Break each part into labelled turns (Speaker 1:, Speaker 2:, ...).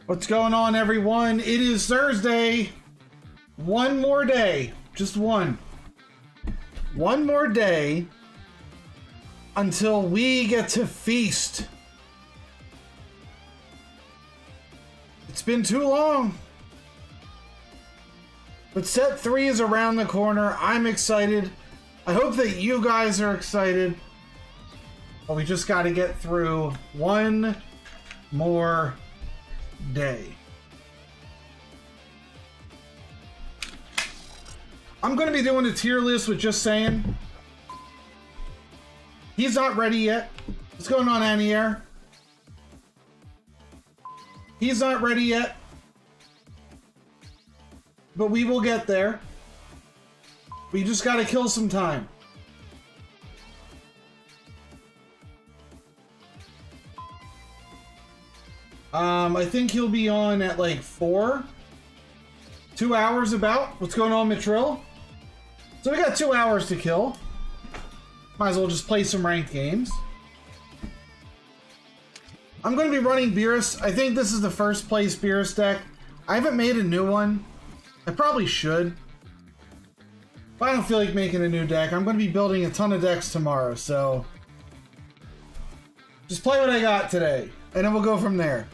Speaker 1: What's going on, everyone? It is Thursday. One more day. Just one. One more day until we get to feast. It's been too long. But set 3 is around the corner. I'm excited. I hope that you guys are excited. But we just got to get through one more day. I'm going to be doing a tier list with Just Saying. He's not ready yet. What's going on, Annie-Air? He's not ready yet. But we will get there. We just got to kill some time. I think he'll be on at like 4. 2 hours about. What's going on, Mitril? So we got 2 hours to kill. Might as well just play some ranked games. I'm going to be running Beerus. I think this is the first place Beerus deck. I haven't made a new one. I probably should. But I don't feel like making a new deck. I'm going to be building a ton of decks tomorrow, so just play what I got today, and then we'll go from there.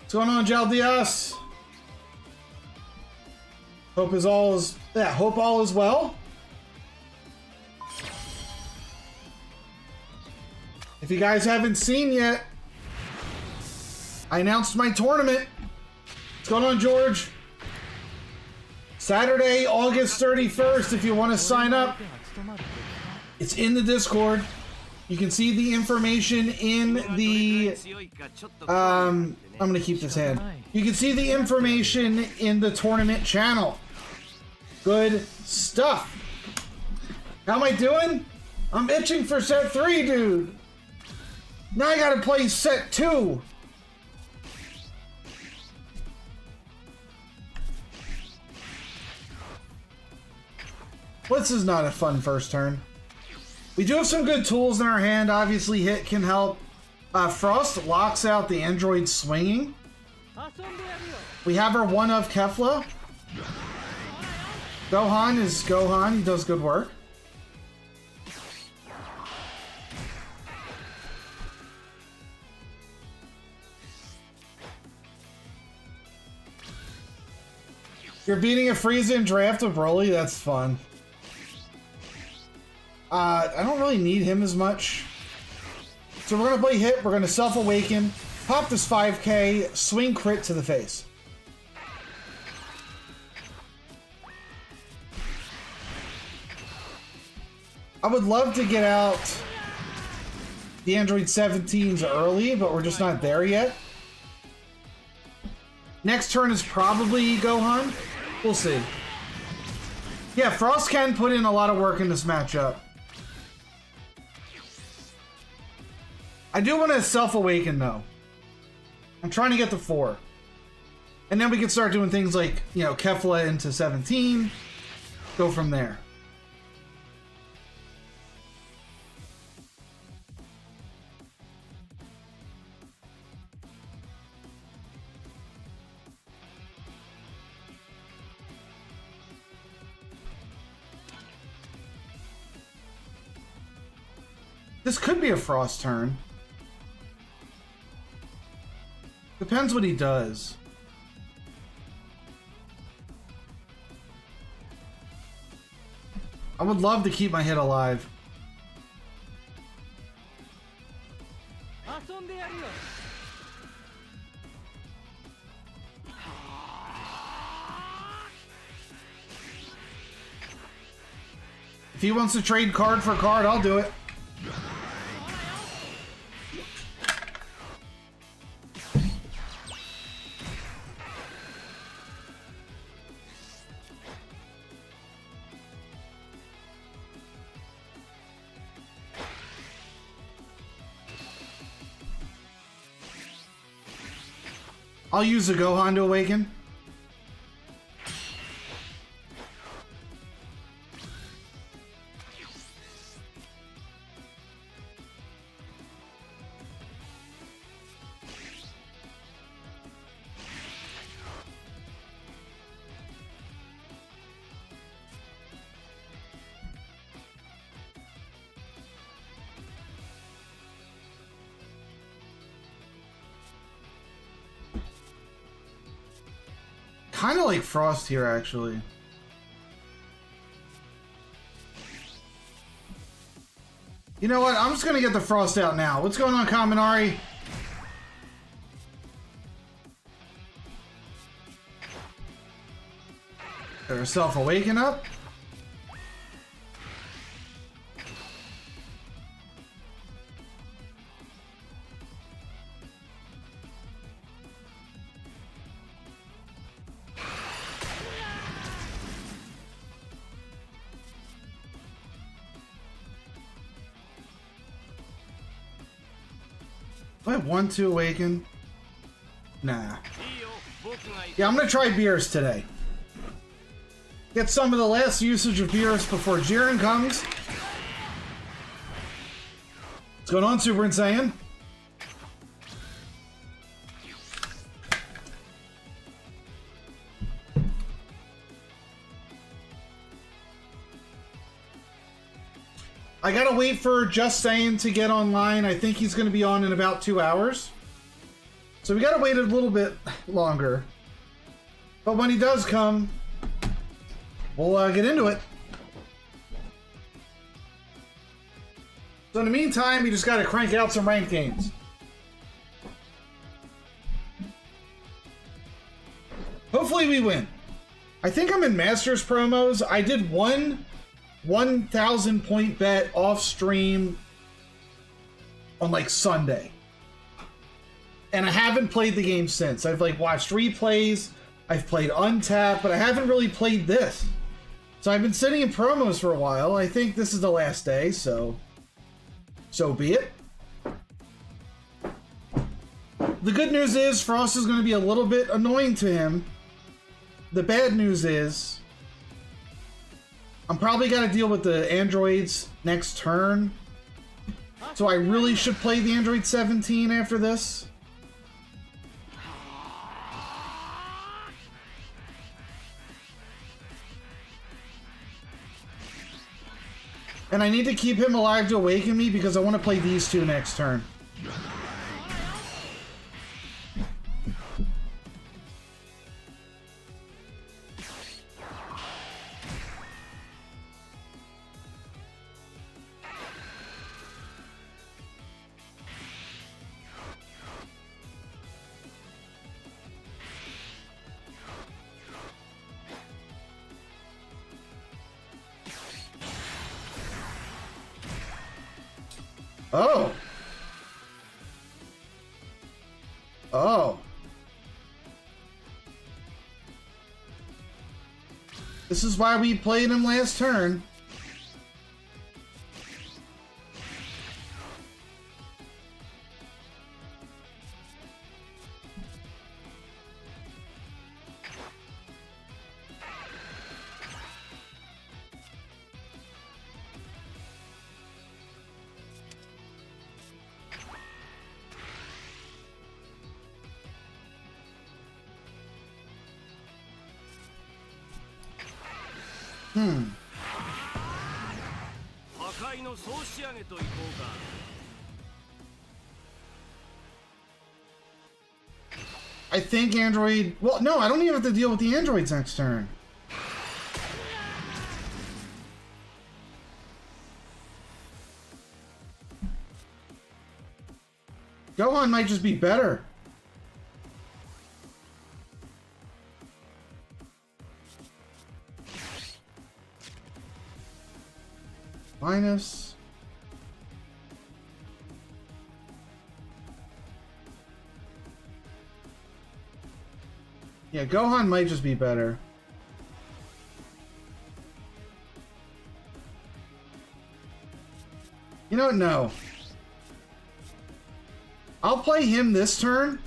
Speaker 1: What's going on, Jaldias? Hope all is well. If you guys haven't seen yet, I announced my tournament. What's going on, George? Saturday, August 31st, if you want to sign up. It's in the Discord. You can see the information in the... I'm going to keep this hand. You can see the information in the tournament channel. Good stuff. How am I doing? I'm itching for set 3, dude. Now I got to play set 2. This is not a fun first turn. We do have some good tools in our hand. Obviously, hit can help. Frost locks out the android swinging. We have our one of Kefla. Gohan is Gohan. He does good work. You're beating a Frieza in draft of Broly? That's fun. I don't really need him as much. So we're going to play hit. We're going to self-awaken. Pop this 5k. Swing crit to the face. I would love to get out the Android 17s early, but we're just not there yet. Next turn is probably Gohan. We'll see. Yeah, Frost can put in a lot of work in this matchup. I do want to self-awaken, though. I'm trying to get to 4. And then we can start doing things like, you know, Kefla into 17. Go from there. This could be a Frost turn. Depends what he does. I would love to keep my hit alive. If he wants to trade card for card, I'll do it. I'll use the Gohan to awaken. kind of like Frost here, actually. You know what? I'm just going to get the Frost out now. What's going on, Kaminari? Get herself awaken up. Do I want to awaken? Nah. Yeah, I'm gonna try Beerus today. Get some of the last usage of Beerus before Jiren comes. What's going on, Super Insane? I gotta wait for Just Saying to get online. I think he's gonna be on in about 2 hours. So we gotta wait a little bit longer. But when he does come, we'll get into it. So in the meantime, you just gotta crank out some ranked games. Hopefully we win. I think I'm in Masters promos. I did one 1,000 point bet off stream on like Sunday. And I haven't played the game since. I've like watched replays, I've played Untapped, but I haven't really played this. So I've been sitting in promos for a while. I think this is the last day, so be it. The good news is Frost is going to be a little bit annoying to him. The bad news is I'm probably got to deal with the androids next turn. So I really should play the Android 17 after this. And I need to keep him alive to awaken me because I want to play these two next turn. Oh. Oh. This is why we played him last turn. I think Android... Well, no, I don't even have to deal with the androids next turn. Gohan might just be better. Minus... Yeah, Gohan might just be better. You know what? No. I'll play him this turn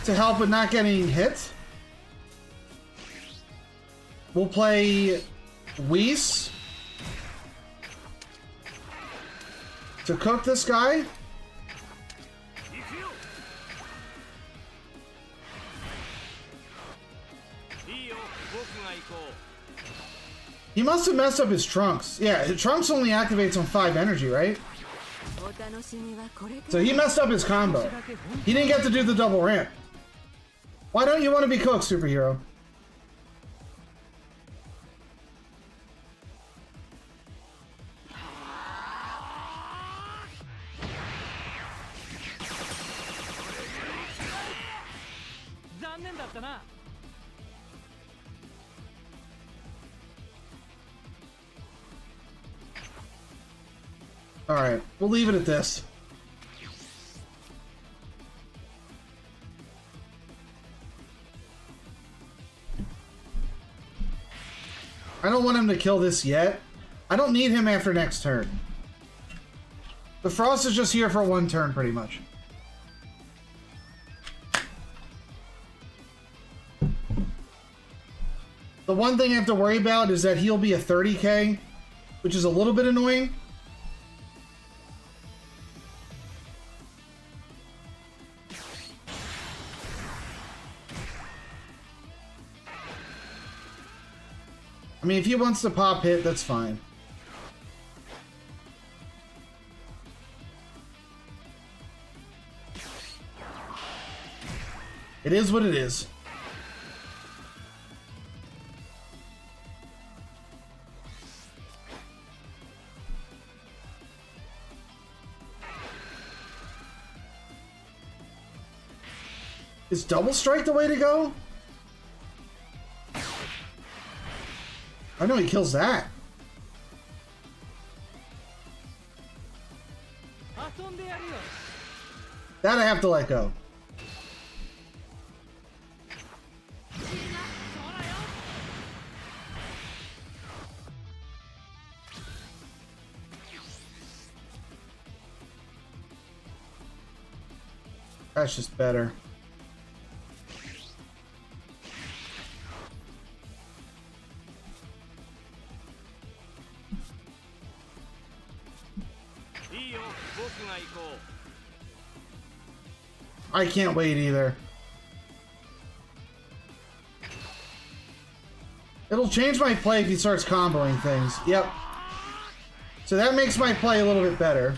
Speaker 1: to help with not getting hit. We'll play Whis to cook this guy. He must have messed up his Trunks. Yeah, his Trunks only activates on 5 energy, right? So he messed up his combo. He didn't get to do the double ramp. Why don't you want to be cooked, superhero? Alright, we'll leave it at this. I don't want him to kill this yet. I don't need him after next turn. The Frost is just here for one turn, pretty much. The one thing I have to worry about is that he'll be a 30k, which is a little bit annoying. I mean, if he wants to pop hit, that's fine. It is what it is. Is double strike the way to go? I know he kills that. That I have to let go. That's just better. I can't wait either. It'll change my play if he starts comboing things. Yep. So that makes my play a little bit better.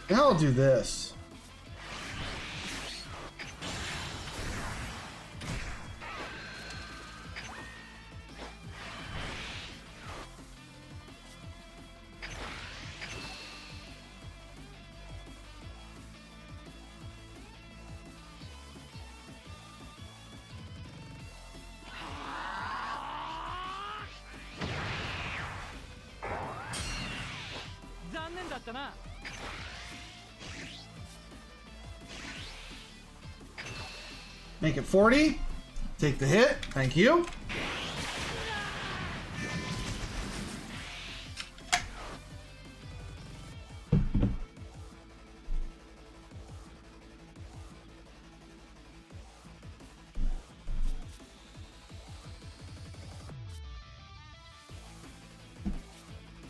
Speaker 1: Now I'll do this. Make it 40. Take the hit. Thank you.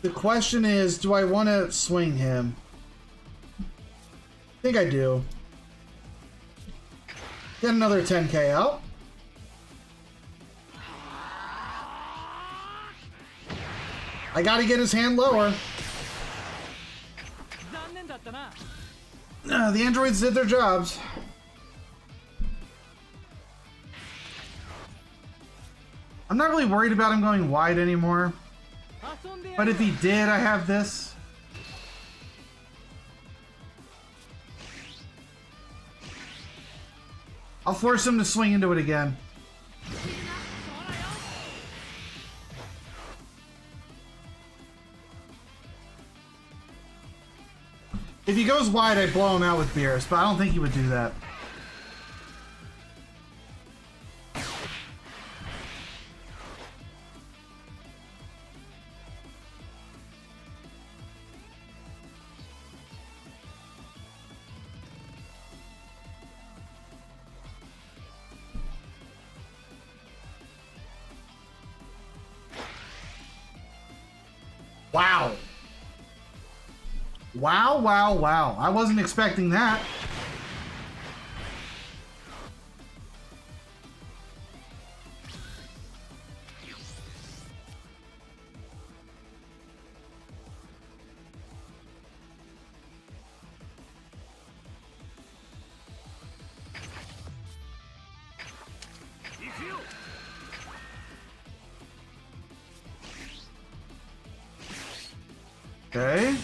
Speaker 1: The question is, do I want to swing him? I think I do. Get another 10k out. I gotta get his hand lower. The androids did their jobs. I'm not really worried about him going wide anymore. But if he did, I have this. I'll force him to swing into it again. If he goes wide, I blow him out with Beerus, but I don't think he would do that. Wow. Wow, wow, wow. I wasn't expecting that. Okay.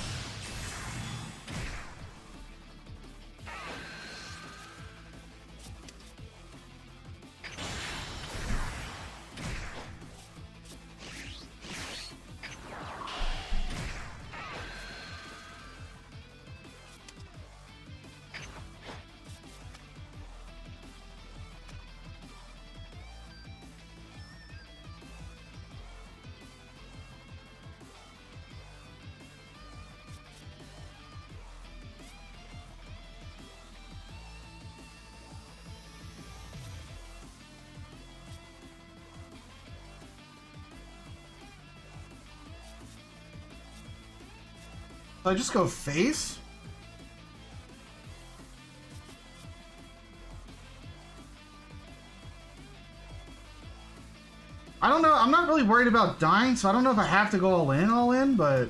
Speaker 1: So I just go face? I don't know. I'm not really worried about dying, so I don't know if I have to go all in, but...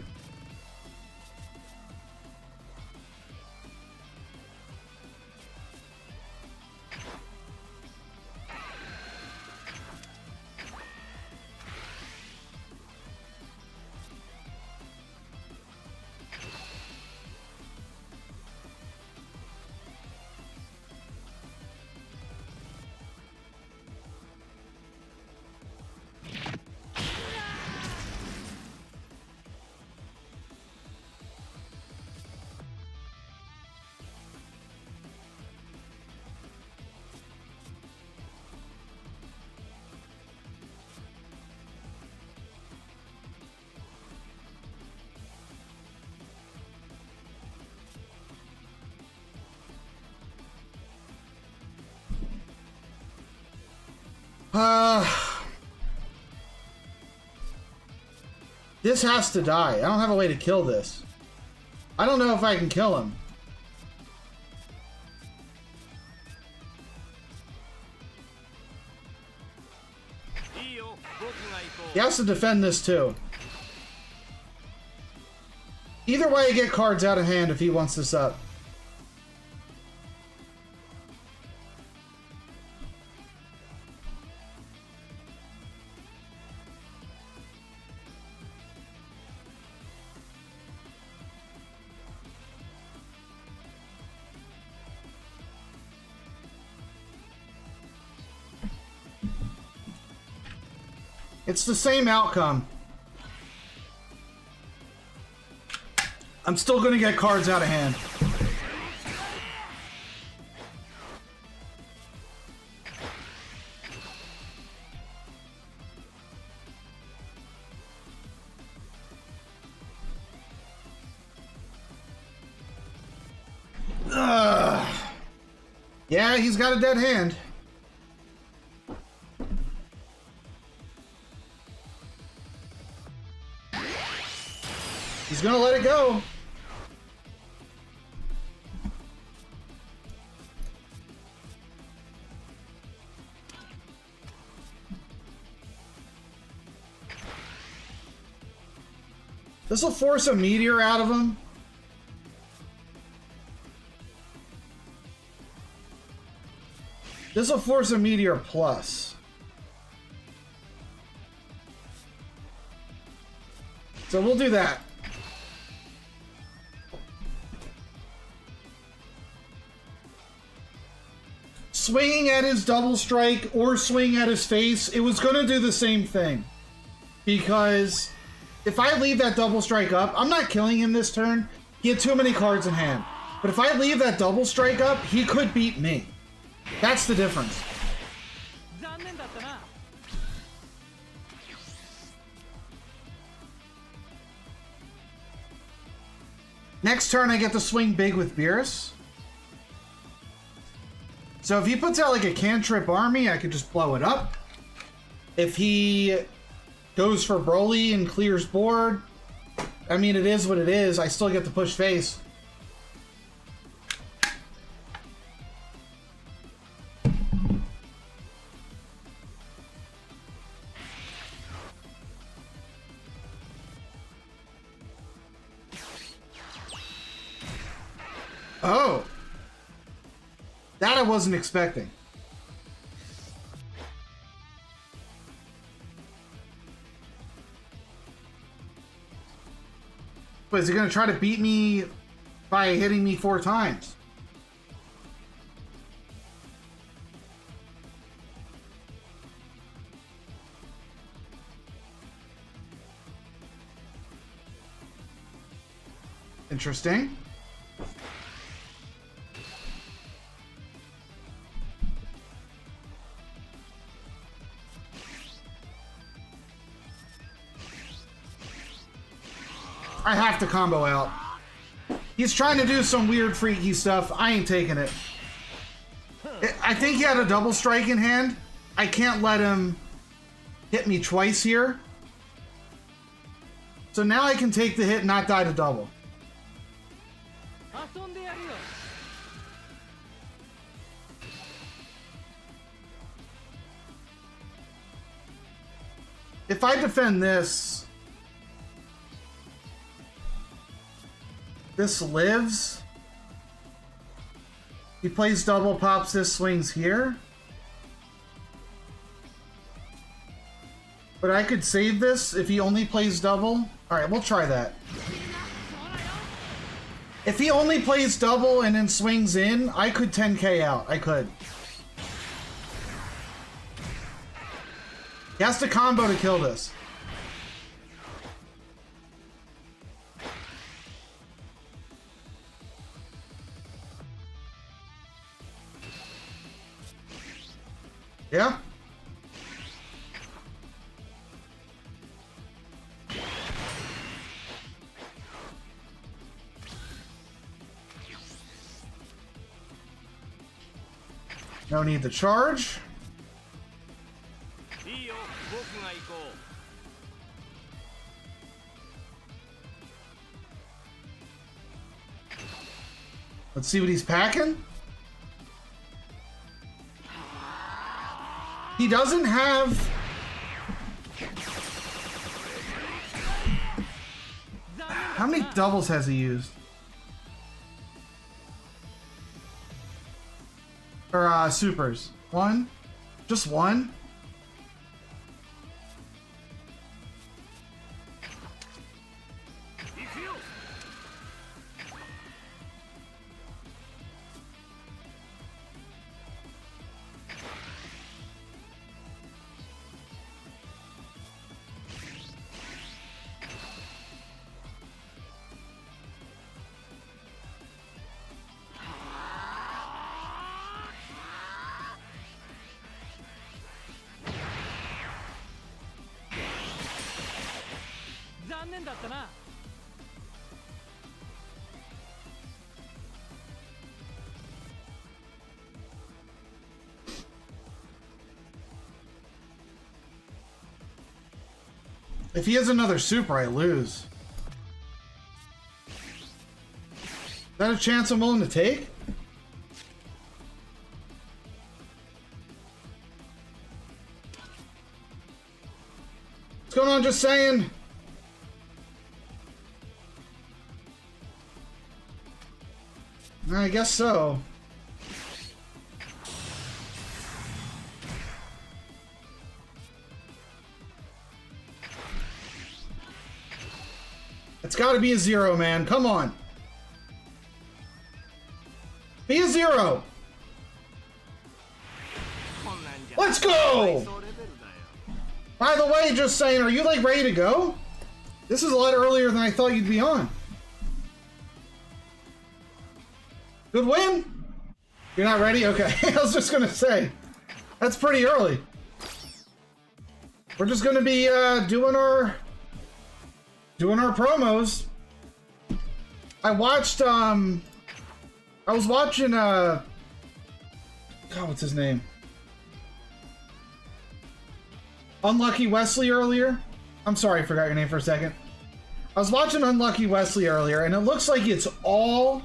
Speaker 1: This has to die. I don't have a way to kill this. I don't know if I can kill him. He has to defend this too. Either way, I get cards out of hand if he wants this up. It's the same outcome. I'm still going to get cards out of hand. Yeah, he's got a dead hand. He's gonna let it go. This will force a meteor out of him. This will force a meteor plus. So we'll do that. Swinging at his double strike or swinging at his face, it was going to do the same thing. Because if I leave that double strike up, I'm not killing him this turn. He had too many cards in hand. But if I leave that double strike up, he could beat me. That's the difference. Next turn, I get to swing big with Beerus. So if he puts out like a cantrip army, I could just blow it up. If he goes for Broly and clears board, I mean, it is what it is. I still get to push face. Oh. That I wasn't expecting. But is he gonna try to beat me by hitting me 4 times? Interesting. I have to combo out. He's trying to do some weird freaky stuff. I ain't taking it. I think he had a double strike in hand. I can't let him hit me twice here. So now I can take the hit and not die to double. If I defend this, this lives. He plays double, pops this, swings here. But I could save this if he only plays double. Alright, we'll try that. If he only plays double and then swings in, I could 10k out. I could. He has to combo to kill this. Yeah? No need to charge. Let's see what he's packing. He doesn't have... How many doubles has he used? Or supers? One? Just one? If he has another super, I lose. Is that a chance I'm willing to take? What's going on? Just saying. I guess so. It's got to be a 0, man. Come on. Be a 0. Let's go. By the way, just saying, are you like ready to go? This is a lot earlier than I thought you'd be on. Good win? You're not ready? Okay. I was just going to say. That's pretty early. We're just going to be doing our promos. I watched I was watching God, what's his name? Unlucky Wesley earlier. I'm sorry, I forgot your name for a second. I was watching Unlucky Wesley earlier, and it looks like it's all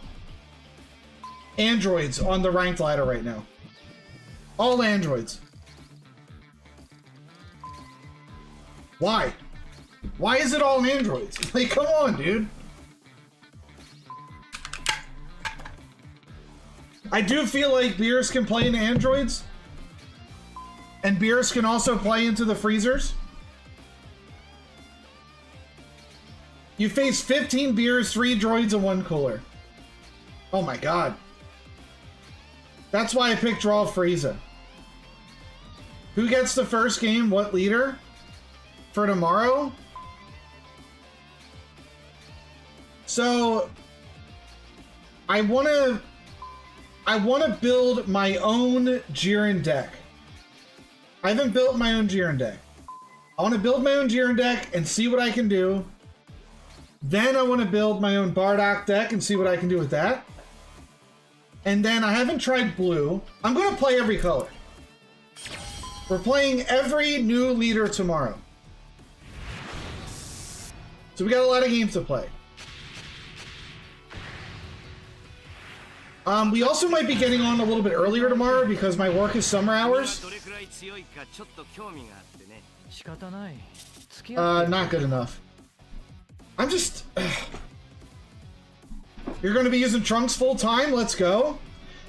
Speaker 1: androids on the ranked ladder right now. All androids. Why? Why is it all androids? Like, come on, dude. I do feel like Beers can play into androids. And Beers can also play into the freezers. You face 15 beers, 3 droids, and 1 cooler. Oh my god. That's why I picked Draw Frieza. Who gets the first game? What leader? For tomorrow? So I wanna build my own Jiren deck. I haven't built my own Jiren deck. I want to build my own Jiren deck and see what I can do. Then I want to build my own Bardock deck and see what I can do with that. And then I haven't tried blue. I'm going to play every color. We're playing every new leader tomorrow. So we got a lot of games to play. We also might be getting on a little bit earlier tomorrow because my work is summer hours. Not good enough. I'm just... You're going to be using Trunks full time? Let's go.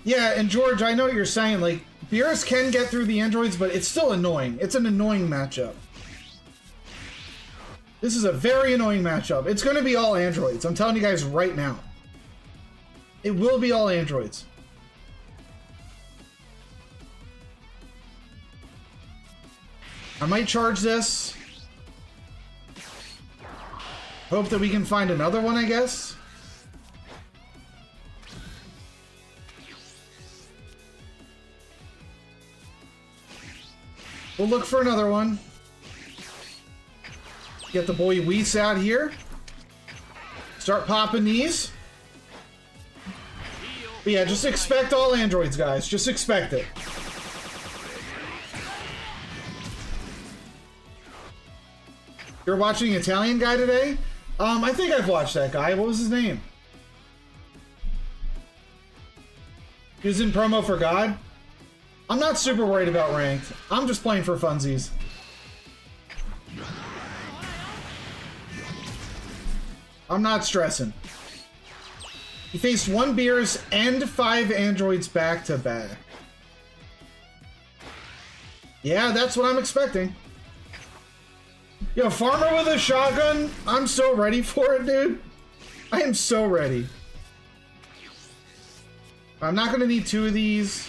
Speaker 1: Yeah, and George, I know what you're saying. Like, Beerus can get through the androids, but it's still annoying. It's an annoying matchup. This is a very annoying matchup. It's going to be all androids. I'm telling you guys right now. It will be all androids. I might charge this. Hope that we can find another one, I guess. We'll look for another one. Get the boy Whis out here. Start popping these. But yeah, just expect all androids, guys. Just expect it. You're watching Italian guy today? I think I've watched that guy. What was his name? He was in promo for God. I'm not super worried about ranked. I'm just playing for funsies. I'm not stressing. He faced 1 Beerus and 5 androids back to back. Yeah, that's what I'm expecting. Yo, Farmer with a shotgun, I'm so ready for it, dude. I am so ready. I'm not gonna need 2 of these.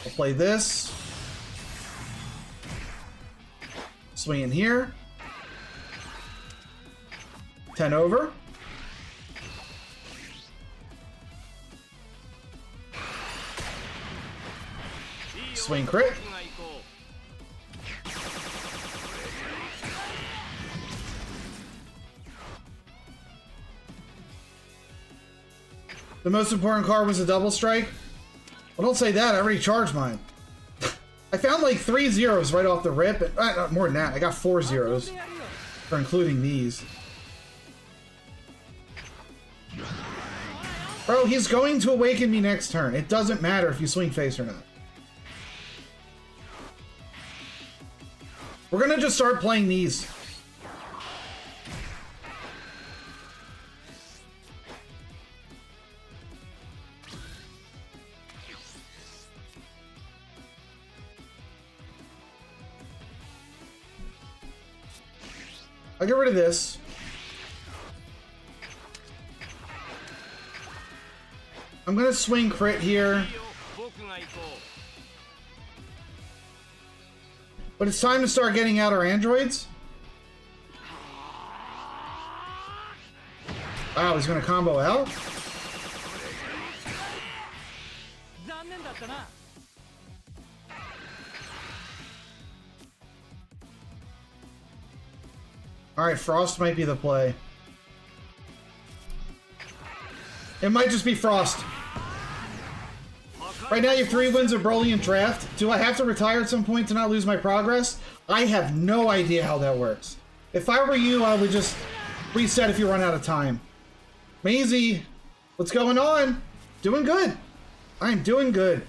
Speaker 1: I'll play this. Swing in here. 10 over. Swing crit. The most important card was a double strike. Well, don't say that. I already charged mine. I found like 3 zeros right off the rip. More than that. I got 4 zeros for including these. Bro, he's going to awaken me next turn. It doesn't matter if you swing face or not. We're gonna just start playing these. I'll get rid of this. I'm gonna swing crit here. But it's time to start getting out our androids. Wow, he's gonna combo out? Alright, Frost might be the play. It might just be Frost. Right now you have 3 wins of Broly and Draft. Do I have to retire at some point to not lose my progress? I have no idea how that works. If I were you, I would just reset if you run out of time. Maisie, what's going on? Doing good. I'm doing good.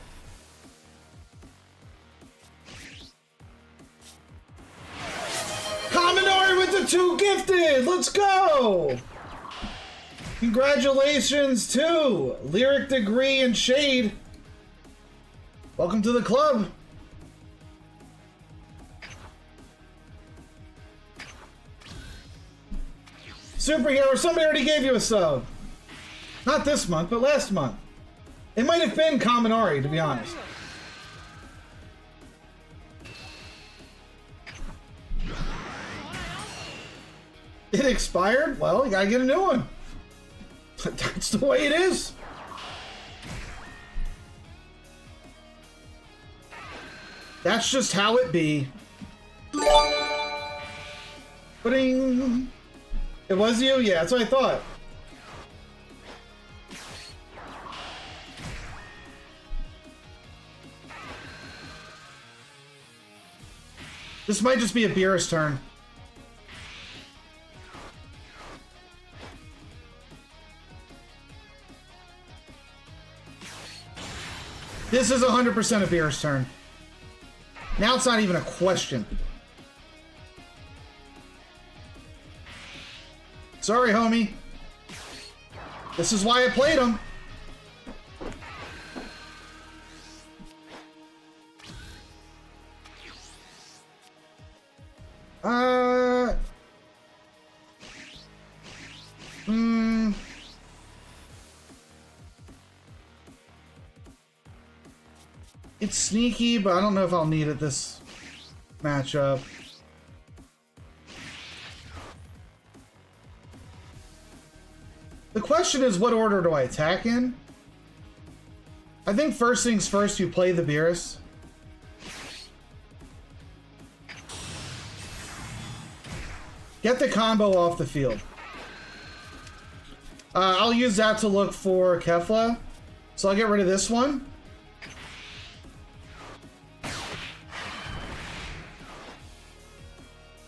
Speaker 1: Commodore with the another 2 gifted! Let's go! Congratulations to Lyric Degree and Shade. Welcome to the club. Superhero, somebody already gave you a sub. Not this month, but last month. It might have been Kaminari, to be honest. It expired? Well, you gotta get a new one. That's the way it is. That's just how it be. Pudding. It was you? Yeah, that's what I thought. This might just be a Beerus turn. This is 100% a Beerus turn. Now it's not even a question. Sorry, homie. This is why I played him. It's sneaky, but I don't know if I'll need it this matchup. The question is, what order do I attack in? I think first things first, you play the Beerus. Get the combo off the field. I'll use that to look for Kefla. So I'll get rid of this one.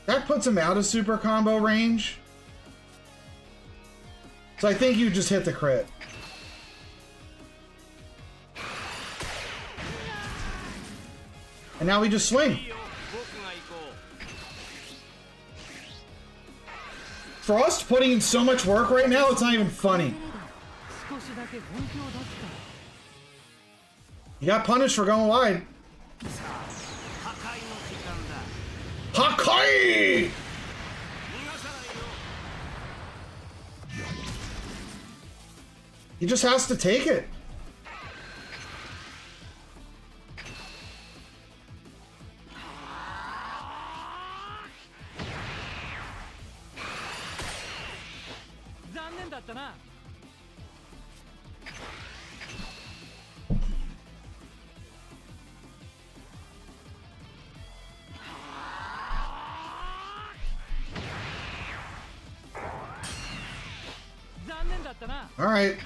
Speaker 1: That puts him out of super combo range. So I think you just hit the crit. And now we just swing. Frost putting in so much work right now, it's not even funny. You got punished for going wide. Hakai! He just has to take it. All right.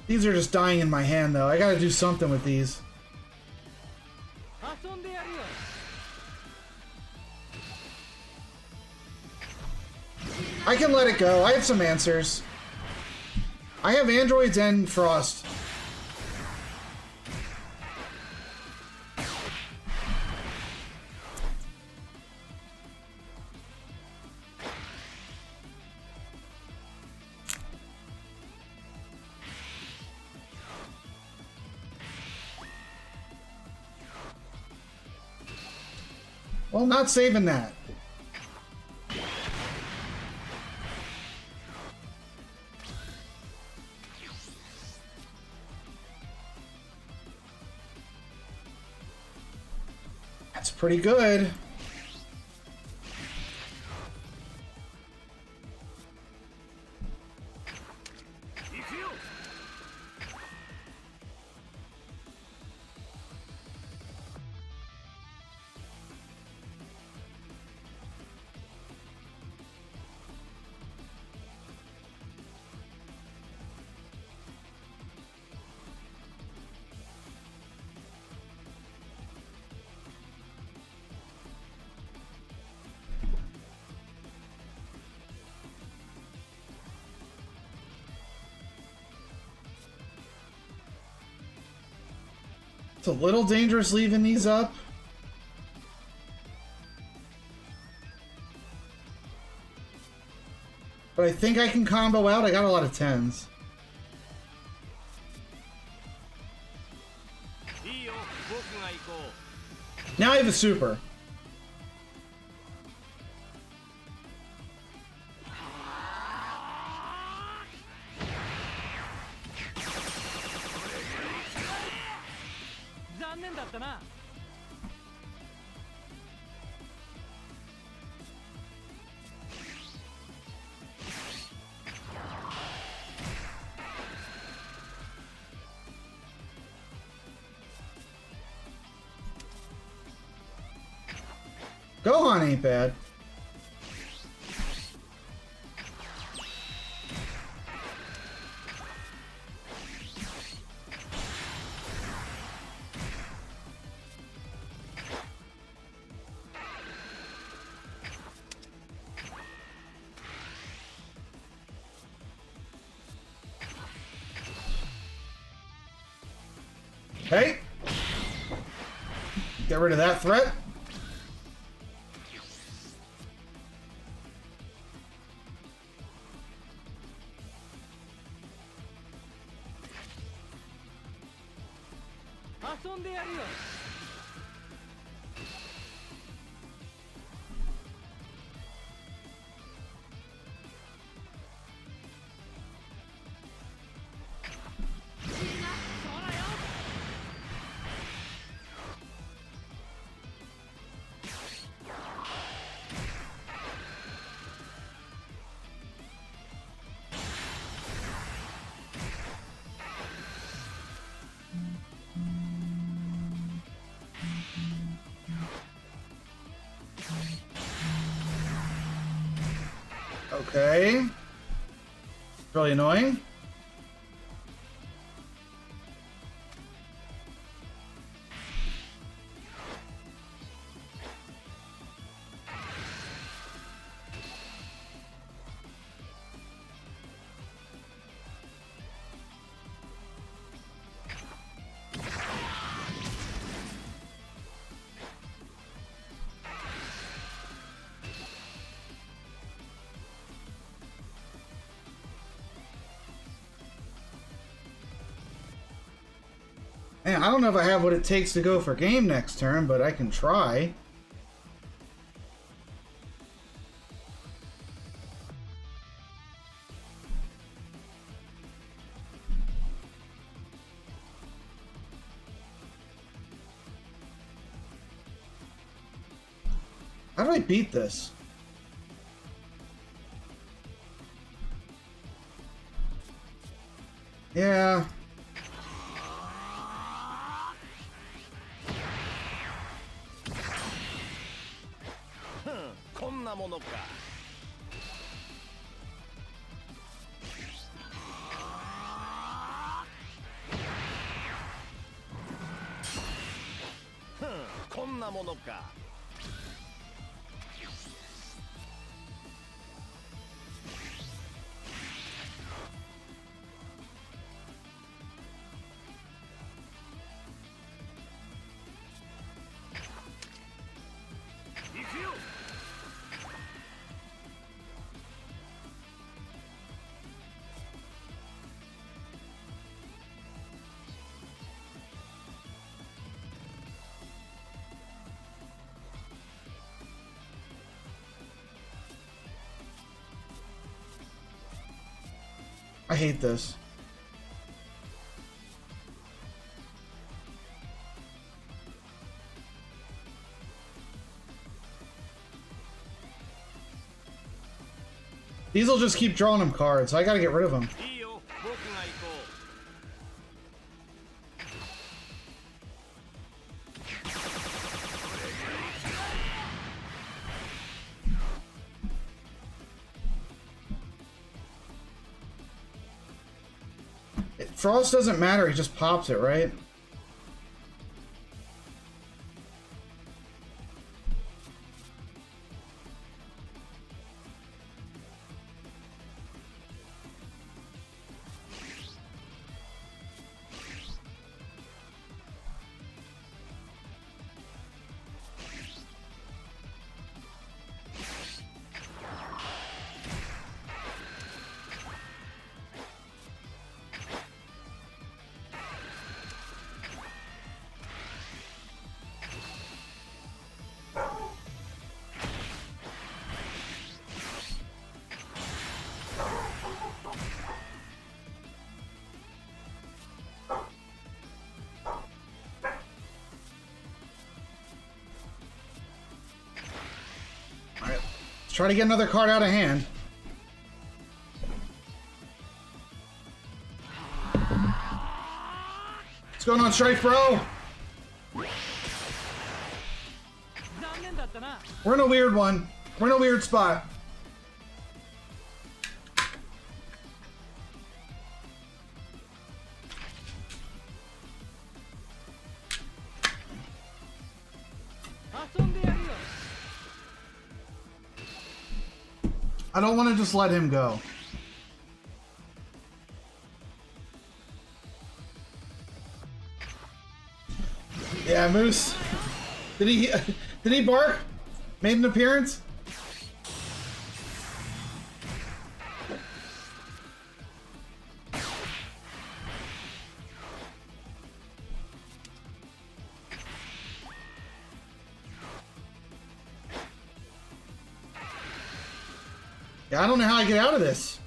Speaker 1: These are just dying in my hand, though. I gotta do something with these. I can let it go. I have some answers. I have androids and Frost. Well, not saving that. That's pretty good. It's a little dangerous leaving these up. But I think I can combo out. I got a lot of 10s. Now I have a super. Gohan ain't bad. Hey! Get rid of that threat. Okay. Really annoying. Man, I don't know if I have what it takes to go for game next turn, but I can try. How do I beat this? Yeah. I hate this. These will just keep drawing him cards, so I gotta get rid of them. Frost doesn't matter, he just pops it, right? try to get another card out of hand. What's going on, Strife Bro? We're in a weird one. We're in a weird spot. I don't want to just let him go. Yeah, Moose. Did he bark? Made an appearance? Yeah, I don't know how I get out of this.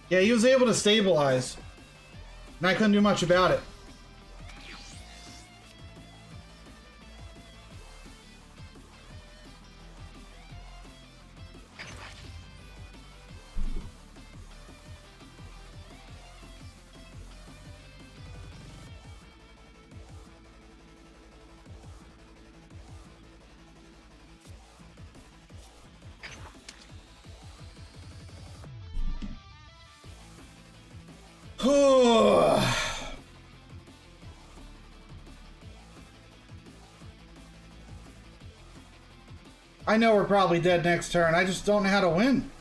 Speaker 1: Yeah, he was able to stabilize, and I couldn't do much about it. I know we're probably dead next turn. I just don't know how to win.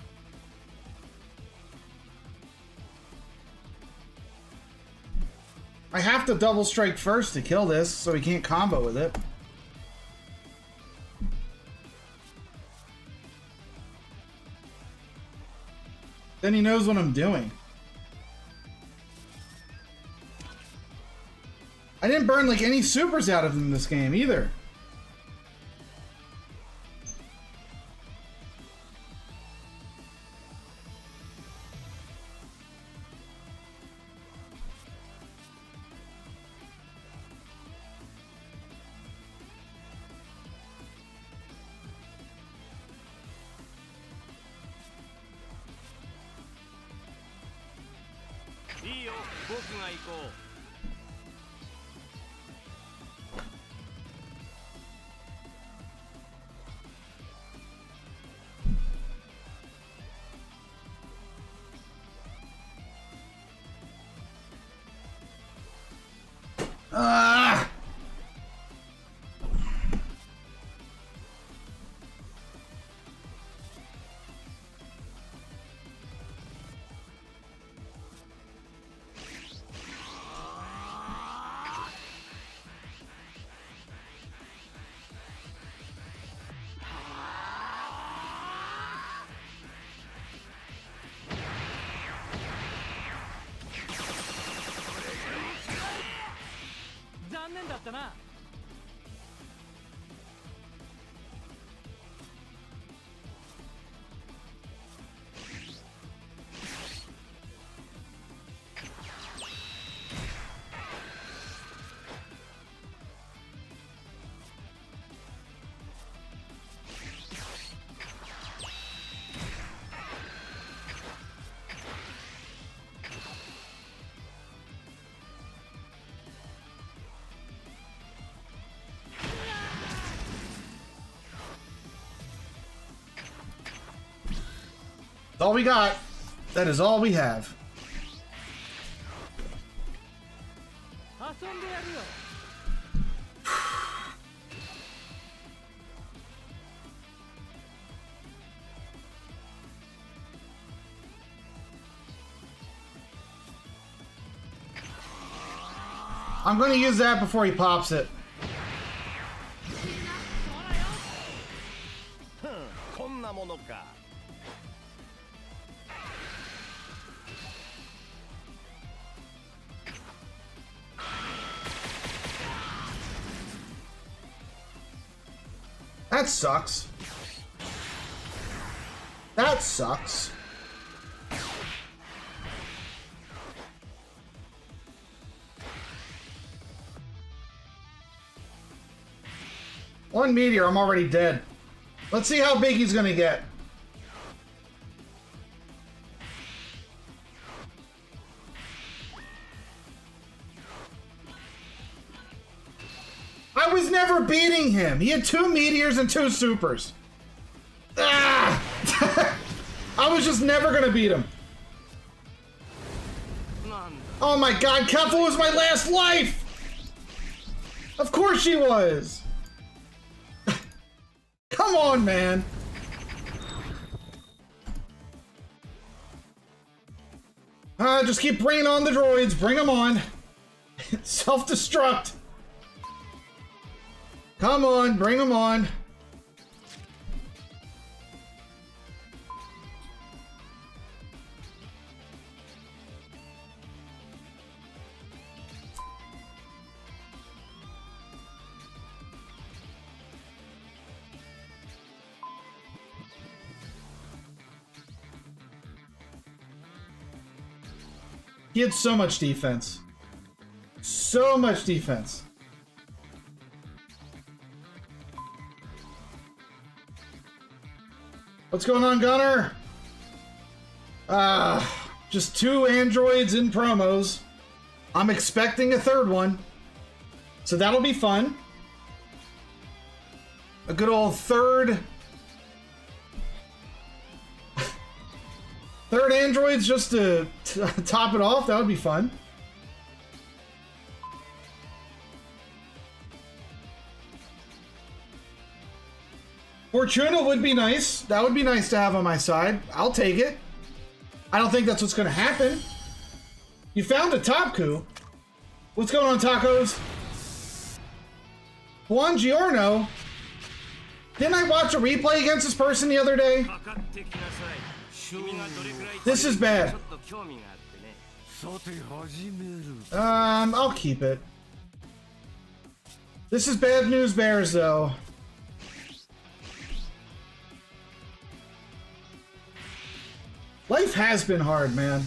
Speaker 1: I have to double strike first to kill this, so he can't combo with it. Then he knows what I'm doing. I didn't burn like any supers out of him in this game either. Ah! That's all we got. That is all we have. I'm gonna use that before he pops it. That sucks. That sucks. One meteor, I'm already dead. Let's see how big he's gonna get. I was never beating him. He had 2 meteors and 2 supers. Ah! I was just never gonna beat him. Oh my god, Kefla was my last life! Of course she was! Come on, man! Just keep bringing on the droids. Bring them on. Self-destruct. Come on, bring them on. He had so much defense. So much defense. What's going on, Gunner? Just 2 androids in promos. I'm expecting a 3rd one. So that'll be fun. A good old 3rd androids just to top it off. That would be fun. Fortuna would be nice. That would be nice to have on my side. I'll take it. I don't think that's what's going to happen. You found a top coup. What's going on, tacos? Juan Giorno. Didn't I watch a replay against this person the other day? This is bad. I'll keep it. This is bad news bears, though. Life has been hard, man.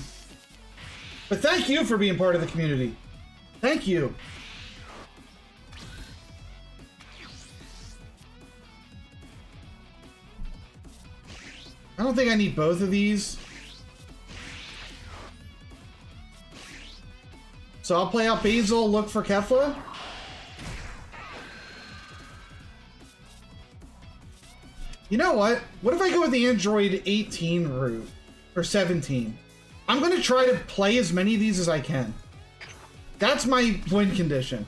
Speaker 1: But thank you for being part of the community. Thank you. I don't think I need both of these. So I'll play out Basil, look for Kefla. You know what? What if I go with the Android 18 route? Or 17? I'm going to try to play as many of these as I can. That's my win condition.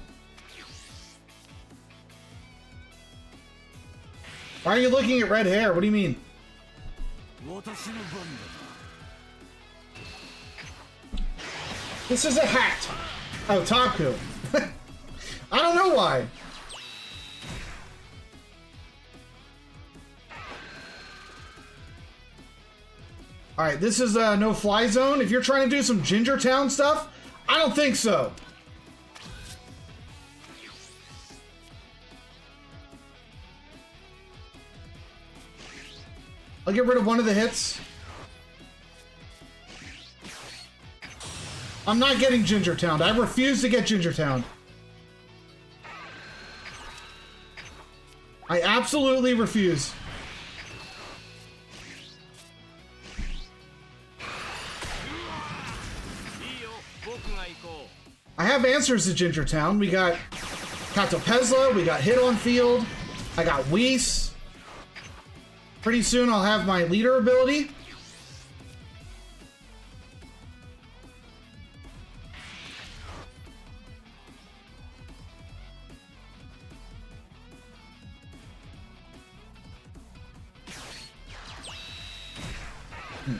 Speaker 1: Why are you looking at red hair? What do you mean? This is a hat. Oh, Taku. I don't know why. Alright, this is a no-fly zone. If you're trying to do some Ginger Town stuff, I don't think so. I'll get rid of one of the hits. I'm not getting Ginger Town. I refuse to get Ginger Town. I absolutely refuse. I have answers to Ginger Town. We got Katopezla, we got Hit on Field, I got Whis. Pretty soon I'll have my leader ability.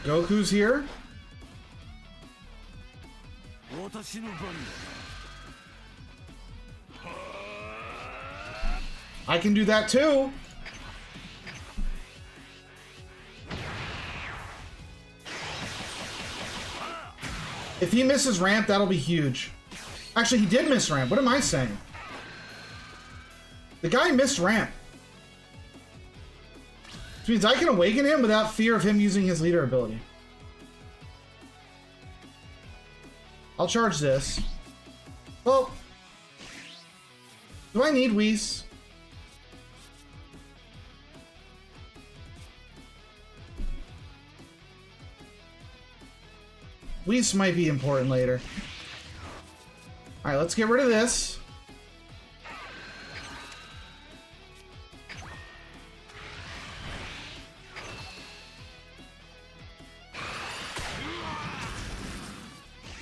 Speaker 1: Goku's here. I can do that too. If he misses ramp, that'll be huge. Actually, he did miss ramp. What am I saying? The guy missed ramp. Which means I can awaken him without fear of him using his leader ability. I'll charge this. Well, do I need Whis? Whis might be important later. Alright, let's get rid of this.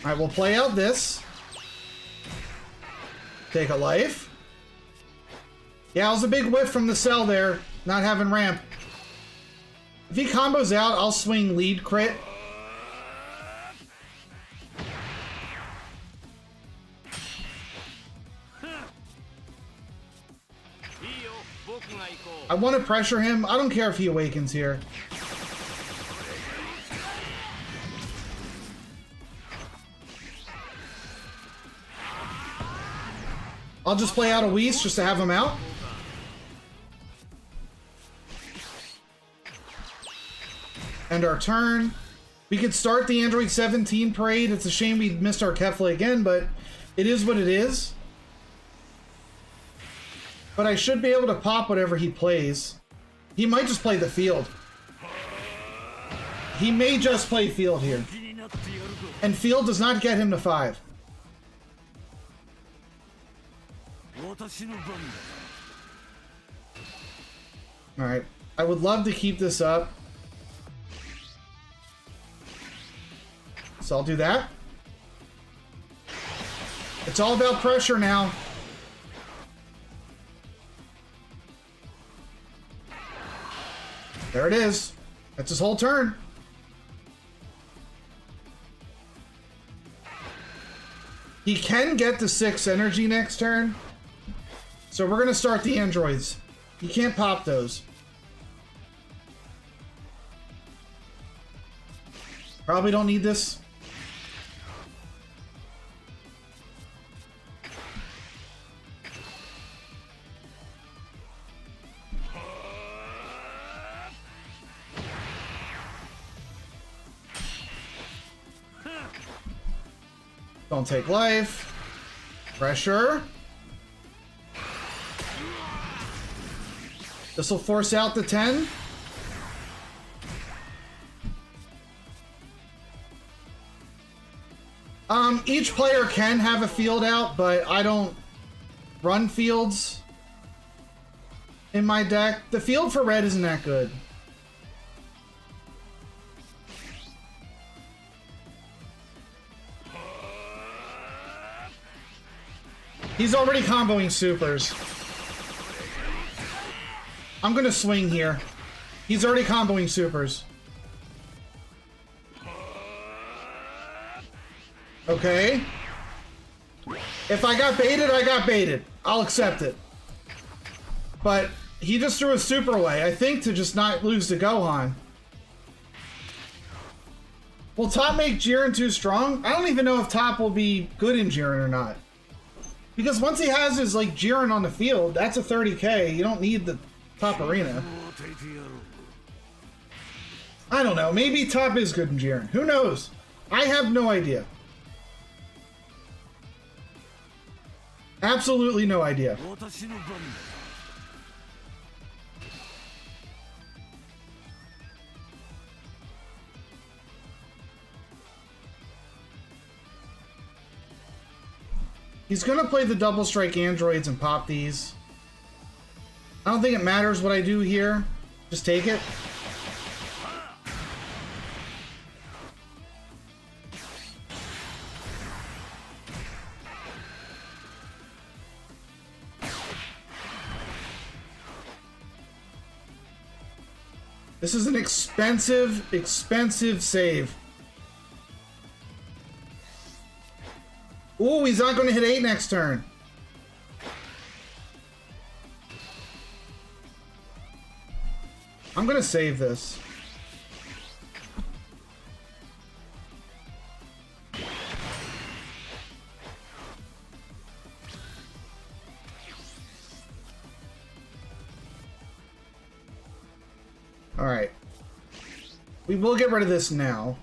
Speaker 1: Alright, we'll play out this. Take a life. Yeah, it was a big whiff from the cell there, not having ramp. If he combos out, I'll swing lead crit. I want to pressure him. I don't care if he awakens here. I'll just play out a Whis just to have him out. End our turn. We could start the Android 17 parade. It's a shame we missed our Kefla again, but it is what it is. But I should be able to pop whatever he plays. He might just play the field. He may just play field here. And field does not get him to 5. Alright. I would love to keep this up. So I'll do that. It's all about pressure now. There it is. That's his whole turn. He can get to 6 energy next turn. So we're going to start the androids. You can't pop those. Probably don't need this. Don't take life. Pressure. This will force out the 10. Each player can have a field out, but I don't run fields in my deck. The field for red isn't that good. He's already comboing supers. I'm gonna swing here. He's already comboing supers. Okay. If I got baited, I got baited. I'll accept it. But he just threw a super away, I think, to just not lose to Gohan. Will Top make Jiren too strong? I don't even know if Top will be good in Jiren or not. Because once he has his, like, Jiren on the field, that's a 30k. You don't need the Top arena. I don't know. Maybe Top is good in Jiren. Who knows? I have no idea. Absolutely no idea. He's gonna play the double strike androids and pop these. I don't think it matters what I do here. Just take it. This is an expensive, expensive save. Ooh, he's not going to hit 8 next turn. I'm gonna save this. All right. We will get rid of this now.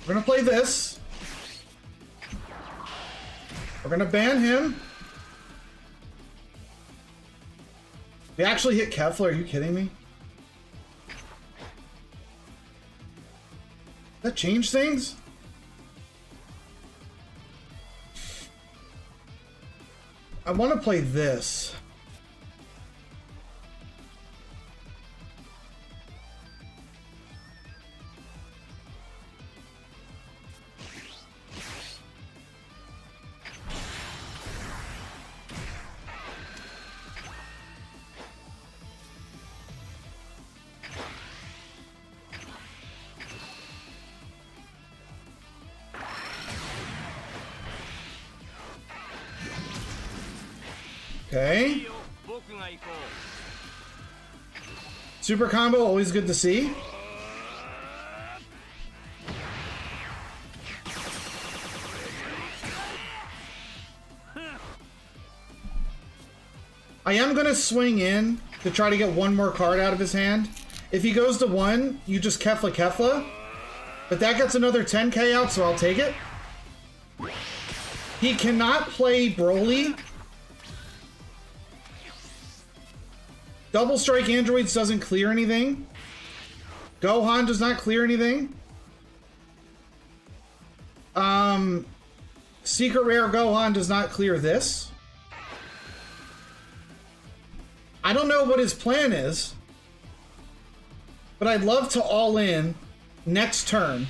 Speaker 1: We're gonna play this. We're gonna ban him. We actually hit Kefla, are you kidding me? That changed things? I want to play this. Okay. Super combo, always good to see. I am going to swing in to try to get one more card out of his hand. If he goes to 1, you just Kefla Kefla. But that gets another 10k out, so I'll take it. He cannot play Broly. Double Strike Androids doesn't clear anything. Gohan does not clear anything. Secret Rare Gohan does not clear this. I don't know what his plan is, but I'd love to all in next turn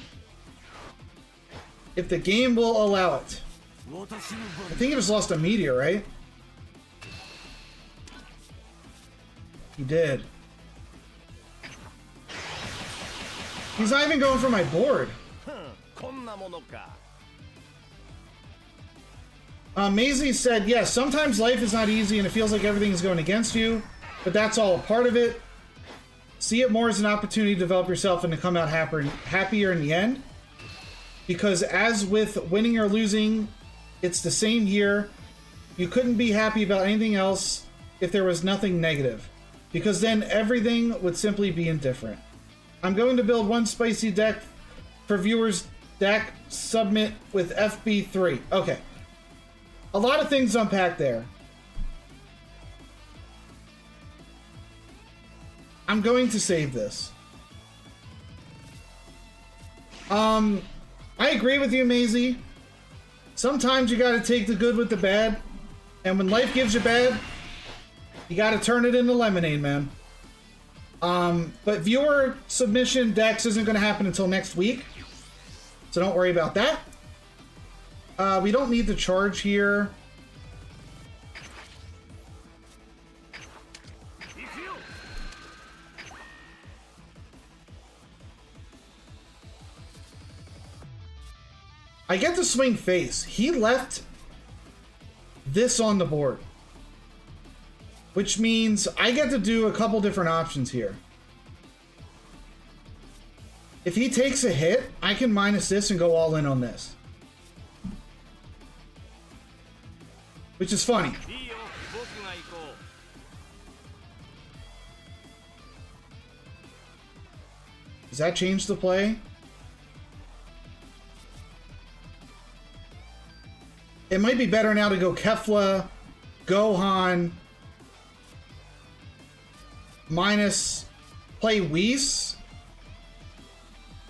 Speaker 1: if the game will allow it. I think he just lost a meteor, right? He did. He's not even going for my board. Maisie said, yes, sometimes life is not easy and it feels like everything is going against you, but that's all a part of it. See it more as an opportunity to develop yourself and to come out happier in the end. Because as with winning or losing, it's the same here. You couldn't be happy about anything else if there was nothing negative, because then everything would simply be indifferent. I'm going to build one spicy deck for viewers' deck submit with FB3. Okay. A lot of things unpacked there. I'm going to save this. I agree with you, Maisie. Sometimes you gotta take the good with the bad. And when life gives you bad, you gotta turn it into lemonade, man. But viewer submission decks isn't gonna happen until next week. So don't worry about that. We don't need the charge here. I get to swing face. He left this on the board, which means I get to do a couple different options here. If he takes a hit, I can minus this and go all in on this. Which is funny. Does that change the play? It might be better now to go Kefla, Gohan, minus play Whis.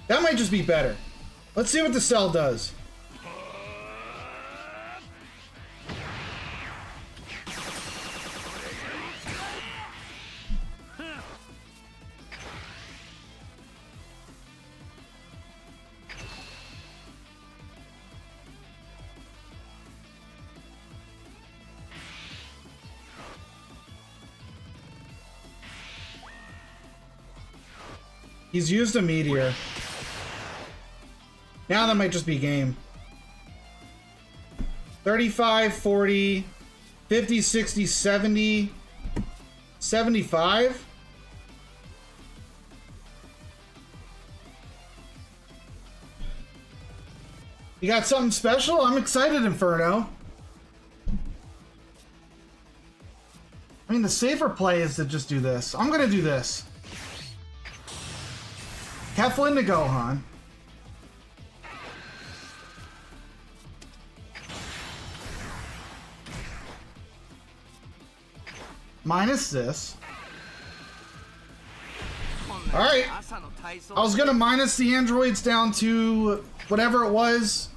Speaker 1: That might just be better. Let's see what the cell does. He's used a meteor. Now that might just be game. 35, 40, 50, 60, 70, 75. You got something special? I'm excited, Inferno. I mean, the safer play is to just do this. I'm gonna do this. Keflin to Gohan. Minus this. Alright. I was gonna minus the androids down to whatever it was.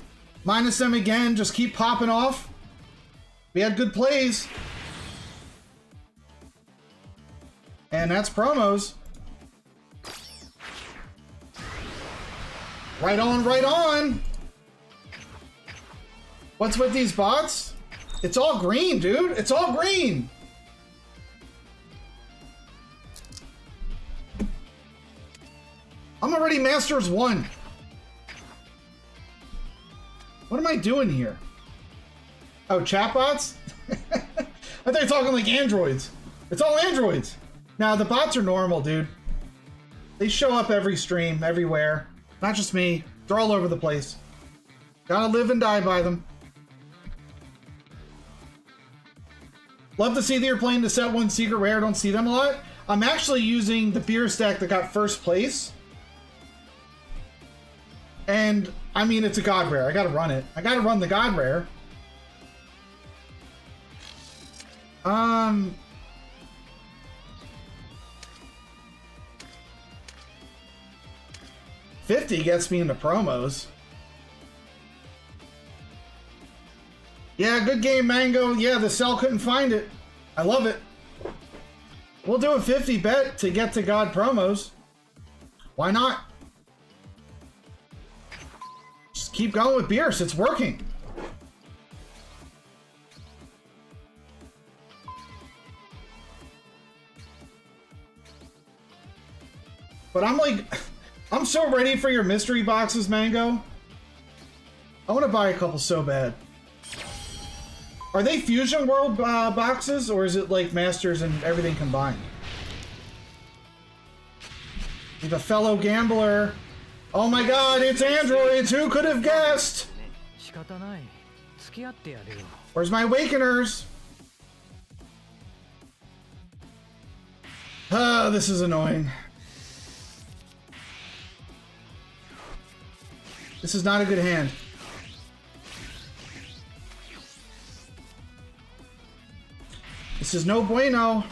Speaker 1: Minus them again, just keep popping off. We had good plays. And that's promos. Right on, right on. What's with these bots? It's all green, dude. It's all green. I'm already Masters 1. What am I doing here? Oh, chatbots? I thought you were talking like androids. It's all androids. Now, the bots are normal, dude. They show up every stream, everywhere. Not just me. They're all over the place. Gotta live and die by them. Love to see that you're playing the set 1 secret rare. Don't see them a lot. I'm actually using the beer stack that got first place. And, I mean, it's a god rare. I gotta run it. I gotta run the god rare. 50 gets me into promos. Yeah, good game, Mango. Yeah, the cell couldn't find it. I love it. We'll do a 50 bet to get to God promos. Why not? Just keep going with Beerus. It's working. But I'm like... I'm so ready for your mystery boxes, Mango. I want to buy a couple so bad. Are they Fusion World boxes, or is it like Masters and everything combined? We have a fellow gambler. Oh my god, it's androids! Who could have guessed? Where's my Awakeners? This is annoying. This is not a good hand. This is no bueno.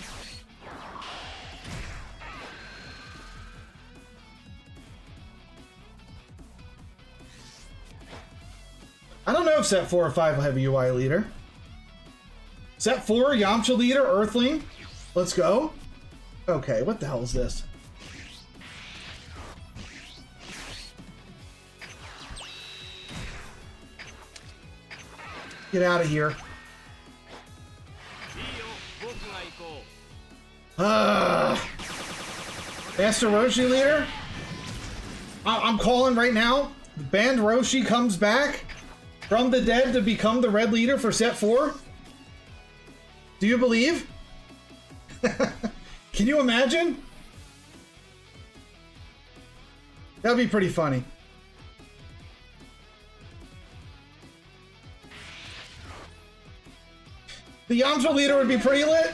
Speaker 1: I don't know if set 4 or 5 will have a UI leader. Set 4, Yamcha leader, Earthling. Let's go. Okay, what the hell is this? Get out of here. Master Roshi leader? I'm calling right now. Band Roshi comes back from the dead to become the red leader for set 4. Do you believe? Can you imagine? That'd be pretty funny. The Yamcha leader would be pretty lit.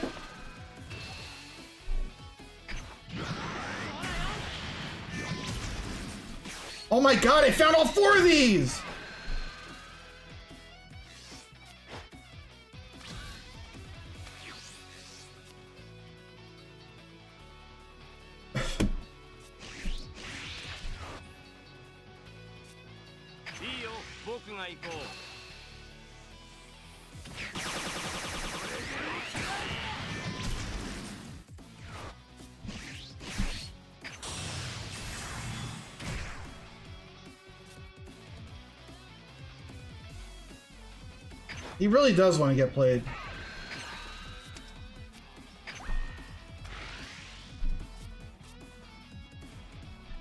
Speaker 1: Oh my god, I found all 4 of these! He really does want to get played.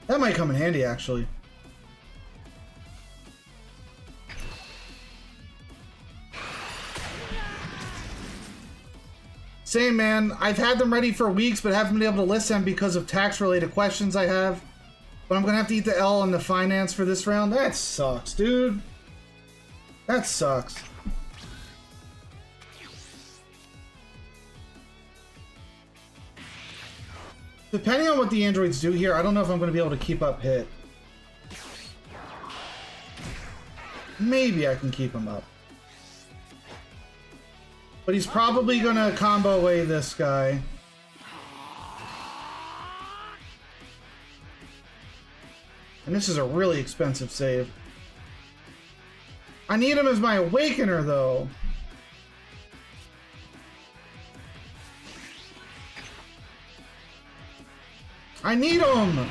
Speaker 1: That might come in handy, actually. Same, man. I've had them ready for weeks, but haven't been able to list them because of tax-related questions I have. But I'm gonna have to eat the L on the finance for this round. That sucks, dude. That sucks. Depending on what the androids do here, I don't know if I'm going to be able to keep up hit. Maybe I can keep him up. But he's probably going to combo away this guy. And this is a really expensive save. I need him as my Awakener, though. I need him!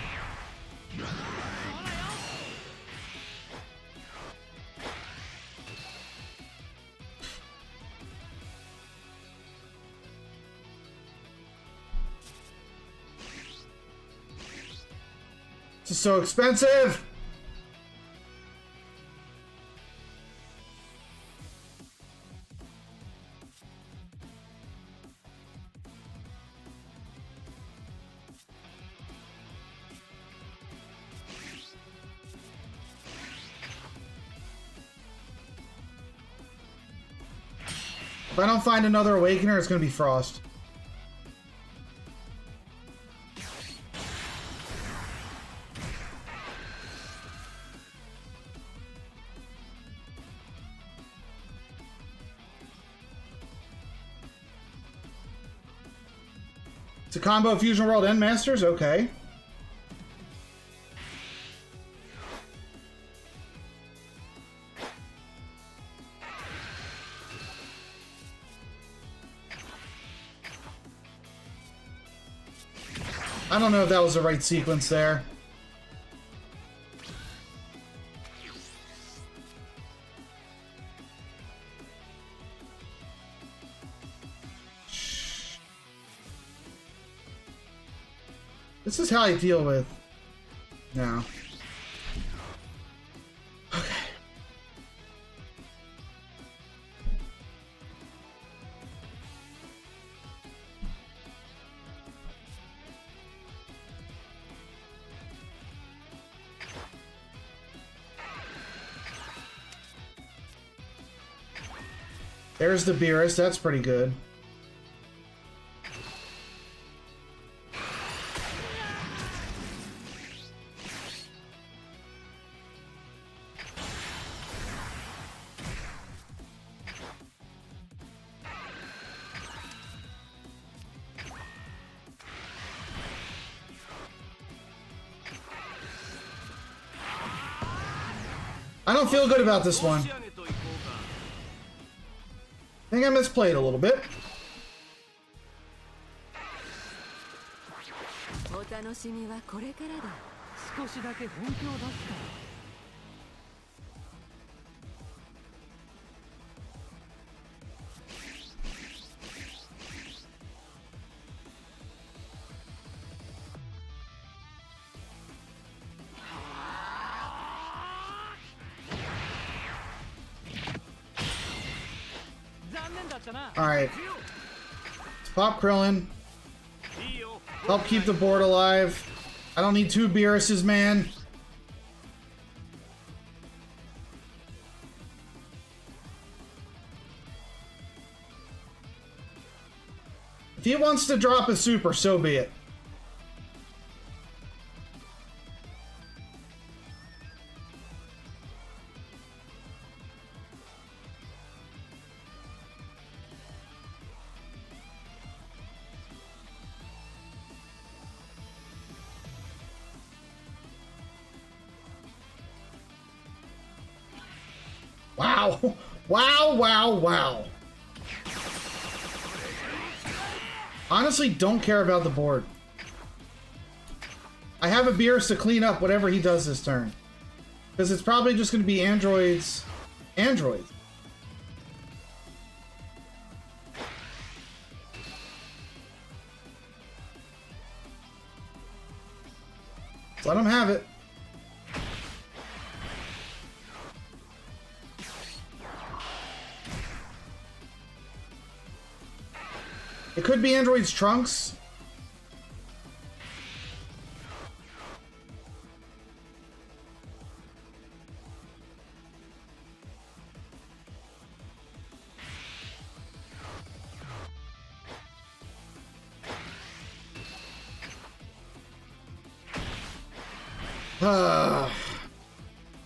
Speaker 1: This is so expensive! If I don't find another Awakener, it's going to be Frost. It's a combo Fusion World and Masters? Okay. I don't know if that was the right sequence there. This is how I deal with now. Okay. There's the Beerus, that's pretty good. I don't feel good about this one. I think I misplayed a little bit. Alright. Let's pop Krillin. Help keep the board alive. I don't need two Beeruses, man. If he wants to drop a super, so be it. Wow. Wow, wow, wow. Honestly, don't care about the board. I have a Beerus to clean up whatever he does this turn. Because it's probably just going to be androids. Androids. Let him have it. It could be Android's Trunks.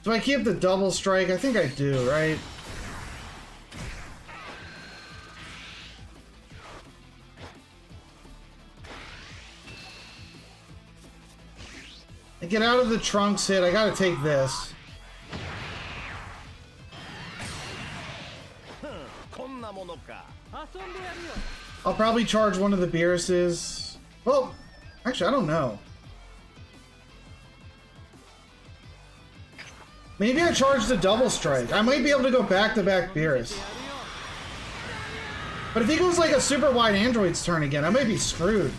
Speaker 1: Do I keep the double strike? I think I do, right? I get out of the Trunks hit. I gotta take this. I'll probably charge one of the Beerus's. Well, actually, I don't know. Maybe I charge the double strike. I might be able to go back-to-back Beerus. But if he goes like a super wide Android's turn again, I might be screwed.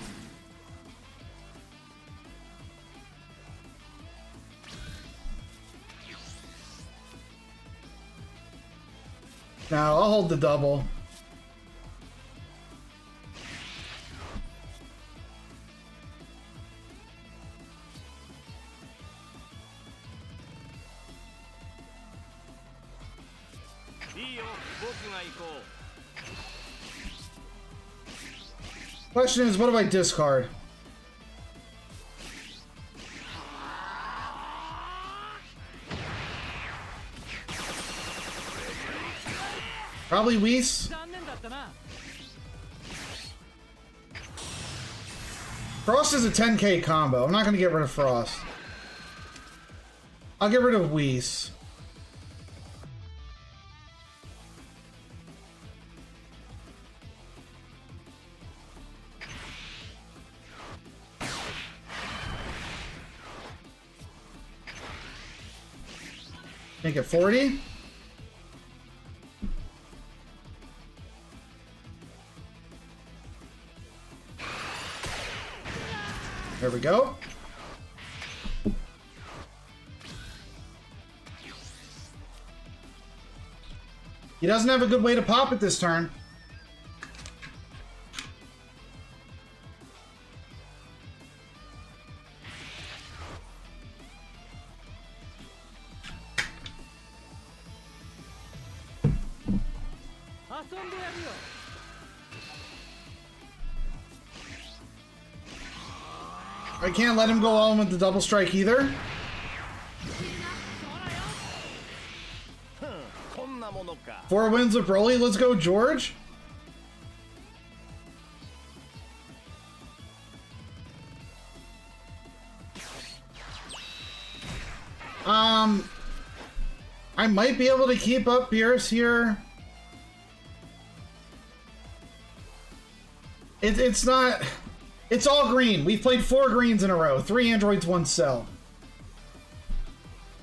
Speaker 1: No, I'll hold the double. Question is, what do I discard? Probably Whis. Frost is a 10k combo. I'm not going to get rid of Frost. I'll get rid of Whis. Make it 40. There we go. He doesn't have a good way to pop it this turn. I can't let him go all in with the double strike either. Four wins with Broly. Let's go, George. I might be able to keep up Beerus here. It's not... It's all green. We've played 4 greens in a row. 3 androids, 1 cell.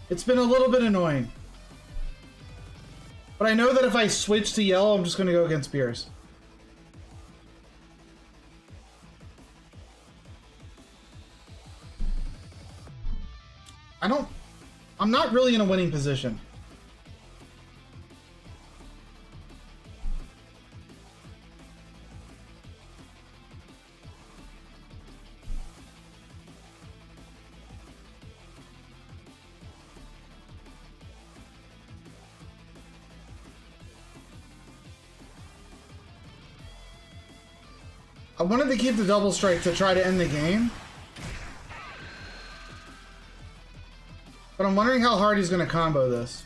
Speaker 1: It's been a little bit annoying. But I know that if I switch to yellow, I'm just going to go against Beerus. I'm not really in a winning position. I wanted to keep the double strike to try to end the game. But I'm wondering how hard he's going to combo this.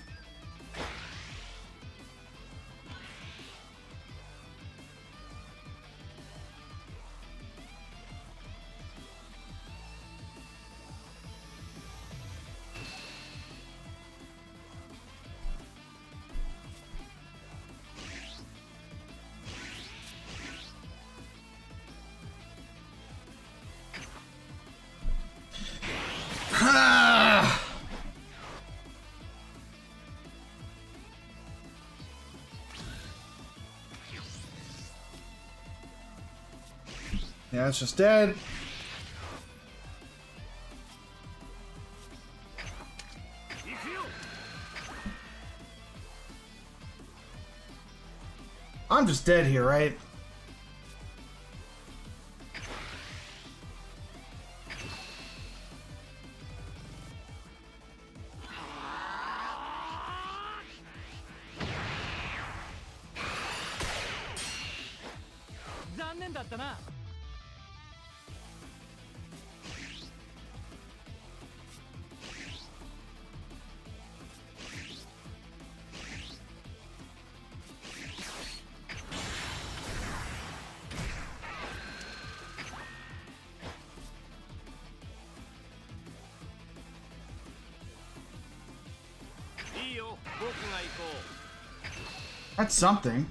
Speaker 1: Yeah, it's just dead. I'm just dead here, right? That's something.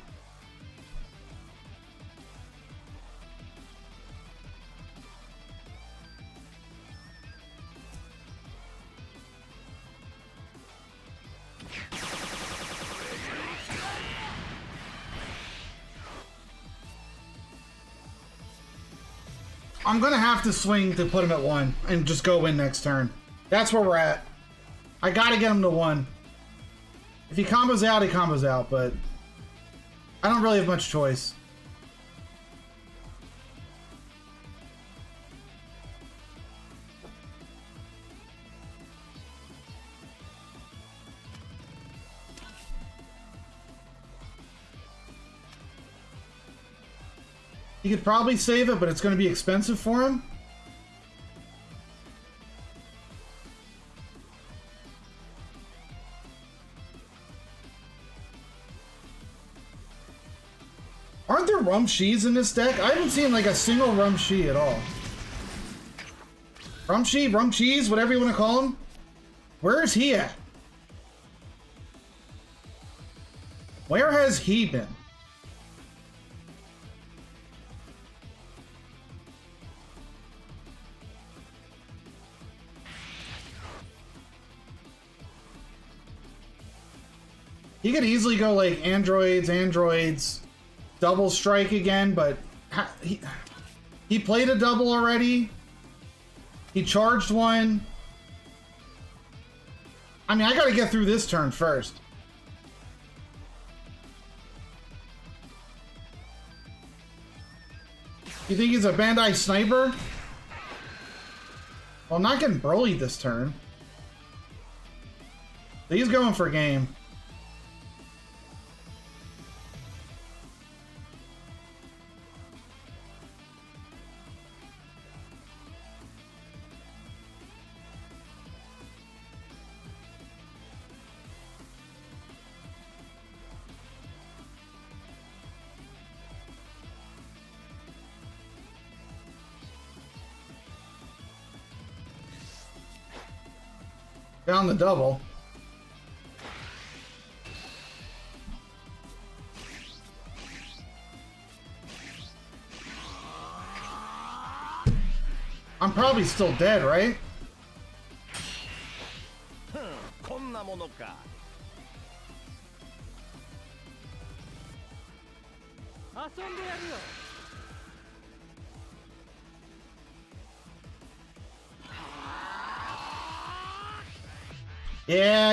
Speaker 1: I'm gonna have to swing to put him at 1 and just go win next turn. That's where we're at. I gotta get him to 1. If he combos out, he combos out, but I don't really have much choice. He could probably save it, but it's going to be expensive for him. Aren't there Rumshees in this deck? I haven't seen like a single Rumshee at all. Rumshee, Rumcheese, whatever you want to call him. Where is he at? Where has he been? He could easily go like androids, double strike again, but he played a double already. He charged one. I mean, I gotta get through this turn first. You think he's a Bandai sniper? Well, I'm not getting Broly this turn. He's going for game. Down the double. I'm probably still dead, right?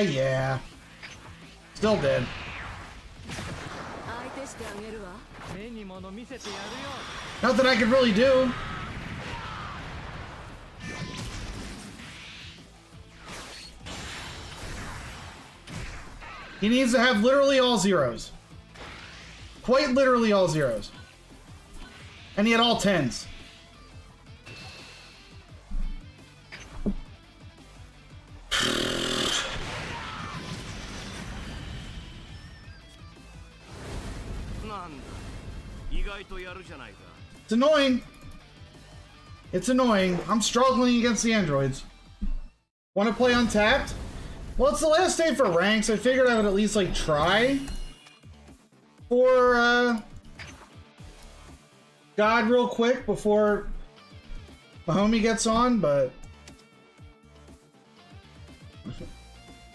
Speaker 1: Yeah. Still dead. Nothing I could really do. He needs to have literally all zeros. Quite literally all zeros. And he had all 10s. It's annoying. It's annoying. I'm struggling against the androids. Want to play Untapped? Well, it's the last day for ranks. I figured I would at least like try for God real quick before my homie gets on, but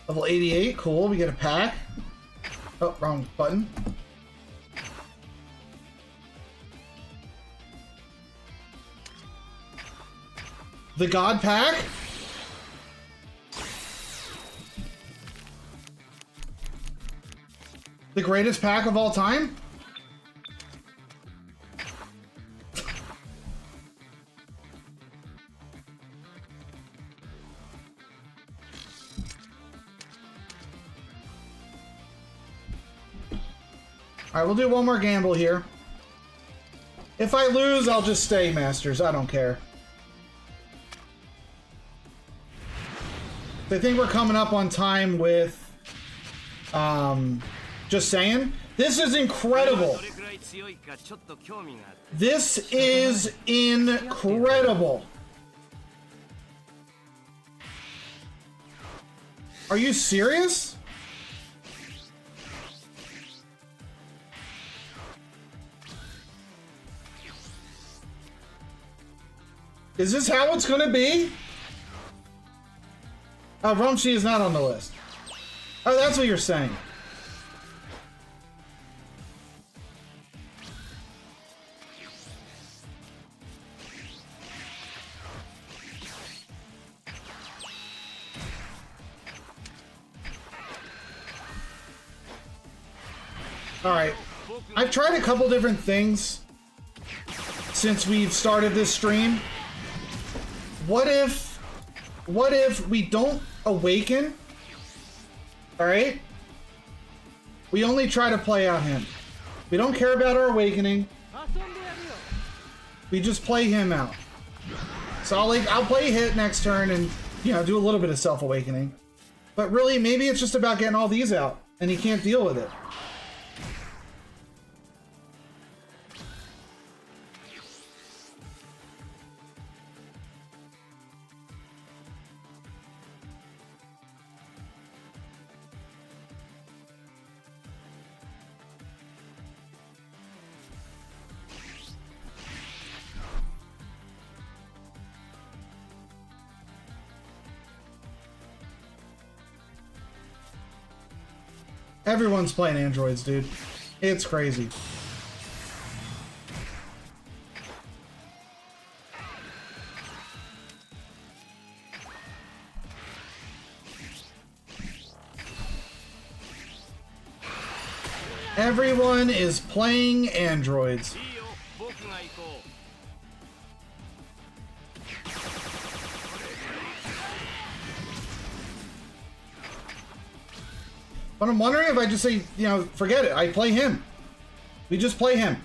Speaker 1: level 88, cool. We get a pack. Oh, wrong button. The God Pack? The greatest pack of all time? Alright, we'll do one more gamble here. If I lose, I'll just stay, Masters. I don't care. I think we're coming up on time with... just saying. This is incredible. This is incredible. Are you serious? Is this how it's gonna be? Oh, Rumshi is not on the list. Oh, that's what you're saying. Alright. I've tried a couple different things since we've started this stream. What if we don't awaken? Alright? We only try to play out him. We don't care about our awakening. We just play him out. So I'll play hit next turn and, you know, do a little bit of self-awakening. But really, maybe it's just about getting all these out, and he can't deal with it. Everyone's playing androids, dude. It's crazy. Everyone is playing androids. But I'm wondering if I just say, you know, forget it. I play him. We just play him.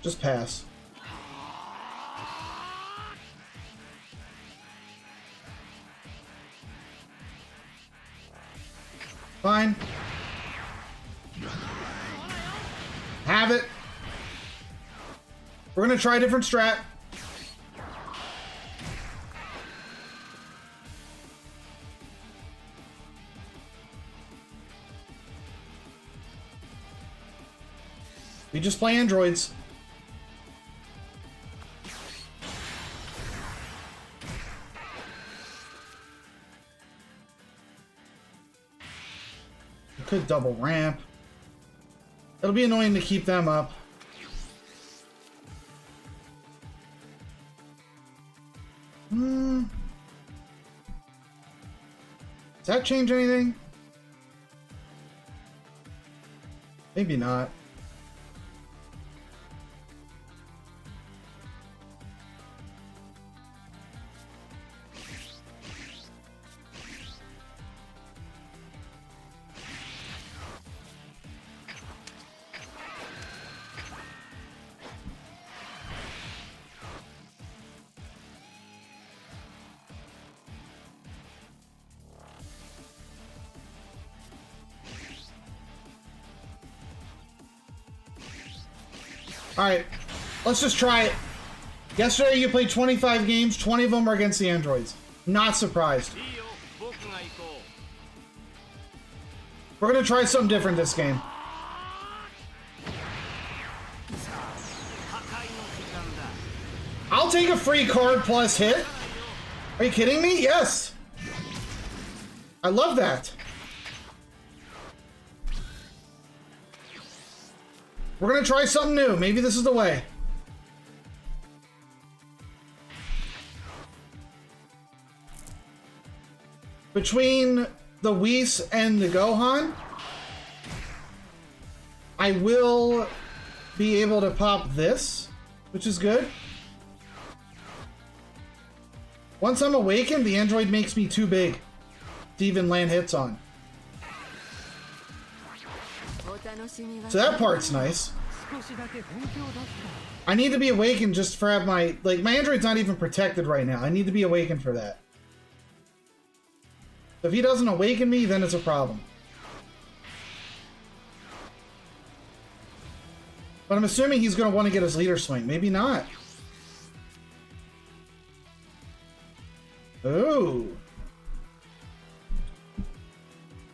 Speaker 1: Just pass. Fine. Have it. We're gonna try a different strat. We just play androids. We could double ramp. It'll be annoying to keep them up. Does that change anything? Maybe not. Alright, let's just try it. Yesterday you played 25 games, 20 of them were against the androids. Not surprised. We're gonna try something different this game. I'll take a free card plus hit. Are you kidding me? Yes. I love that. We're gonna try something new. Maybe this is the way. Between the Whis and the Gohan, I will be able to pop this, which is good. Once I'm awakened, the android makes me too big to even land hits on. So that part's nice. I need to be awakened just for have my, like, my android's not even protected right now. I need to be awakened for that. If he doesn't awaken me, then it's a problem. But I'm assuming he's going to want to get his leader swing. Maybe not. Ooh.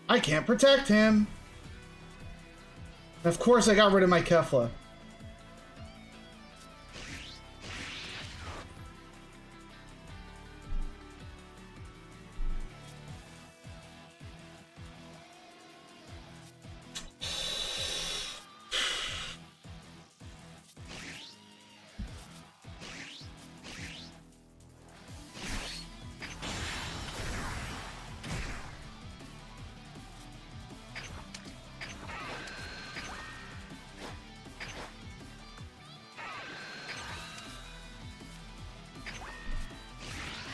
Speaker 1: I can't protect him. Of course I got rid of my Kefla.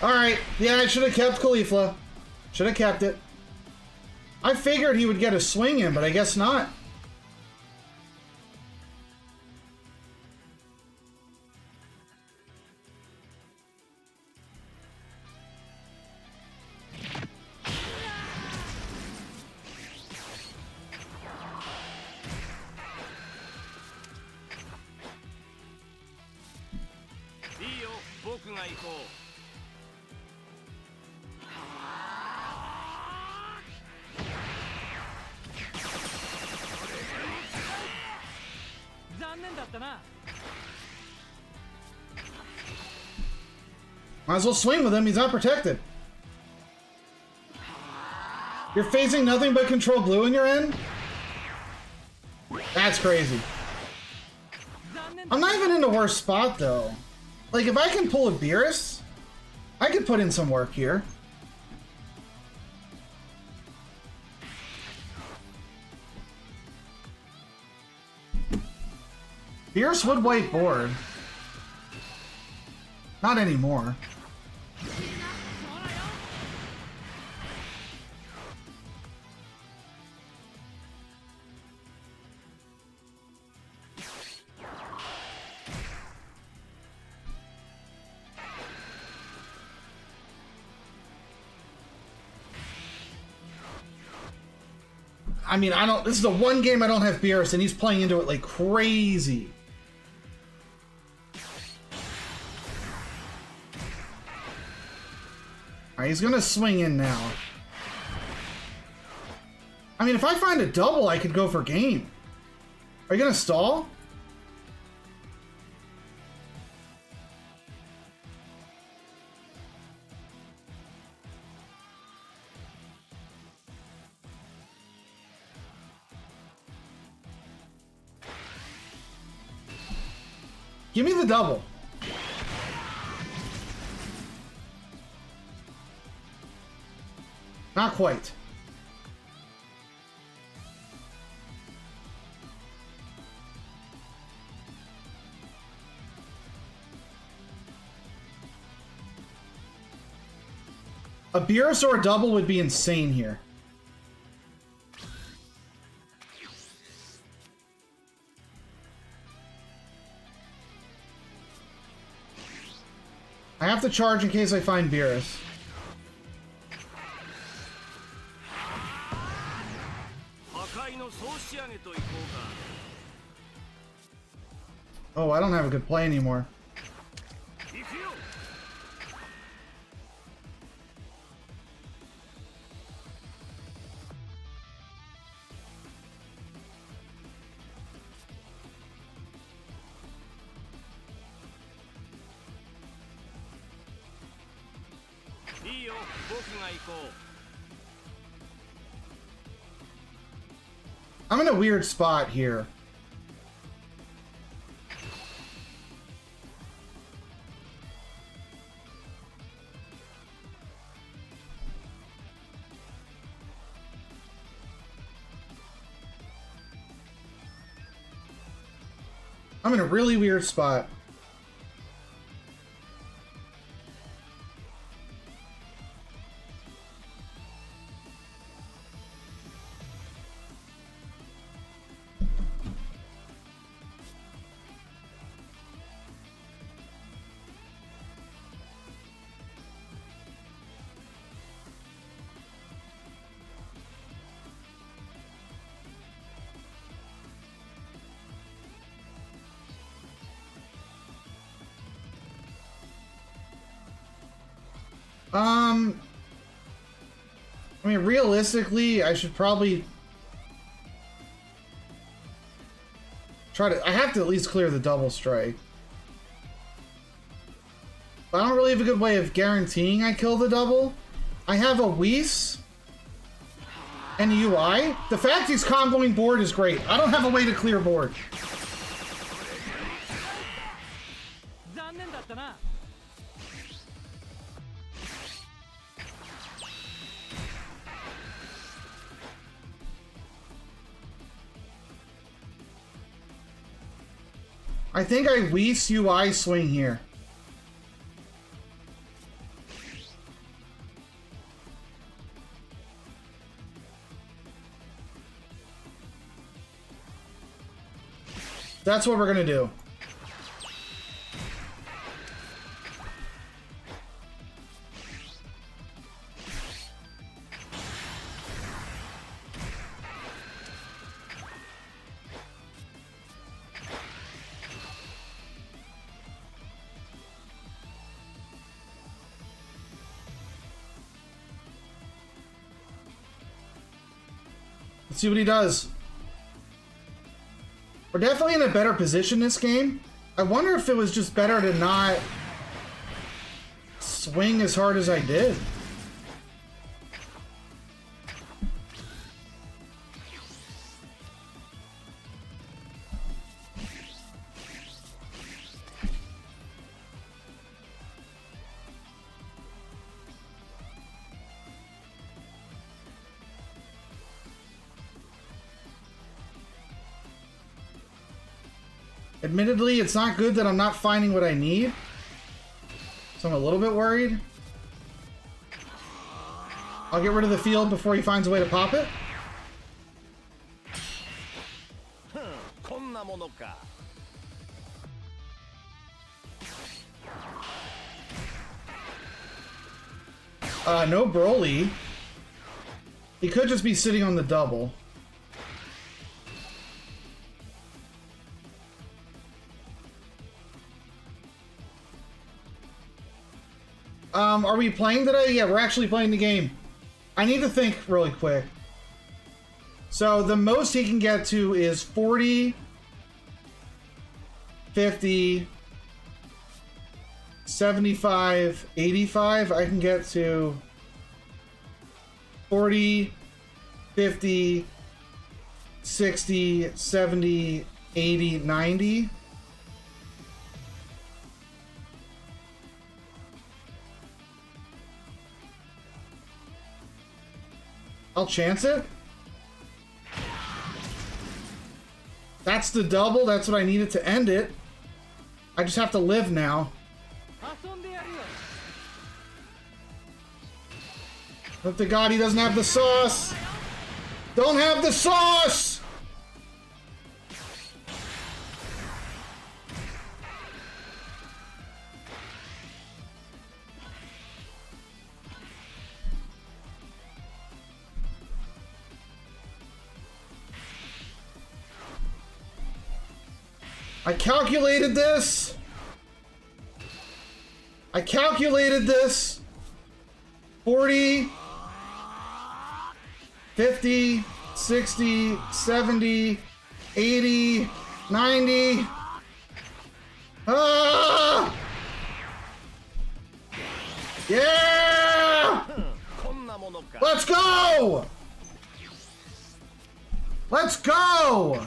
Speaker 1: Alright, yeah, I should have kept Caulifla. Should have kept it. I figured he would get a swing in, but I guess not. Might as well swing with him, he's not protected. You're facing nothing but control blue in your end? That's crazy. I'm not even in the worst spot though. Like if I can pull a Beerus, I could put in some work here. Beerus would wipe board. Not anymore. I mean, this is the one game I don't have Beerus, and he's playing into it like crazy. Alright, he's gonna swing in now. I mean, if I find a double, I could go for game. Are you gonna stall? Give me the double. Not quite. A Beerus or a double would be insane here. I have to charge in case I find Beerus. Oh, I don't have a good play anymore. I'm in a weird spot here. I'm in a really weird spot. I mean, realistically, I should probably try to... I have to at least clear the double strike. But I don't really have a good way of guaranteeing I kill the double. I have a Whis and a UI. The fact he's comboing board is great. I don't have a way to clear board. I think I Whis UI swing here. That's what we're gonna do. Let's see what he does. We're definitely in a better position this game. I wonder if it was just better to not swing as hard as I did. Admittedly, it's not good that I'm not finding what I need. So I'm a little bit worried. I'll get rid of the field before he finds a way to pop it. No Broly. He could just be sitting on the double. Are we playing today? Yeah, we're actually playing the game. I need to think really quick. So the most he can get to is 40, 50, 75, 85. I can get to 40, 50, 60, 70, 80, 90. I'll chance it. That's the double. That's what I needed to end it. I just have to live now. Hope to God he doesn't have the sauce. Don't have the sauce! I calculated this. I calculated this. 40, 50, 60, 70, 80, 90. Ah! Yeah! Let's go! Let's go!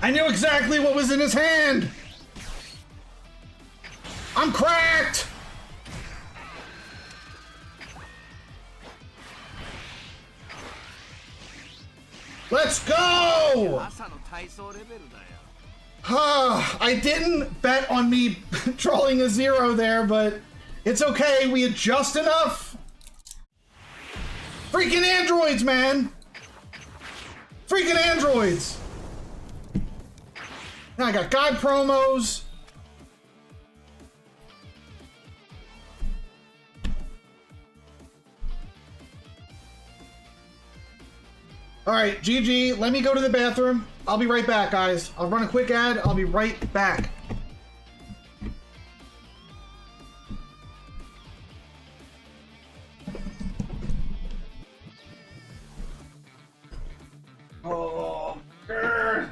Speaker 1: I knew exactly what was in his hand! I'm cracked! Let's go! I didn't bet on me trolling a 0 there, but it's okay. We adjust enough. Freaking androids, man! Freaking androids! Now I got God promos. All right, GG, let me go to the bathroom. I'll be right back, guys. I'll run a quick ad. I'll be right back. Oh, grr.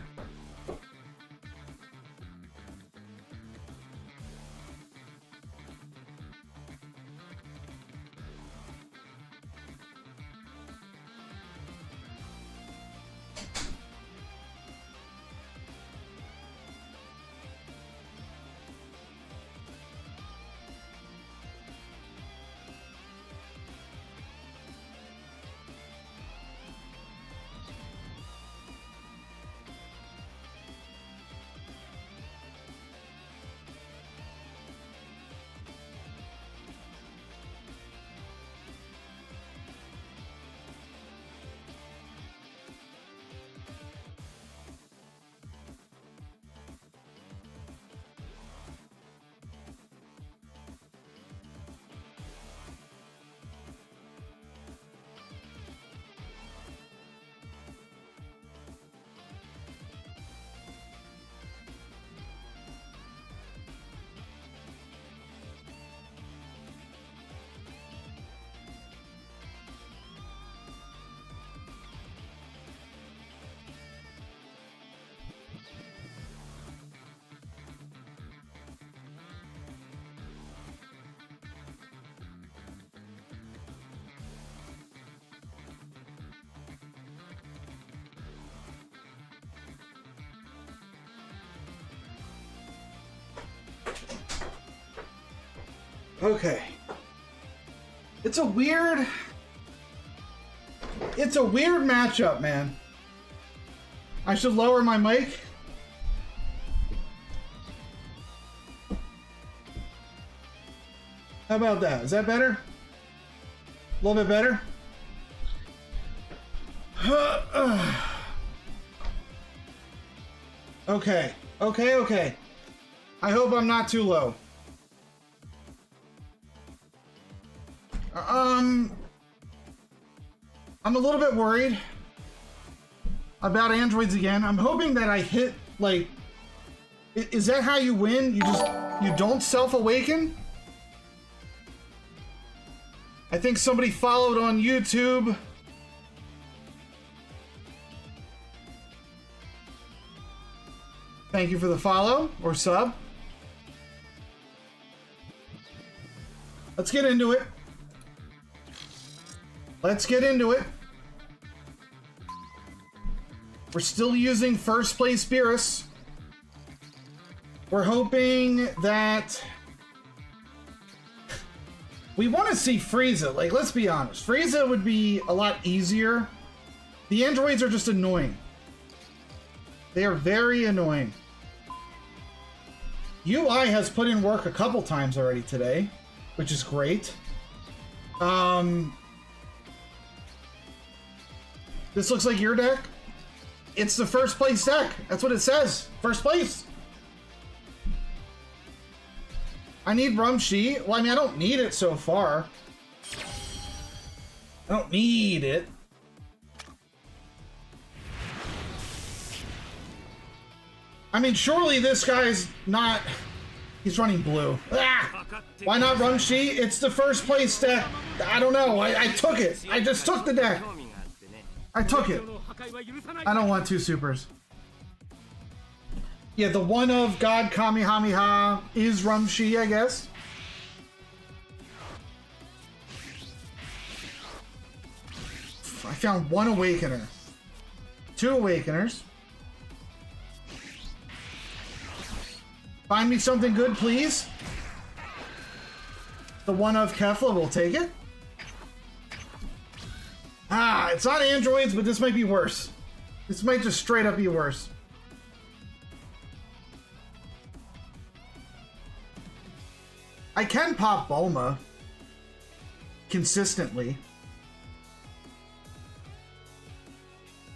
Speaker 1: Okay. It's a weird matchup, man. I should lower my mic. How about that? Is that better? A little bit better? Okay. Okay. I hope I'm not too low. I'm a little bit worried about androids again. I'm hoping that I hit, like, is that how you win? You don't self-awaken? I think somebody followed on YouTube. Thank you for the follow or sub. Let's get into it. Let's get into it. We're still using first place Beerus. We're hoping that we want to see Frieza. Like, let's be honest. Frieza would be a lot easier. The androids are just annoying. They are very annoying. UI has put in work a couple times already today, which is great. This looks like your deck. It's the first place deck. That's what it says. First place. I need Rumshi. Well, I mean, I don't need it so far. I don't need it. I mean, surely this guy's not... He's running blue. Ah! Why not Rumshi? It's the first place deck. I don't know. I took it. I just took the deck. I took it. I don't want two supers. Yeah, the one of God Kamehameha is Rumshi, I guess. I found one Awakener. 2 Awakeners. Find me something good, please. The one of Kefla will take it. Ah, it's not androids, but this might be worse. This might just straight up be worse. I can pop Bulma consistently.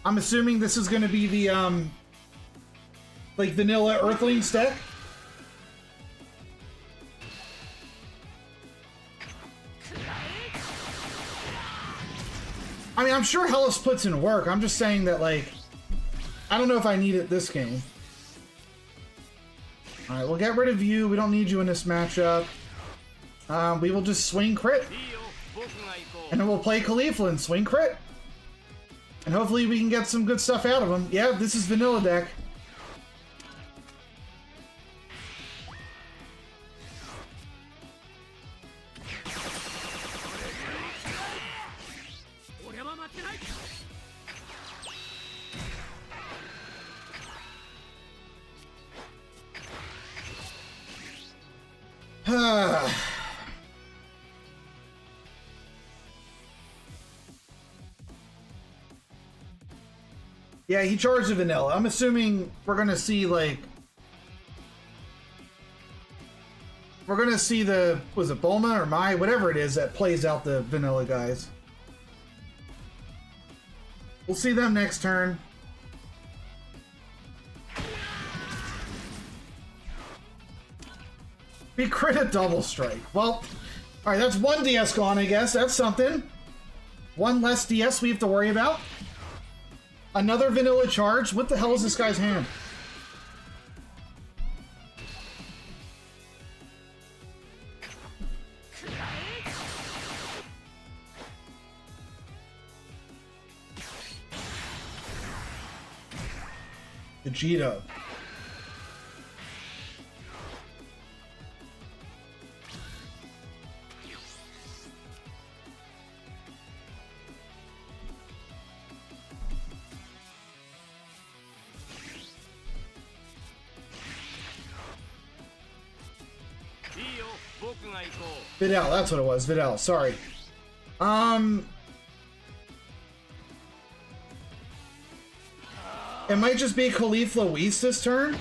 Speaker 1: I'm assuming this is going to be the like vanilla Earthlings deck. I mean, I'm sure Hellas puts in work. I'm just saying that, like, I don't know if I need it this game. Alright, we'll get rid of you. We don't need you in this matchup. We will just swing crit. And then we'll play Caulifla and swing crit. And hopefully we can get some good stuff out of him. Yeah, this is vanilla deck. Yeah, he charged the vanilla. I'm assuming we're gonna see, like, we're gonna see the, was it Bulma or Mai, whatever it is that plays out the vanilla guys. We'll see them next turn. We crit a double strike. Well, alright, that's one DS gone, I guess. That's something. One less DS we have to worry about. Another vanilla charge? What the hell is this guy's hand? Vegeta. Videl, that's what it was. Videl, sorry. It might just be Caulifla Whis this turn.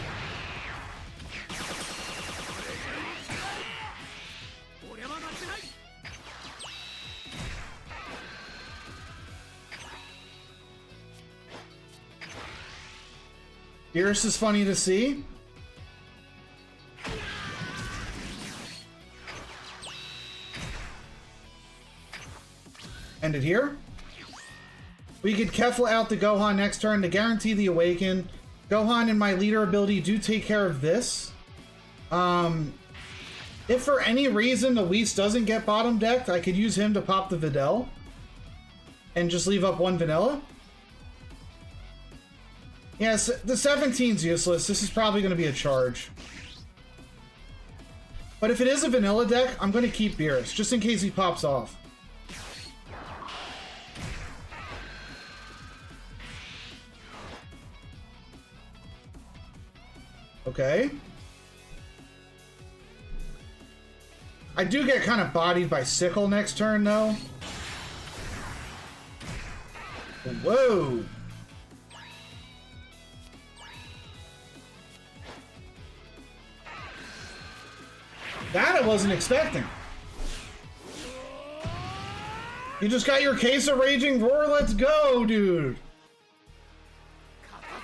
Speaker 1: Beerus is funny to see. End it here. We could Kefla out the Gohan next turn to guarantee the Awaken. Gohan and my leader ability do take care of this. If for any reason the Whis doesn't get bottom decked, I could use him to pop the Videl. And just leave up one vanilla. Yes, the 17's useless. This is probably going to be a charge. But if it is a vanilla deck, I'm going to keep Beerus, just in case he pops off. Okay. I do get kind of bodied by Sickle next turn, though. Whoa. That I wasn't expecting. You just got your case of Raging Roar. Let's go, dude.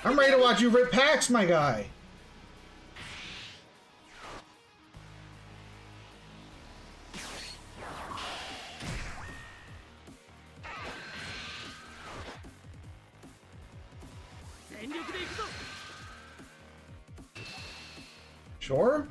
Speaker 1: I'm ready to watch you rip packs, my guy. Sure.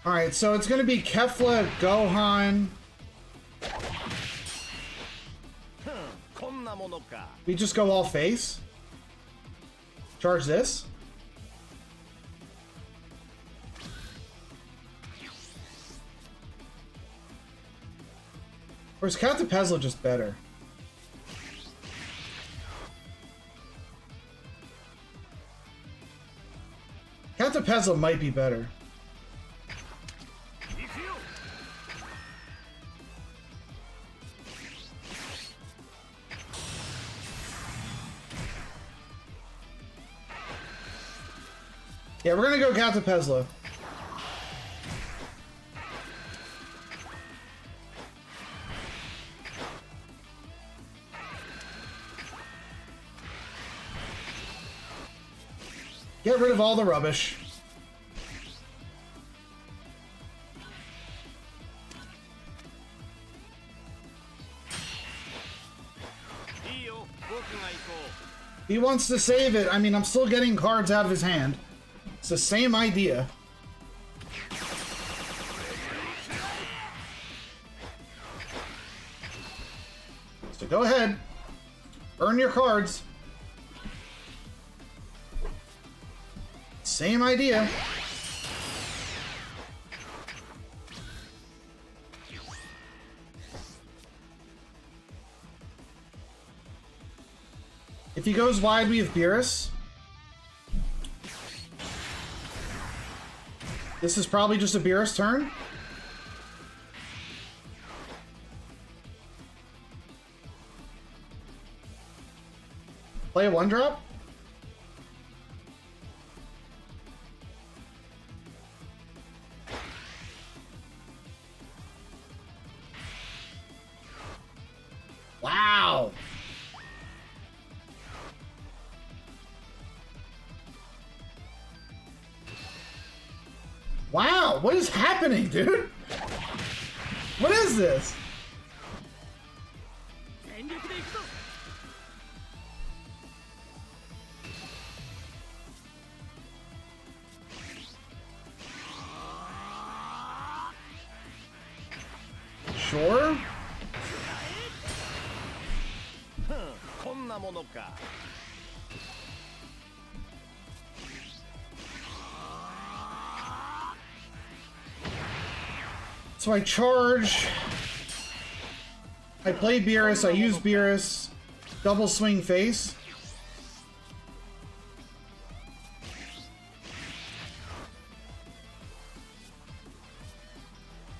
Speaker 1: Alright, so it's gonna be Kefla, Gohan. We just go all face. Charge this. Or is Catapezla just better? Catapezla might be better. Yeah, we're gonna go Catapezla. Get rid of all the rubbish. He wants to save it. I mean, I'm still getting cards out of his hand. It's the same idea. So go ahead. Earn your cards. Same idea. If he goes wide, we have Beerus. This is probably just a Beerus turn. Play a 1-drop. Wow. Wow, what is happening, dude? What is this? Sure. So I charge. I play Beerus, I use Beerus. Double swing face.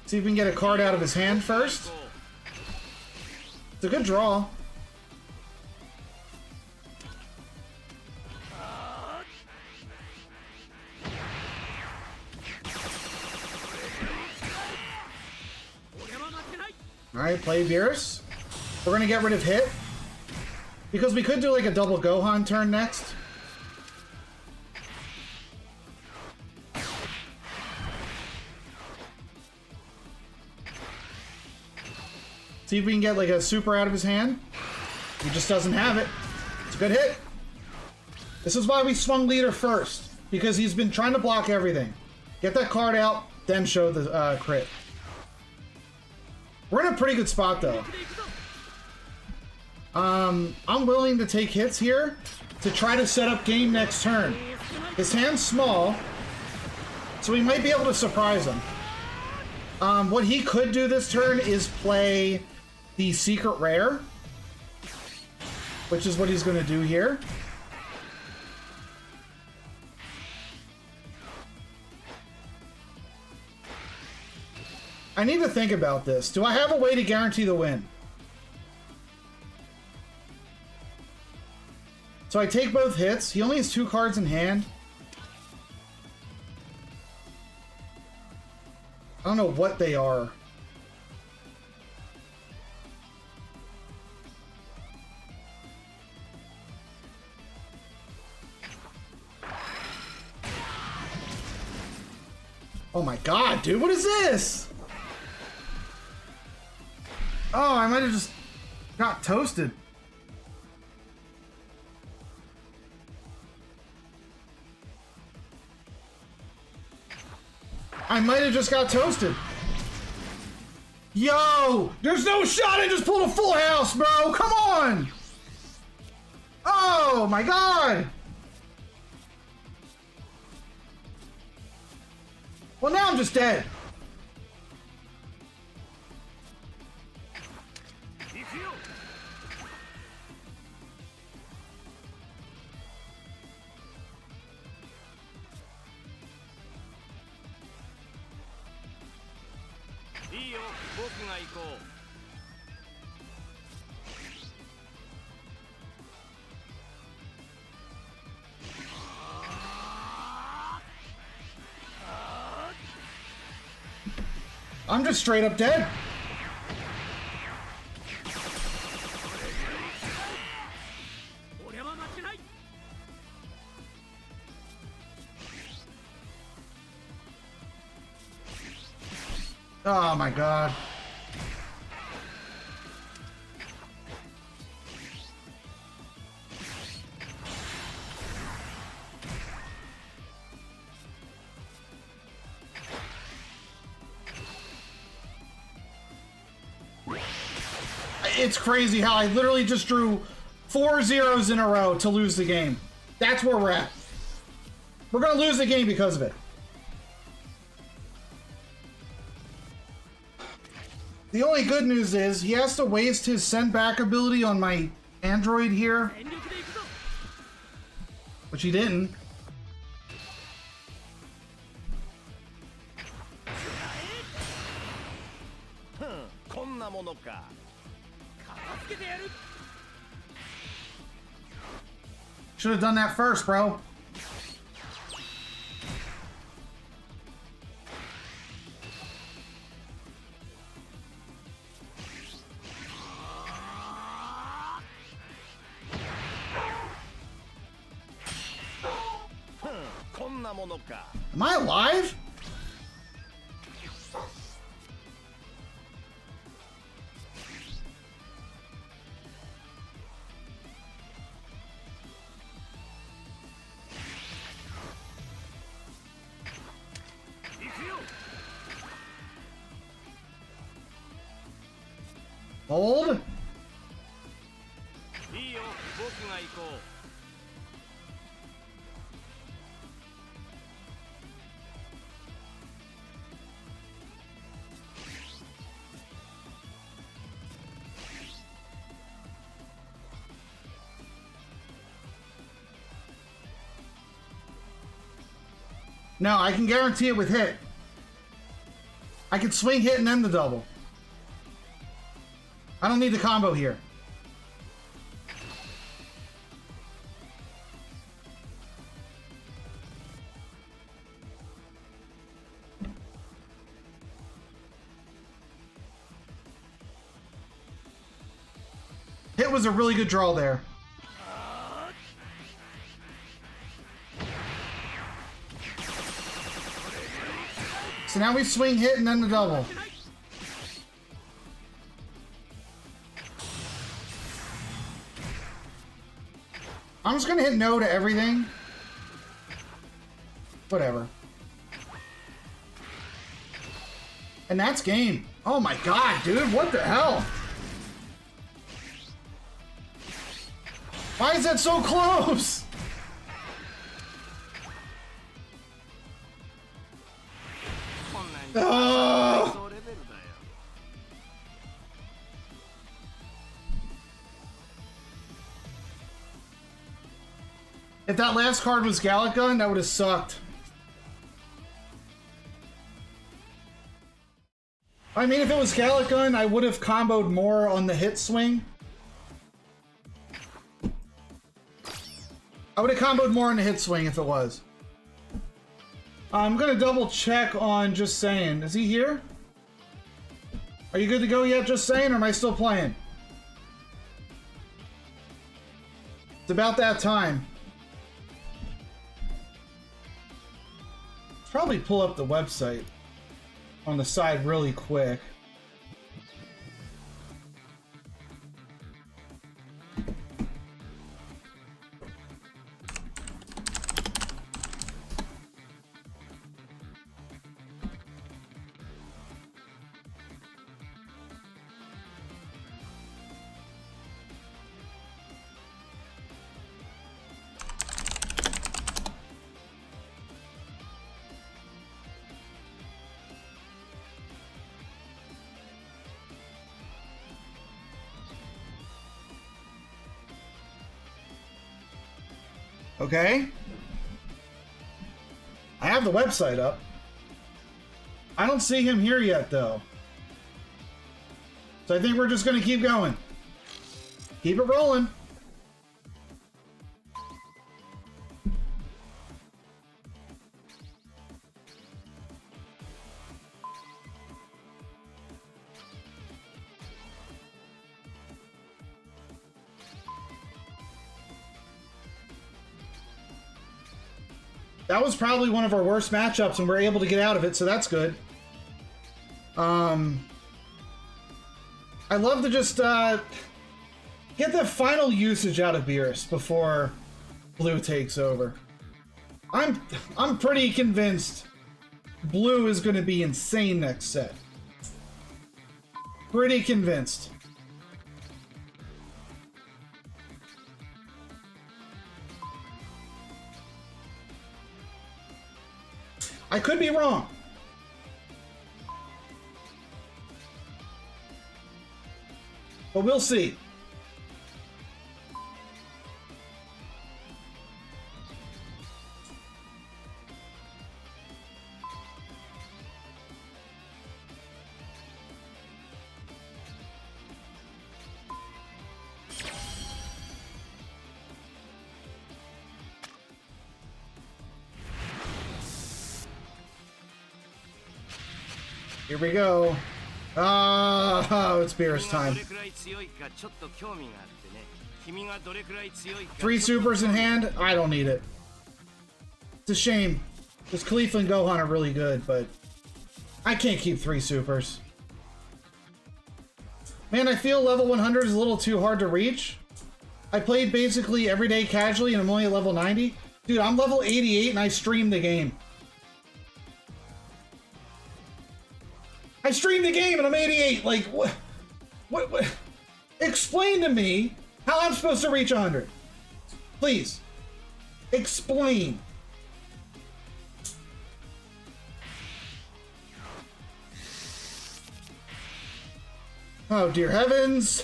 Speaker 1: See if we can get a card out of his hand first. It's a good draw. Alright, play Beerus. We're gonna get rid of Hit. Because we could do like a double Gohan turn next. See if we can get like a super out of his hand. He just doesn't have it. It's a good hit. This is why we swung leader first. Because he's been trying to block everything. Get that card out, then show the crit. We're in a pretty good spot though. I'm willing to take hits here to try to set up game next turn. His hand's small, so we might be able to surprise him. What he could do this turn is play the secret rare, which is what he's going to do here. I need to think about this. Do I have a way to guarantee the win? So I take both hits. He only has 2 cards in hand. I don't know what they are. Oh my god, dude, what is this? Oh, I might have just got toasted. I might have just got toasted. Yo, there's no shot I just pulled a full house, bro. Come on. Oh my god. Well, now I'm just dead. I'm just straight up dead. Oh my god. It's crazy how I literally just drew 4 zeros in a row to lose the game. That's where we're at. We're gonna lose the game because of it. The only good news is he has to waste his send back ability on my android here, which he didn't. Should have done that first, bro. Am I alive? Hold. No, I can guarantee it with hit. I can swing, hit, and then the double. I don't need the combo here. Hit was a really good draw there. So now we swing, hit, and then the double. I'm just gonna hit no to everything. Whatever. And that's game. Oh my god, dude, what the hell? Why is that so close? Oh. If that last card was Gallic Gun, that would have sucked. I mean, if it was Gallic Gun, I would have comboed more on the hit swing. I would have comboed more on the hit swing if it was. I'm gonna double check on Just Saying. Is he here? Are you good to go yet, Just Saying, or am I still playing? It's about that time. probably pull up the website on the side really quick. Okay. I have the website up. I don't see him here yet, though. So I think we're just going to keep going. Keep it rolling. That was probably one of our worst matchups, and we're able to get out of it, so that's good. I'd love to just get the final usage out of Beerus before Blue takes over. I'm pretty convinced Blue is going to be insane next set. Pretty convinced. I could be wrong. But we'll see. Here we go. Oh, it's Beerus time. 3 supers in hand? I don't need it. It's a shame. Because Khalifa and Gohan are really good, but I can't keep 3 supers. Man, I feel level 100 is a little too hard to reach. I played basically every day casually and I'm only at level 90. Dude, I'm level 88 and I streamed the game. I streamed the game and I'm 88. Like, what? Explain to me how I'm supposed to reach 100. Please. Explain. Oh, dear heavens.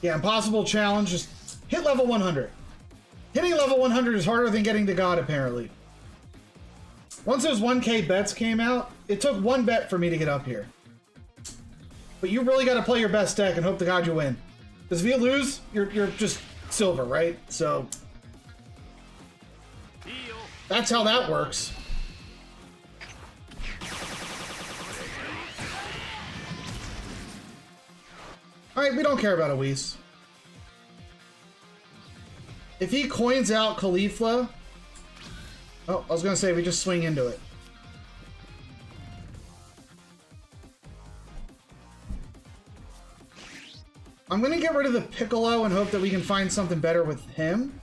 Speaker 1: Yeah, impossible challenge. Just hit level 100. Hitting level 100 is harder than getting to God, apparently. Once those 1K bets came out, it took 1 bet for me to get up here. But you really got to play your best deck and hope to God you win. Because if you lose, you're just silver, right? So that's how that works. Alright, we don't care about a Whis. If he coins out Khalifa... Oh, I was going to say we just swing into it. I'm going to get rid of the Piccolo and hope that we can find something better with him.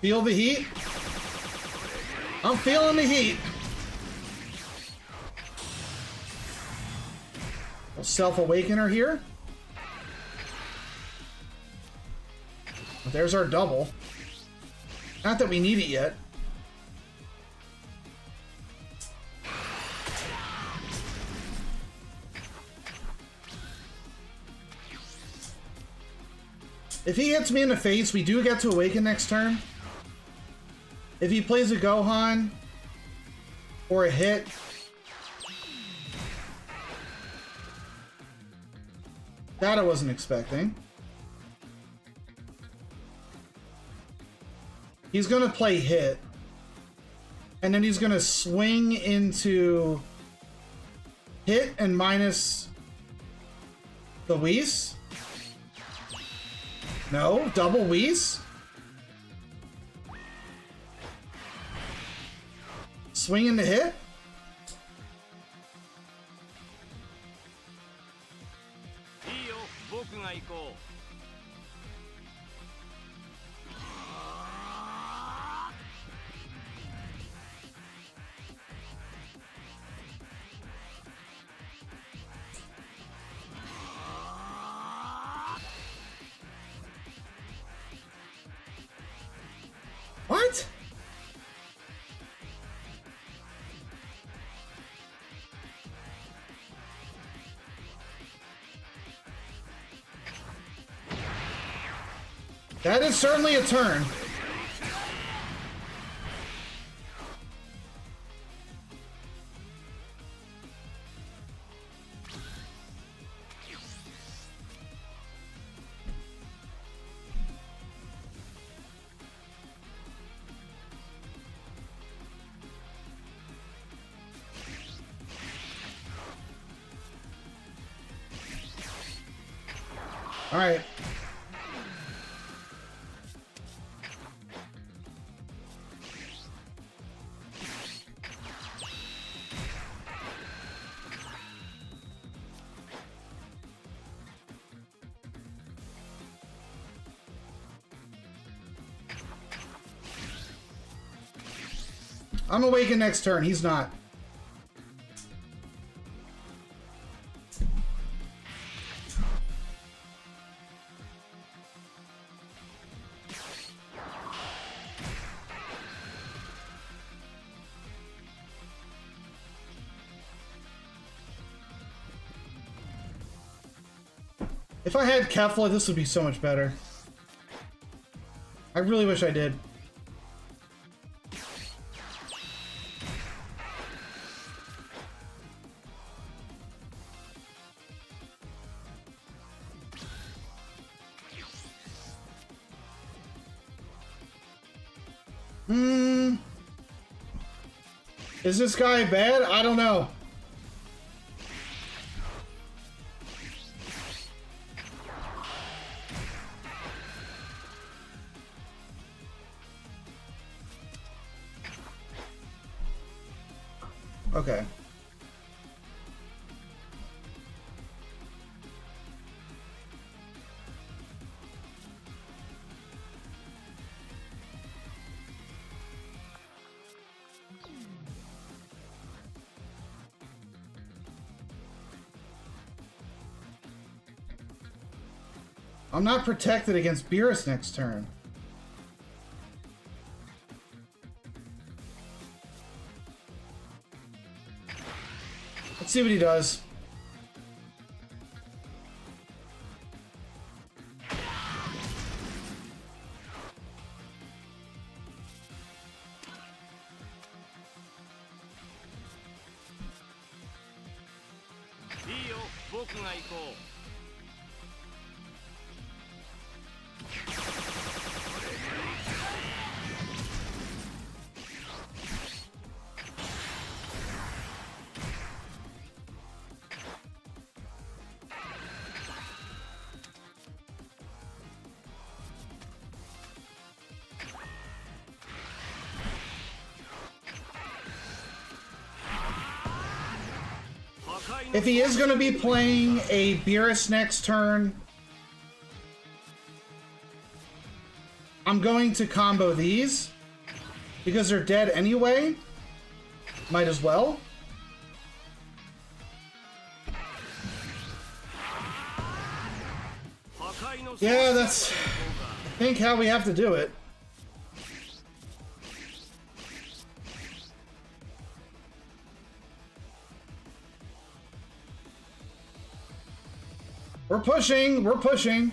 Speaker 1: Feel the heat? I'm feeling the heat. We'll self-awaken her here. There's our double. Not that we need it yet. If he hits me in the face, we do get to awaken next turn. If he plays a Gohan or a hit, That I wasn't expecting. He's gonna play hit. And then he's gonna swing into hit and minus the Whis. No, double Whis. Swing into hit. What? That is certainly a turn. All right. I'm awakened next turn. He's not. If I had Kefla, this would be so much better. I really wish I did. Is this guy bad? I don't know. Okay. I'm not protected against Beerus next turn. Let's see what he does. If he is going to be playing a Beerus next turn, I'm going to combo these because they're dead anyway. Might as well. Yeah, that's, I think, how we have to do it. We're pushing, we're pushing.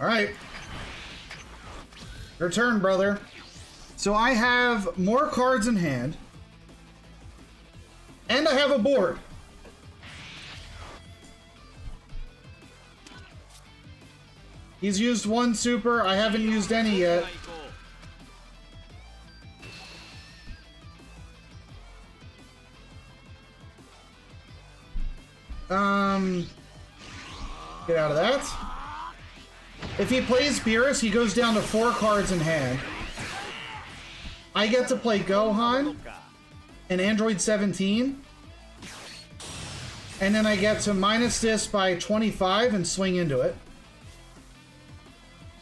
Speaker 1: All right. Your turn, brother. So I have more cards in hand. And I have a board. He's used one super. I haven't used any yet. Get out of that. If he plays Beerus, he goes down to 4 cards in hand. I get to play Gohan and Android 17. And then I get to minus this by 25 and swing into it.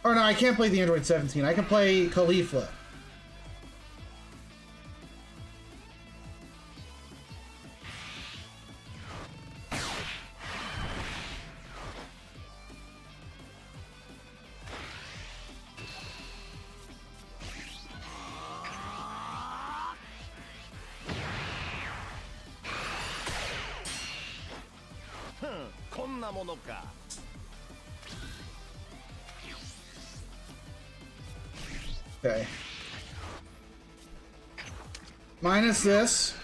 Speaker 1: Or no, I can't play the Android 17. I can play Khalifa. Okay. Minus this.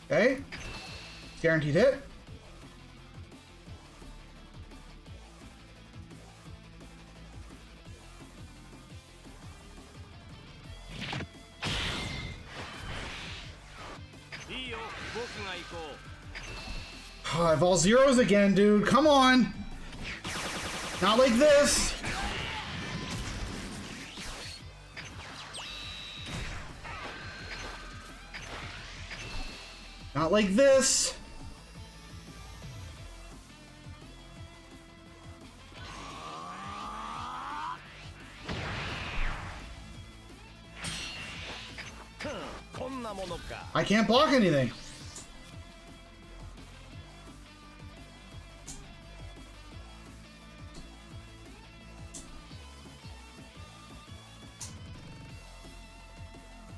Speaker 1: Okay. Guaranteed hit. Oh, I have all zeros again, dude. Come on. Not like this. Not like this. I can't block anything.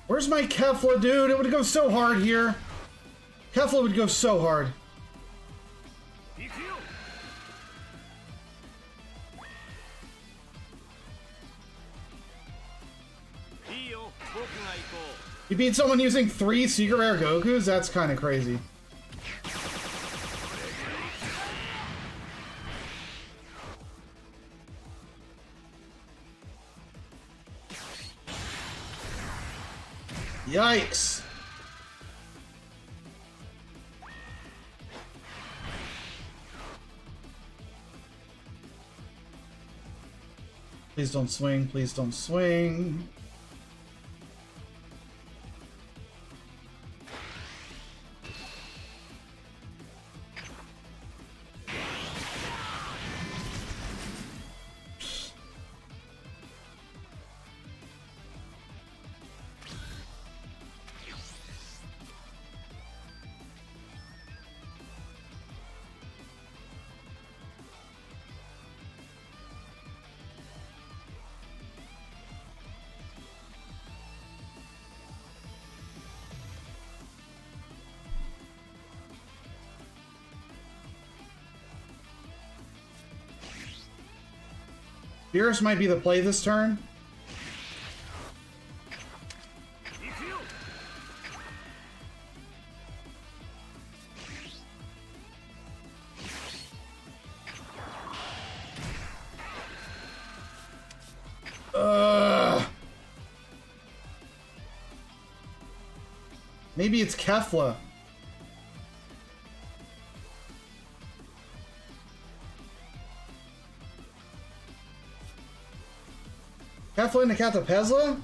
Speaker 1: Where's my Kefla, dude? It would go so hard here. Kefla would go so hard. You beat someone using 3 Secret Rare Gokus? That's kind of crazy. Yikes. Please don't swing. Please don't swing. Beerus might be the play this turn. Maybe it's Kefla. Kefla into Catapezla?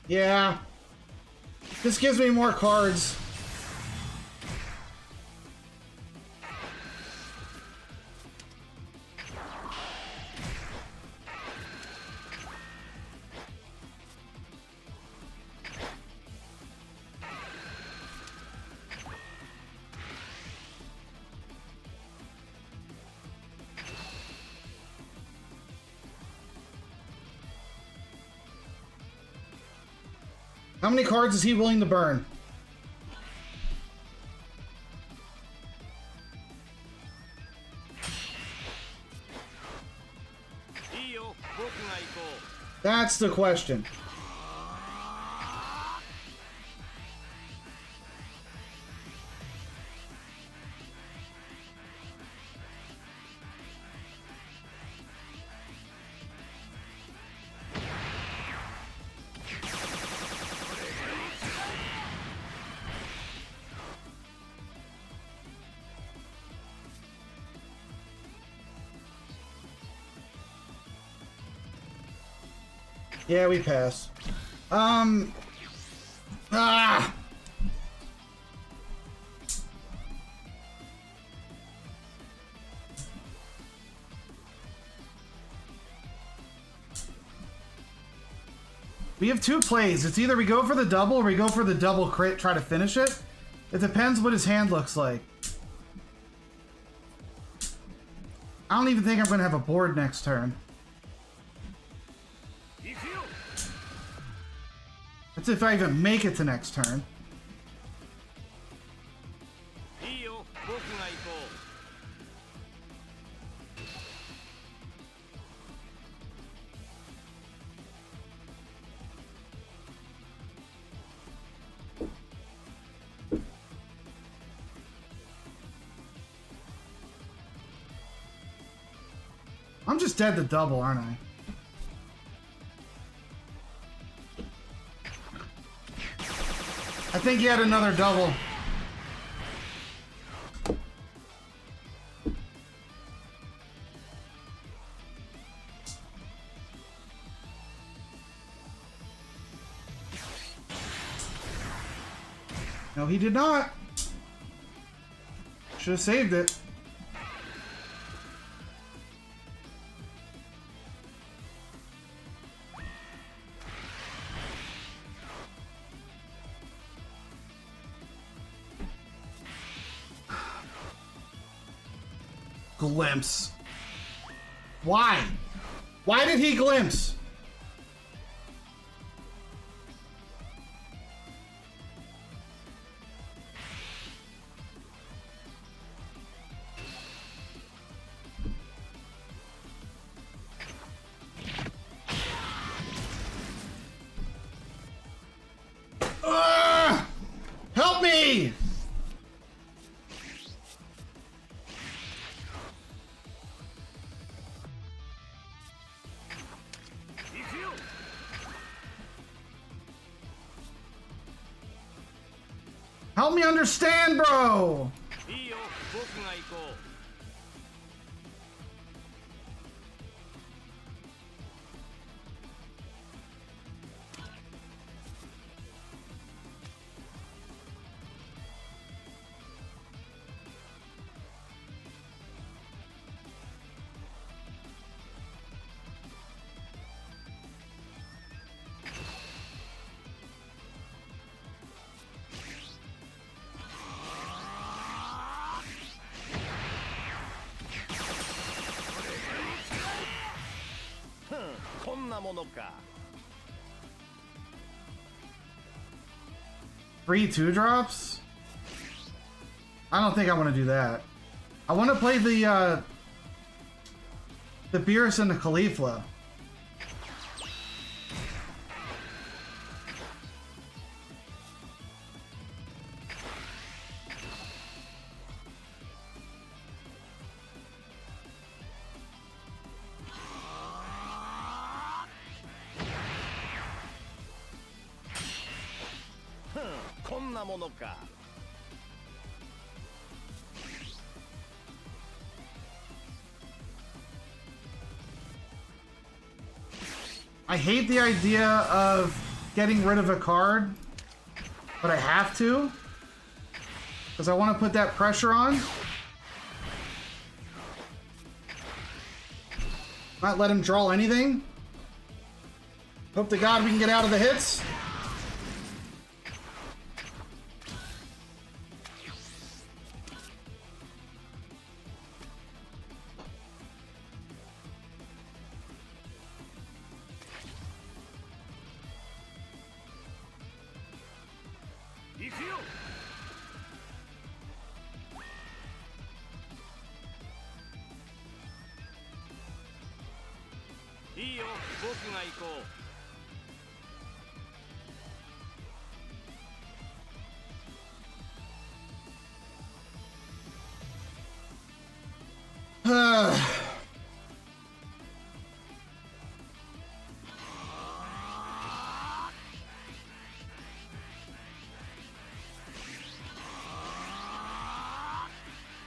Speaker 1: Yeah. This gives me more cards. How many cards is he willing to burn? That's the question. Yeah, we pass. We have two plays. It's either we go for the double or we go for the double crit, try to finish it. It depends what his hand looks like. I don't even think I'm going to have a board next turn. That's if I even make it to next turn. I'm just dead to double, aren't I? I think he had another double. No, he did not. Should have saved it. Glimpse. Why? Why did he glimpse? Help me! Help me understand, bro! Free 2-drops? I don't think I want to do that. I want to play the Beerus and the Caulifla. I hate the idea of getting rid of a card, but I have to, because I want to put that pressure on. Not let him draw anything. Hope to God we can get out of the hits.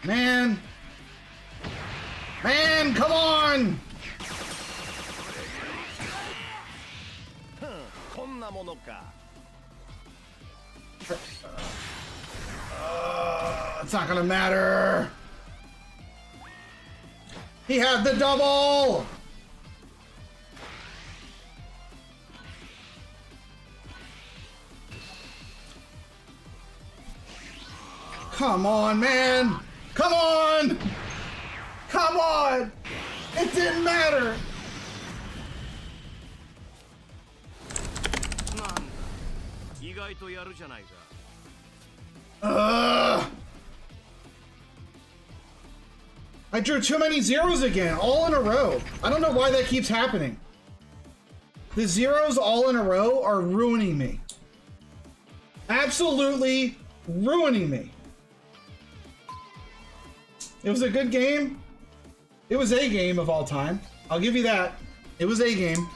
Speaker 1: Man! Man, come on! It's not gonna matter. He had the double! Come on, man! Come on! Come on! It didn't matter! I drew too many zeros again, all in a row. I don't know why that keeps happening. The zeros all in a row are ruining me. Absolutely ruining me. It was a good game. It was a game of all time. I'll give you that. It was a game.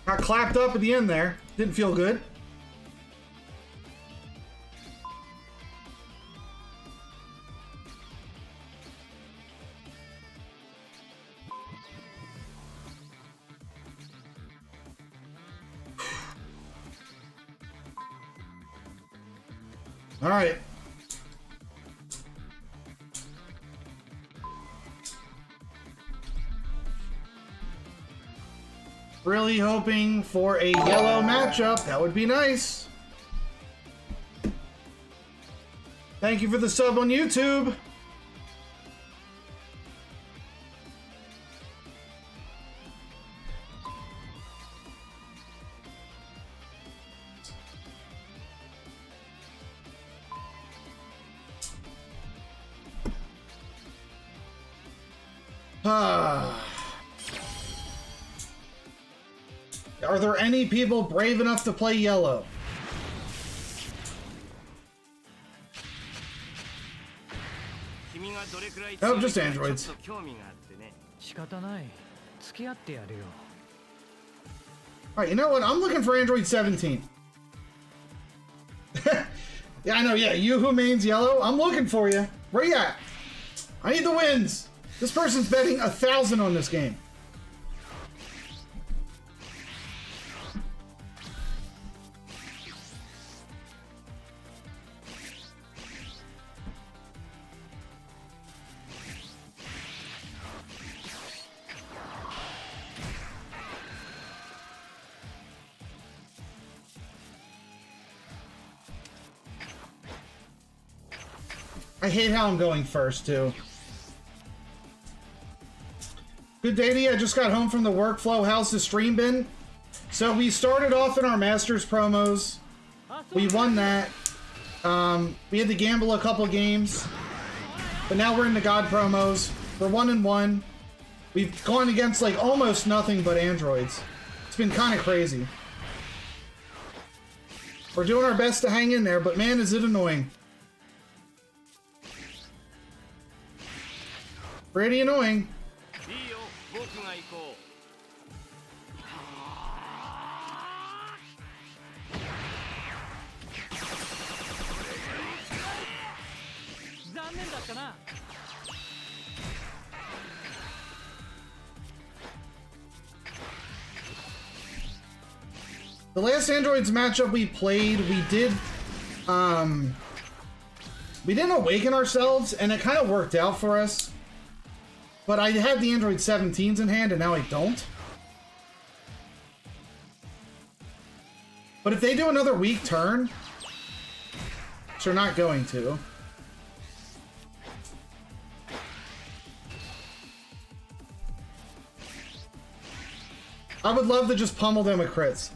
Speaker 1: Got clapped up at the end there. Didn't feel good. All right. Really hoping for a yellow matchup. That would be nice. Thank you for the sub on YouTube. Are there any people brave enough to play yellow? Oh, just androids. Alright, you know what? I'm looking for Android 17. Yeah, I know, yeah. You who mains yellow, I'm looking for you. Where you at? I need the wins. This person's betting 1,000 on this game. I hate how I'm going first, too. Good day to you. I just got home from the workflow. How's the stream been? So we started off in our Masters promos. We won that. We had to gamble a couple games. But now we're in the God promos. We're 1-1. We've gone against like almost nothing but androids. It's been kind of crazy. We're doing our best to hang in there, but man, is it annoying. Pretty annoying. The last Androids matchup we played, we didn't awaken ourselves, and it kind of worked out for us. But I had the Android 17s in hand, and now I don't. But if they do another weak turn, which they're not going to, I would love to just pummel them with crits.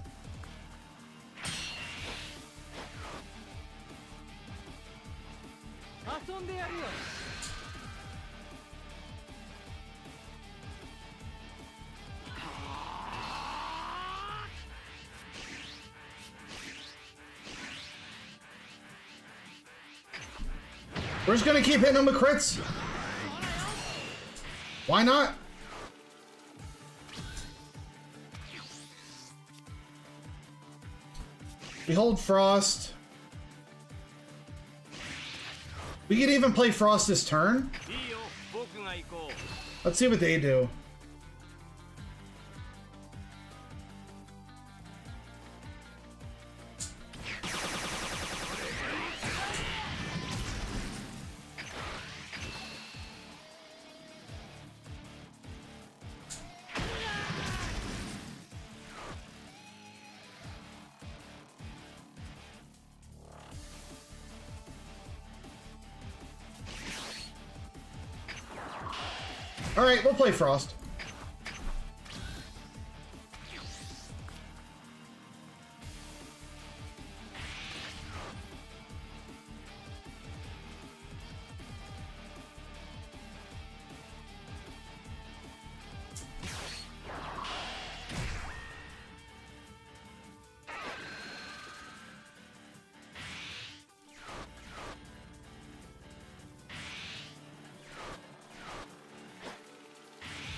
Speaker 1: We're just gonna keep hitting them with crits. Why not? Behold Frost. We could even play Frost this turn. Let's see what they do. Alright, we'll play Frost.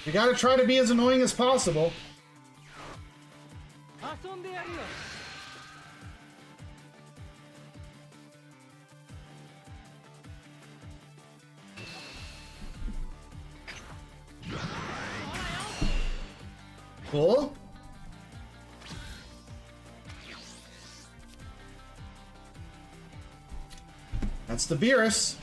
Speaker 1: You gotta try to be as annoying as possible. Cool. That's the Beerus.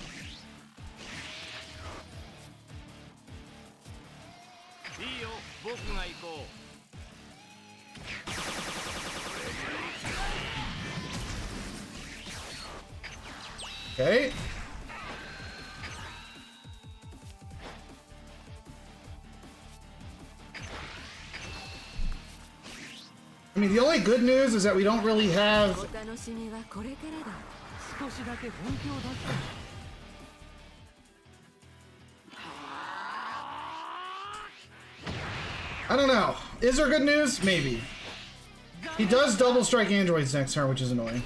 Speaker 1: Okay. I mean, the only good news is that we don't really have... I don't know. Is there good news? Maybe. He does double strike androids next turn, which is annoying.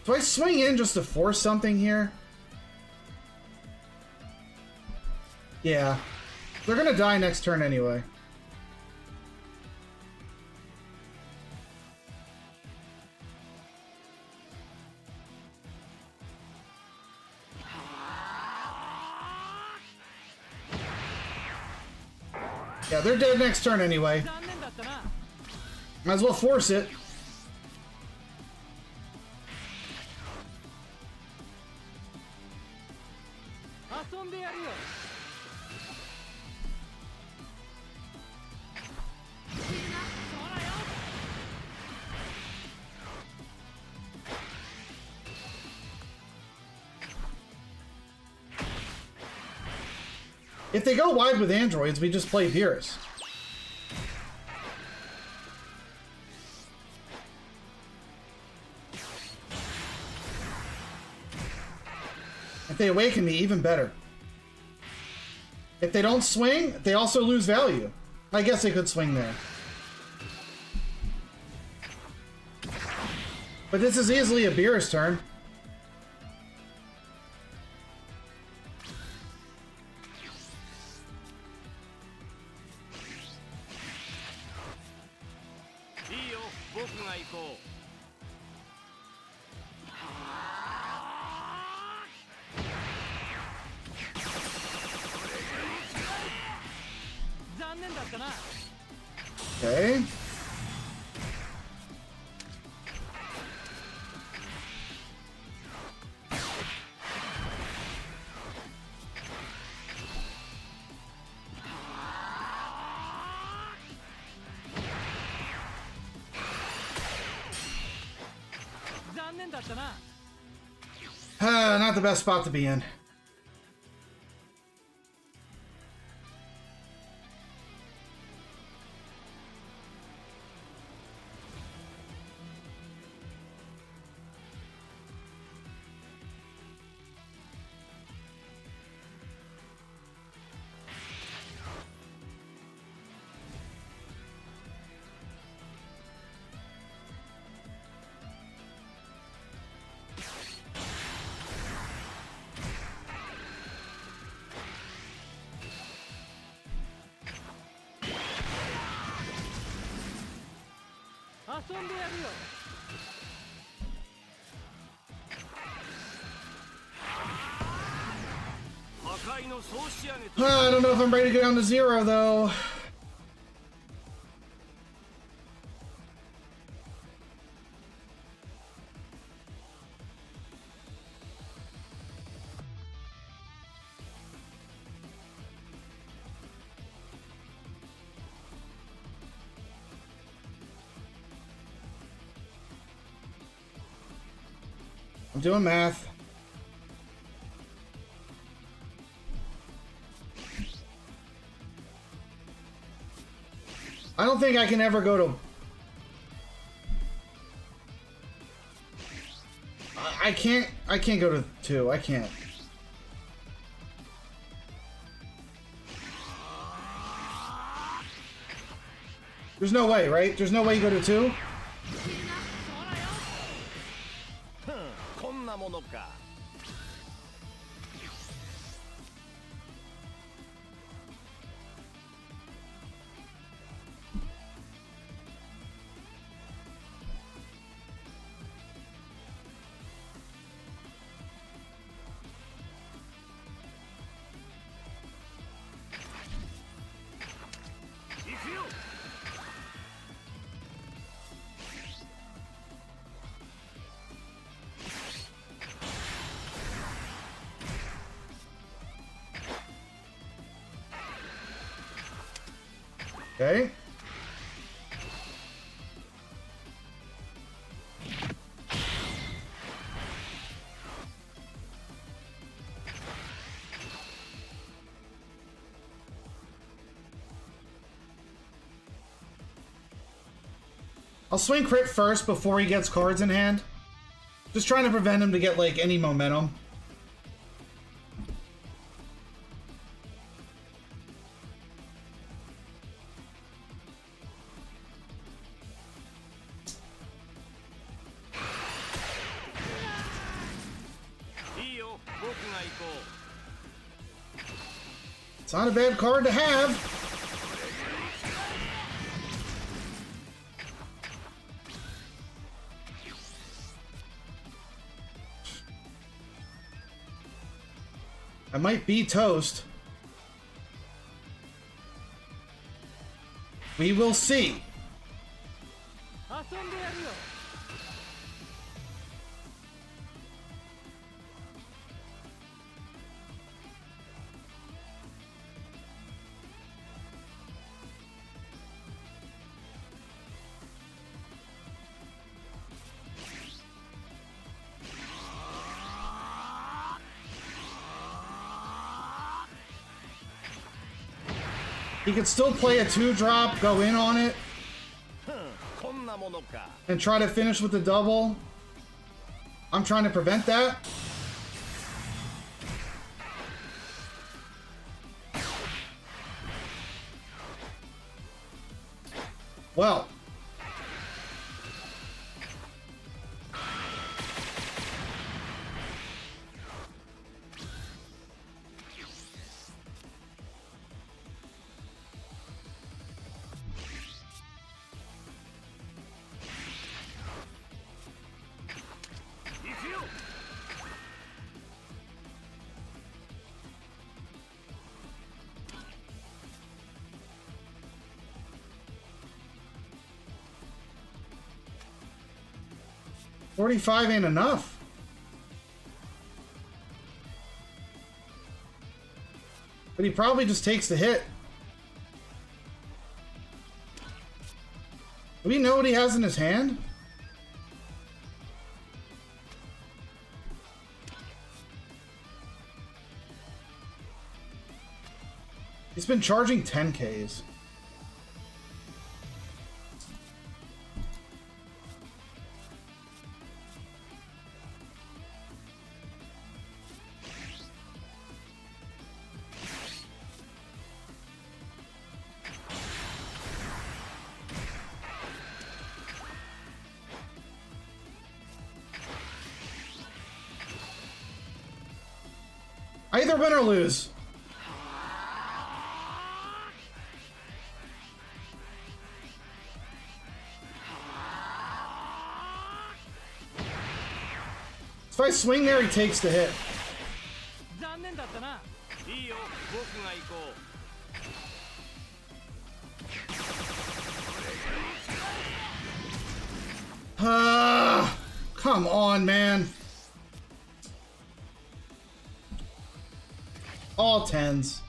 Speaker 1: Do I swing in just to force something here? Yeah. They're gonna die next turn anyway. Yeah, they're dead next turn anyway. Might as well force it. If they go wide with androids, we just play Beerus. If they awaken me, even better. If they don't swing, they also lose value. I guess they could swing there. But this is easily a Beerus turn. Okay. Not the best spot to be in. I don't know if I'm ready to go down to 0 though. I'm doing math. I don't think I can ever go to... I can't go to 2. I can't. There's no way, right? There's no way you go to 2? Okay. I'll swing crit first before he gets cards in hand. Just trying to prevent him to get like any momentum. It's not a bad card to have. I might be toast. We will see. He could still play a 2-drop, go in on it, and try to finish with the double. I'm trying to prevent that. Well. $45 ain't enough. But he probably just takes the hit. Do we know what he has in his hand? He's been charging 10Ks. I either win or lose. I swing there, he takes the hit. Come on, man. All 10s.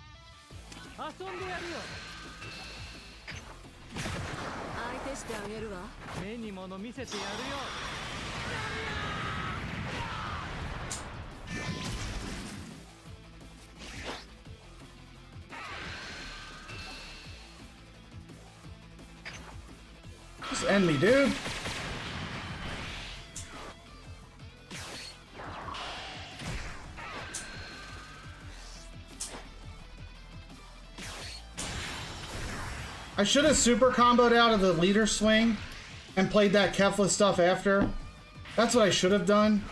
Speaker 1: Just end me, dude. I should have super comboed out of the leader swing and played that Kefla stuff after. That's what I should have done.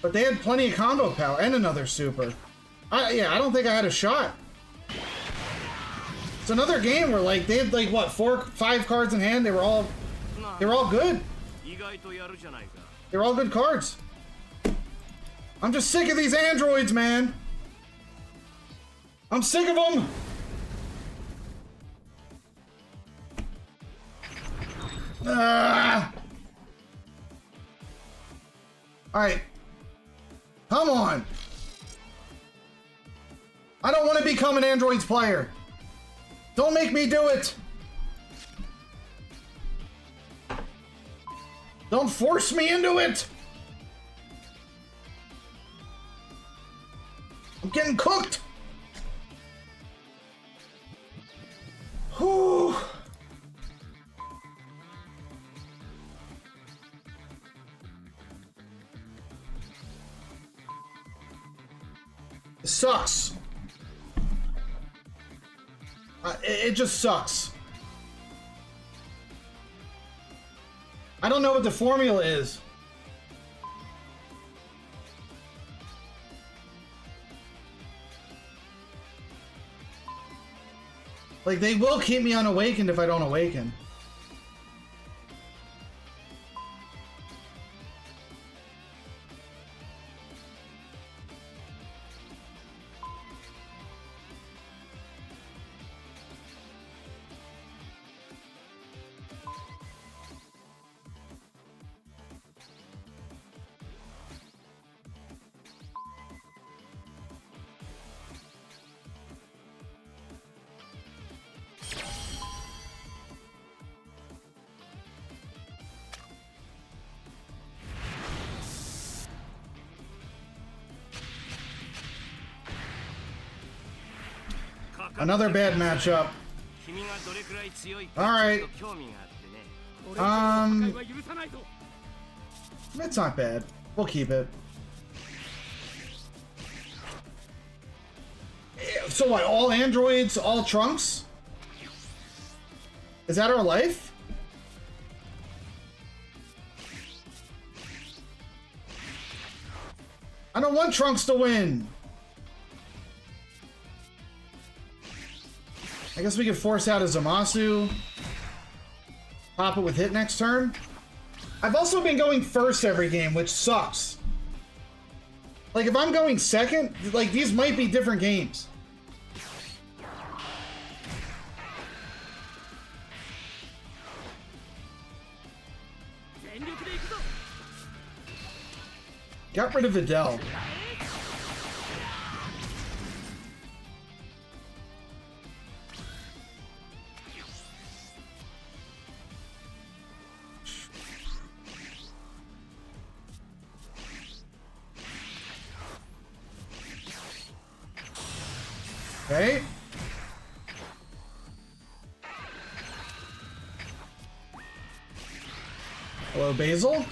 Speaker 1: But they had plenty of combo power and another super. Yeah, I don't think I had a shot. It's another game where like they had like what 4, 5 cards in hand. They were all good. They were all good cards. I'm just sick of these androids, man. I'm sick of them. All right. Come on. I don't want to become an androids player. Don't make me do it. Don't force me into it. I'm getting cooked. Whew. It sucks. It just sucks. I don't know what the formula is. Like, they will keep me unawakened if I don't awaken. Another bad matchup. Alright. It's not bad. We'll keep it. So what, all androids, all Trunks? Is that our life? I don't want Trunks to win. I guess we could force out a Zamasu. Pop it with hit next turn. I've also been going first every game, which sucks. Like, if I'm going second, like, these might be different games. Got rid of Videl. Okay. Hello, Basil.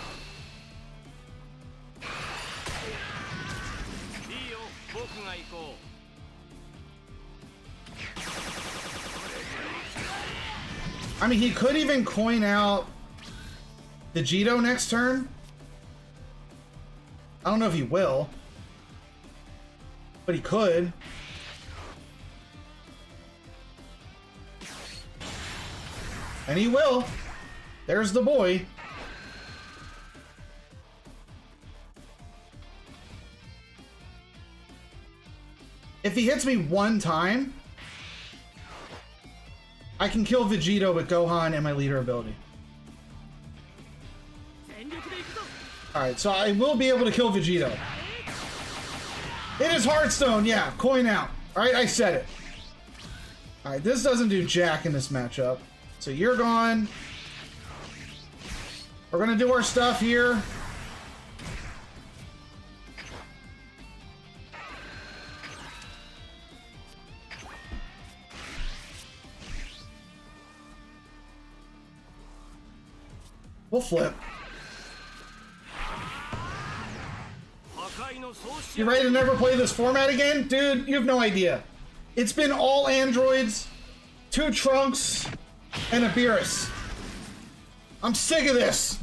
Speaker 1: I mean, he could even coin out Vegito next turn. I don't know if he will, but he could. And he will. There's the boy. If he hits me one time, I can kill Vegito with Gohan and my leader ability. Alright, so I will be able to kill Vegito. It is Hearthstone, yeah, coin out. Alright, I said it. Alright, this doesn't do jack in this matchup. So you're gone. We're gonna do our stuff here. We'll flip. You ready to never play this format again? Dude, you have no idea. It's been all androids, 2 Trunks, and a Beerus. I'm sick of this.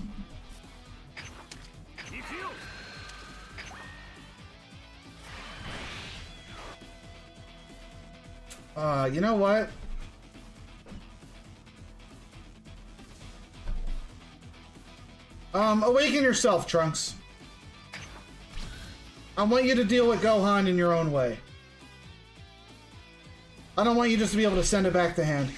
Speaker 1: You know what? Awaken yourself, Trunks. I want you to deal with Gohan in your own way. I don't want you just to be able to send it back to hand.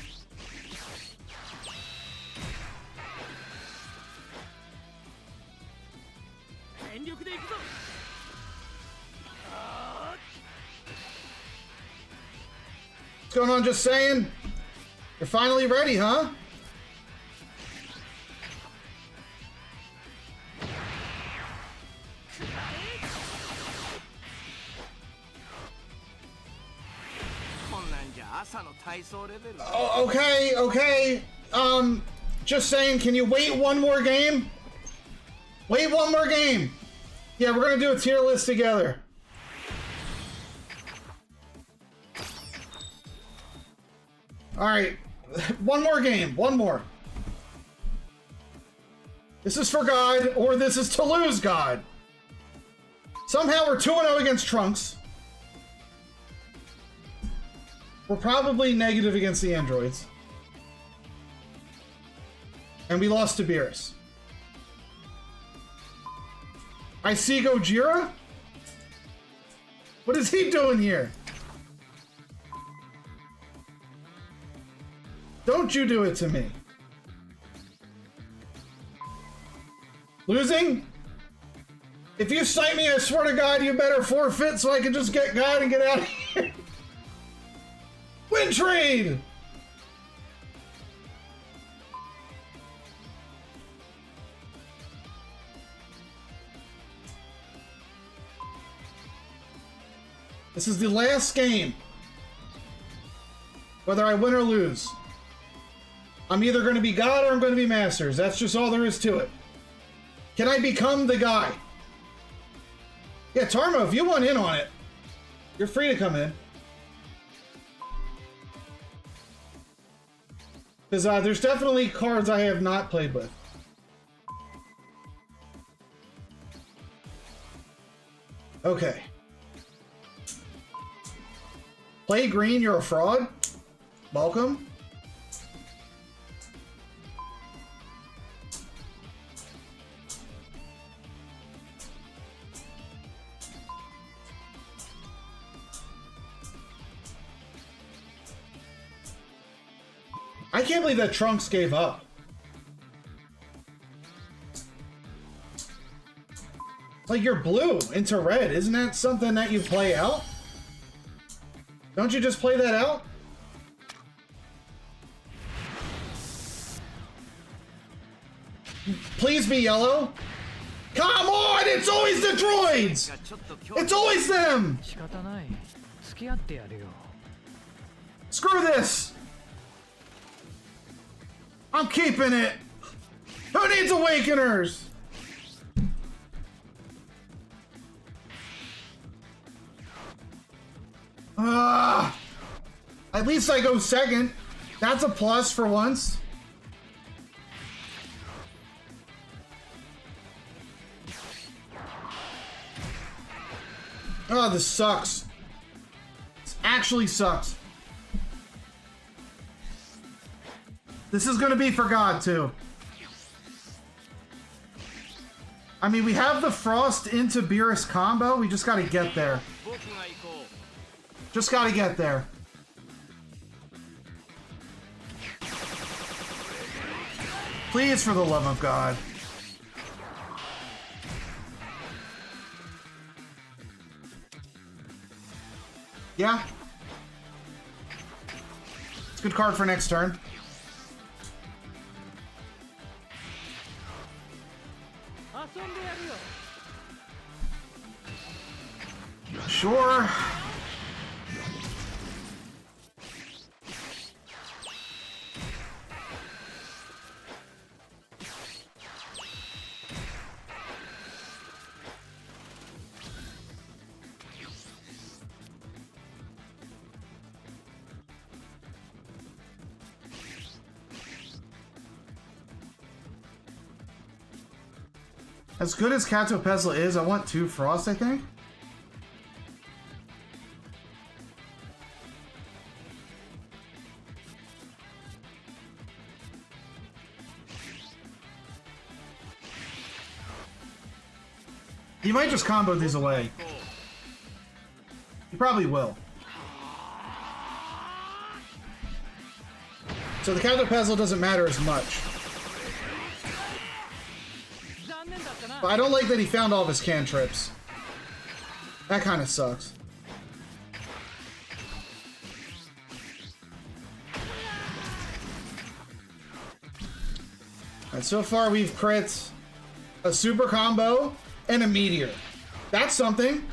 Speaker 1: What's going on, just saying? You're finally ready, huh? Oh, okay, okay. Just saying, can you wait one more game? Wait one more game. Yeah, we're gonna do a tier list together. Alright, one more game, one more. This is for God, or this is to lose God. Somehow we're 2-0 against Trunks. We're probably negative against the androids. And we lost to Beerus. I see Gojira? What is he doing here? Don't you do it to me. Losing? If you cite me, I swear to God, you better forfeit so I can just get God and get out of here. Win trade! This is the last game. Whether I win or lose. I'm either going to be God or I'm going to be Masters. That's just all there is to it. Can I become the guy? Yeah, Tarmo, if you want in on it, you're free to come in. Because there's definitely cards I have not played with. Okay. Play green, you're a fraud. Welcome. I can't believe that Trunks gave up. Like, you're blue into red. Isn't that something that you play out? Don't you just play that out? Please be yellow. Come on! It's always the droids! It's always them! Screw this! I'm keeping it! Who needs Awakeners? At least I go second. That's a plus for once. Oh, this sucks. This actually sucks. This is gonna be for God, too. I mean, we have the Frost into Beerus combo. We just gotta get there. Just gotta get there. Please, for the love of God. Yeah. It's a good card for next turn. Sure. As good as Kato Pesla is, I want 2 Frost, I think. He might just combo these away. He probably will. So the Kato Pesla doesn't matter as much. But I don't like that he found all of his cantrips. That kind of sucks. And so far we've crit a super combo and a meteor. That's something.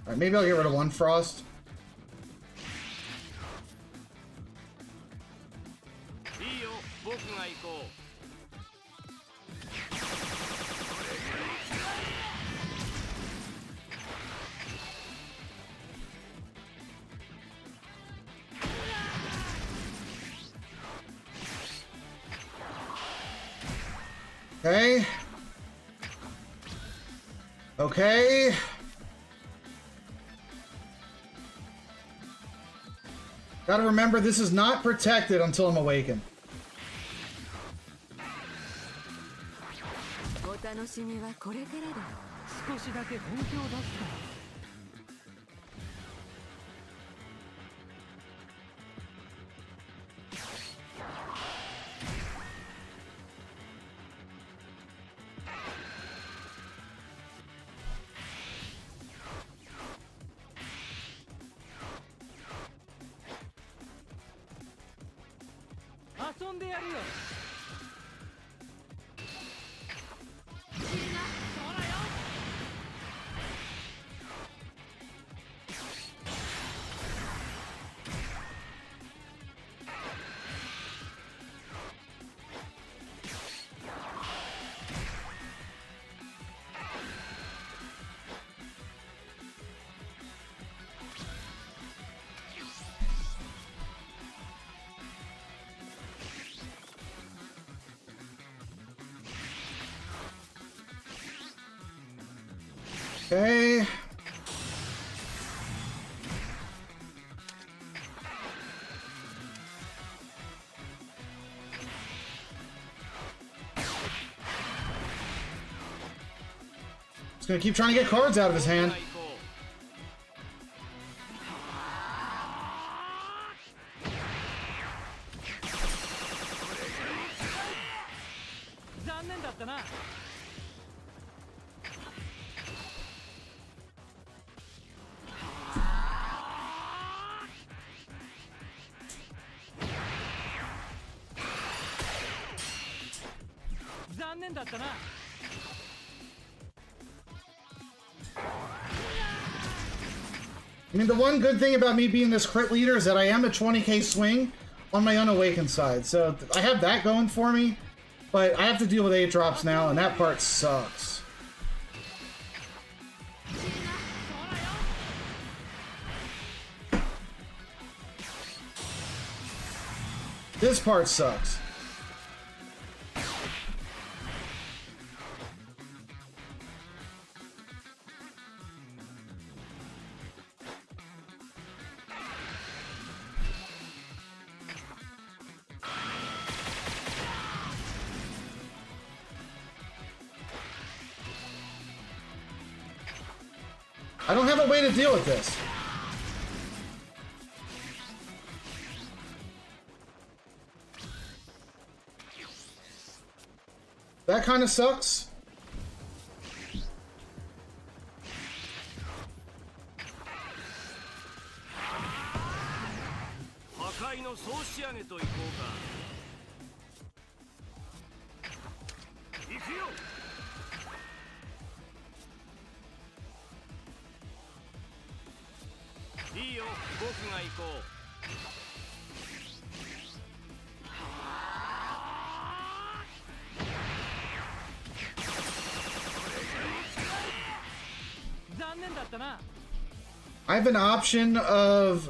Speaker 1: Alright, maybe I'll get rid of 1 Frost. Okay. Okay. Gotta remember, this is not protected until I'm awakened. Okay. He's gonna keep trying to get cards out of his hand. I mean, the one good thing about me being this crit leader is that I am a 20k swing on my unawakened side. So I have that going for me, but I have to deal with 8 drops now, and that part sucks. This part sucks. I don't have a way to deal with this. That kind of sucks. I have an option of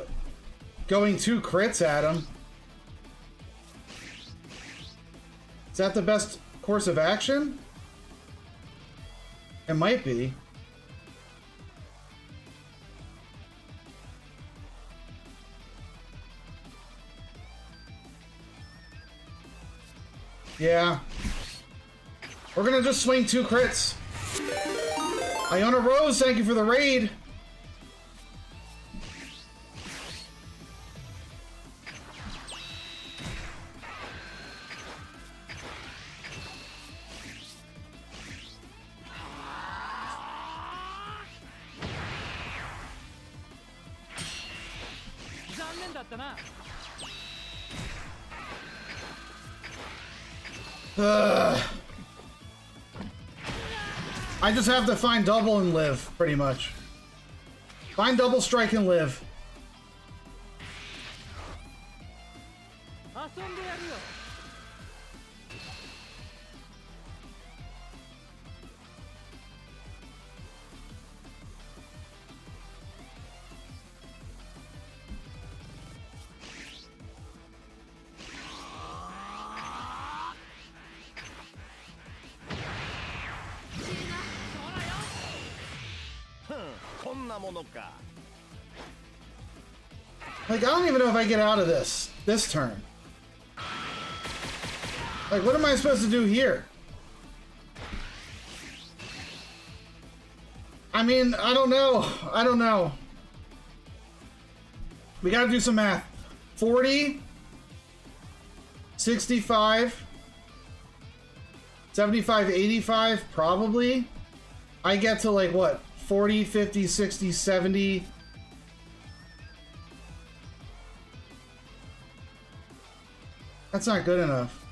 Speaker 1: going 2 crits at him. Is that the best course of action? It might be. Yeah. We're gonna just swing 2 crits. Iona Rose, thank you for the raid. I just have to find double and live, pretty much. Find double, strike, and live. Like, I don't even know if I get out of this turn. Like, what am I supposed to do here? I mean, I don't know. I don't know. We gotta do some math. 40, 65, 75, 85, probably. I get to, like, what? 40, 50, 60, 70. That's not good enough.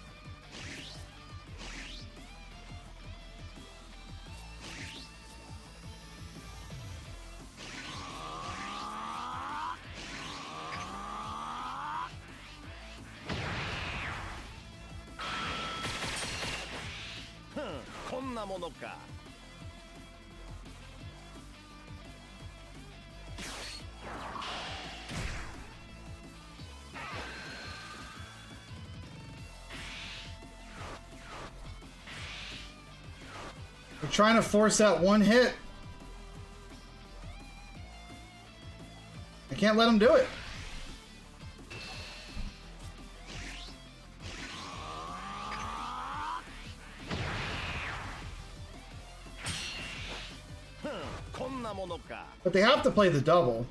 Speaker 1: We're trying to force that one hit. I can't let him do it. But they have to play the double,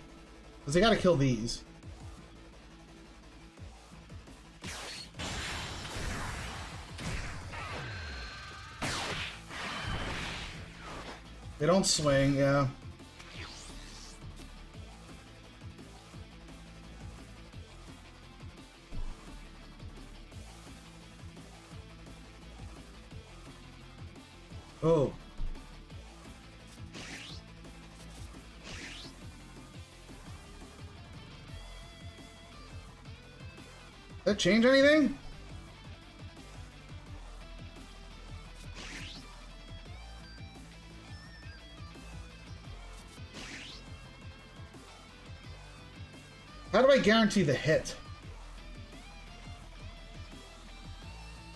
Speaker 1: because they got to kill these. They don't swing, yeah. Oh. That change anything? How do I guarantee the hit?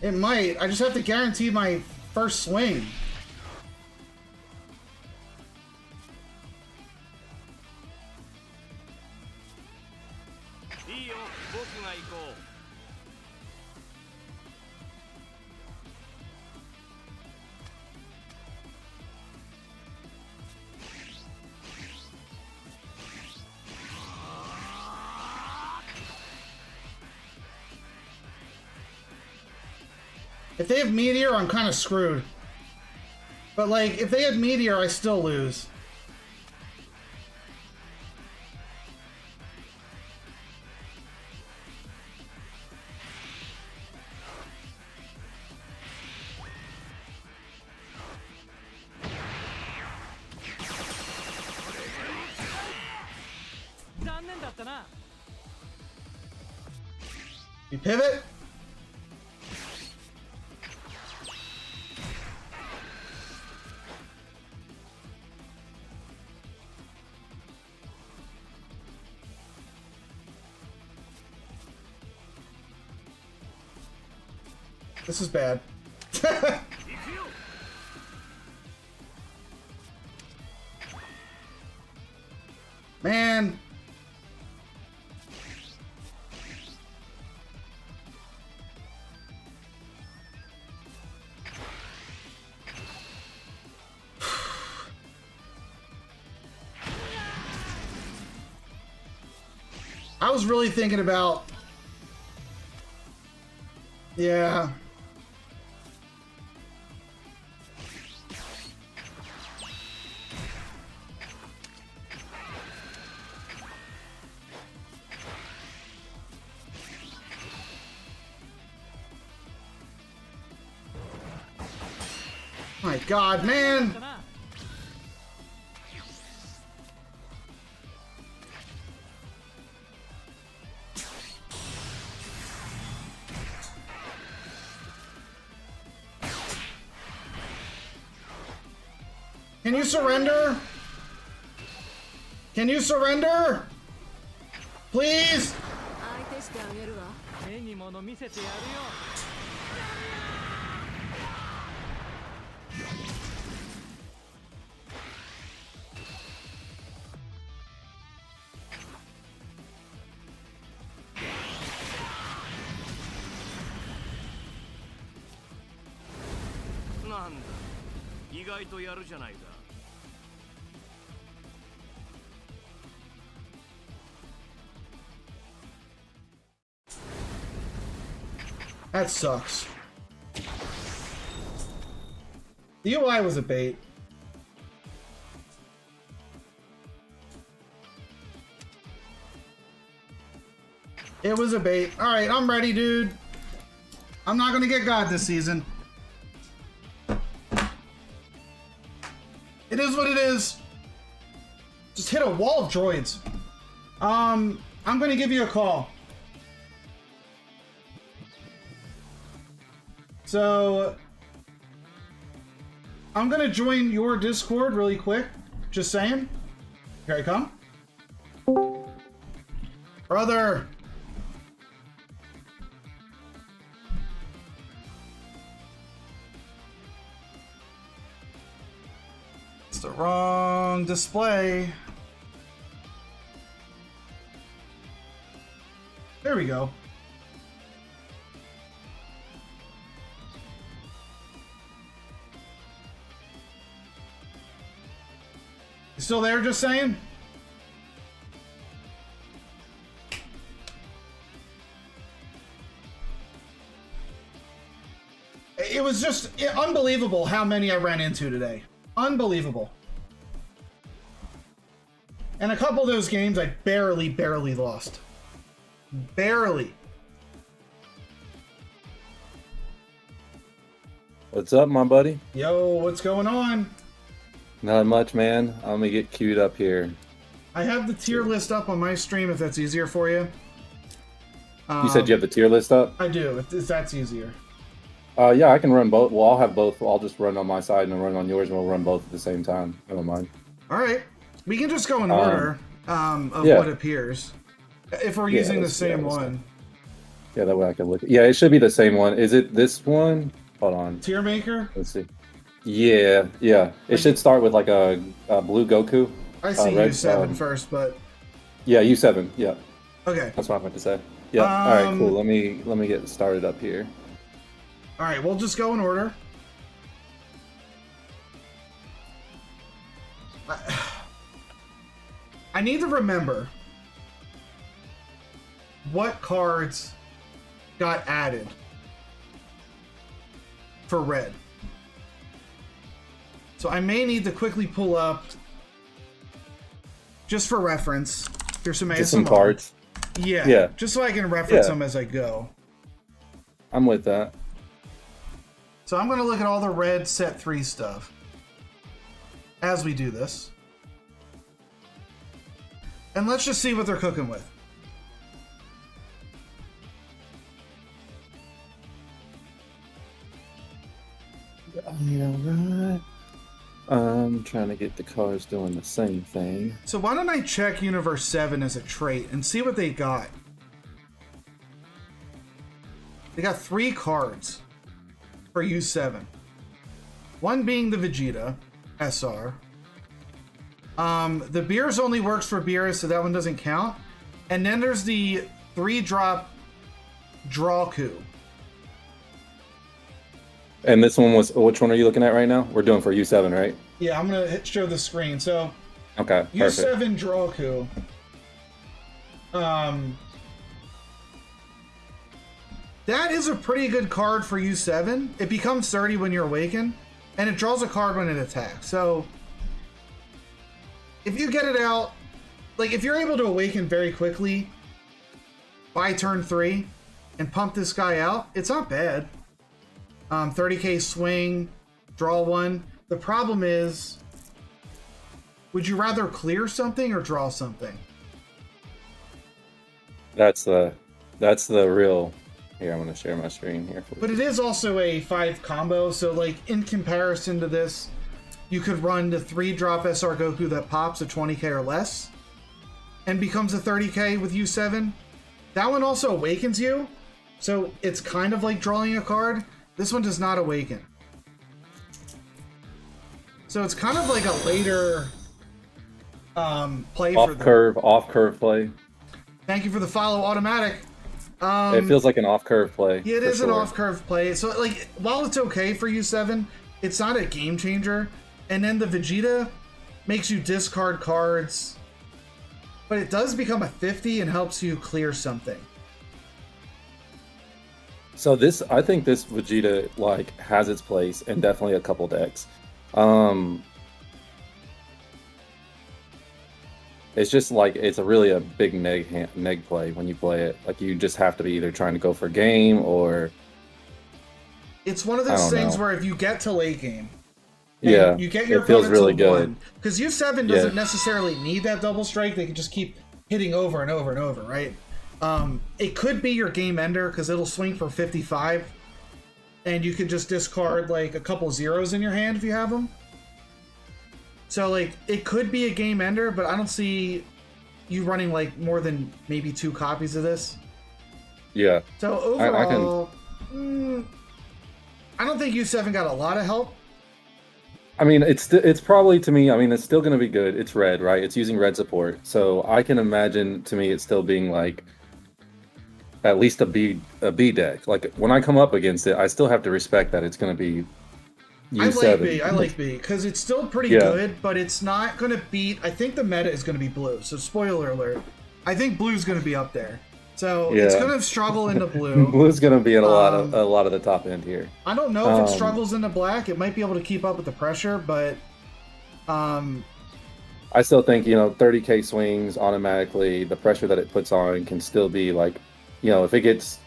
Speaker 1: It might. I just have to guarantee my first swing. If they have Meteor, I'm kind of screwed. But, like, if they had Meteor, I still lose. You pivot? This is bad. Man. I was really thinking about... Yeah. My God, man! Can you surrender? Can you surrender? Please? That sucks. The UI was a bait. It was a bait. Alright, I'm ready, dude. I'm not gonna get God this season. It is what it is. Just hit a wall of droids. I'm gonna give you a call. So, I'm gonna join your Discord really quick. Just saying. Here I come. Brother! It's the wrong display. There we go. You still there, just saying? It was just unbelievable how many I ran into today. Unbelievable. And a couple of those games I barely lost. Barely.
Speaker 2: What's up, my buddy?
Speaker 1: Yo, what's going on?
Speaker 2: Not much, man. I'm gonna get queued up here.
Speaker 1: I have the tier list up on my stream if that's easier for you.
Speaker 2: You said you have the tier list up?
Speaker 1: I do, if that's easier.
Speaker 2: Yeah, I can run both. Well, I'll have both. I'll just run on my side and I'll run on yours, and we'll run both at the same time. I don't mind.
Speaker 1: All right. We can just go in order of what appears. If we're using the same one.
Speaker 2: Yeah, that way I can look. Yeah, it should be the same one. Is it this one? Hold on.
Speaker 1: Tier maker?
Speaker 2: Let's see. Yeah, yeah. It should start with like a blue Goku.
Speaker 1: I see U7 first, but
Speaker 2: yeah, U7. Yeah.
Speaker 1: Okay.
Speaker 2: That's what I meant to say. Yeah. All right. Cool. Let me get started up here.
Speaker 1: All right. We'll just go in order. I need to remember what cards got added for red. So I may need to quickly pull up, just for reference. Here's some
Speaker 2: Just some cards.
Speaker 1: Yeah. Just so I can reference them as I go.
Speaker 2: I'm with that.
Speaker 1: So I'm going to look at all the red set 3 stuff as we do this. And let's just see what they're cooking with.
Speaker 2: Yeah, I'm trying to get the cards doing the same thing.
Speaker 1: So why don't I check Universe 7 as a trait and see what they got. They got 3 cards for U7. One being the Vegeta SR. The Beerus only works for Beerus, so that one doesn't count. And then there's the 3-drop Drawku.
Speaker 2: And this one was, which one are you looking at right now? We're doing for U7, right?
Speaker 1: Yeah, I'm going to show the screen. So,
Speaker 2: okay,
Speaker 1: U7 Drawku. That is a pretty good card for U7. It becomes 30 when you're awakened, and it draws a card when it attacks. So, if you get it out, like if you're able to awaken very quickly by turn 3 and pump this guy out, it's not bad. 30k swing, draw 1. The problem is, would you rather clear something or draw something?
Speaker 2: That's the real. Here, I'm going to share my screen here.
Speaker 1: But it is also a 5 combo, so like in comparison to this, you could run the 3-drop SR Goku that pops at 20k or less and becomes a 30k with U7. That one also awakens you, so it's kind of like drawing a card. This one does not awaken. So it's kind of like a later play for them.
Speaker 2: Off curve play.
Speaker 1: Thank you for the follow, Automatic.
Speaker 2: It feels like an off curve play.
Speaker 1: Yeah, it is an off curve play. So like, while it's okay for U7, it's not a game changer. And then the Vegeta makes you discard cards, but it does become a 50 and helps you clear something.
Speaker 2: So I think this Vegeta like has its place in definitely a couple decks. It's just like it's really a big neg play when you play it. Like you just have to be either trying to go for game or.
Speaker 1: It's one of those things where if you get to late game,
Speaker 2: yeah,
Speaker 1: you get your
Speaker 2: it feels really good.
Speaker 1: Because U7 doesn't necessarily need that double strike. They can just keep hitting over and over and over, right? It could be your game ender because it'll swing for 55, and you can just discard like a couple zeros in your hand if you have them. So like it could be a game ender, but I don't see you running like more than maybe 2 copies of this.
Speaker 2: Yeah.
Speaker 1: So overall, I don't think U7 got a lot of help.
Speaker 2: I mean, it's probably, to me, I mean, it's still going to be good. It's red, right? It's using red support. So I can imagine, to me, it's still being like at least a B deck. Like when I come up against it, I still have to respect that it's going to be U7.
Speaker 1: I like B because it's still pretty good, but it's not going to beat. I think the meta is going to be blue. So spoiler alert, I think blue's going to be up there. So it's going to struggle into blue.
Speaker 2: Blue's going to be in a lot of the top end here.
Speaker 1: I don't know if it struggles into black. It might be able to keep up with the pressure, but
Speaker 2: I still think 30k swings automatically. The pressure that it puts on can still be like, if it gets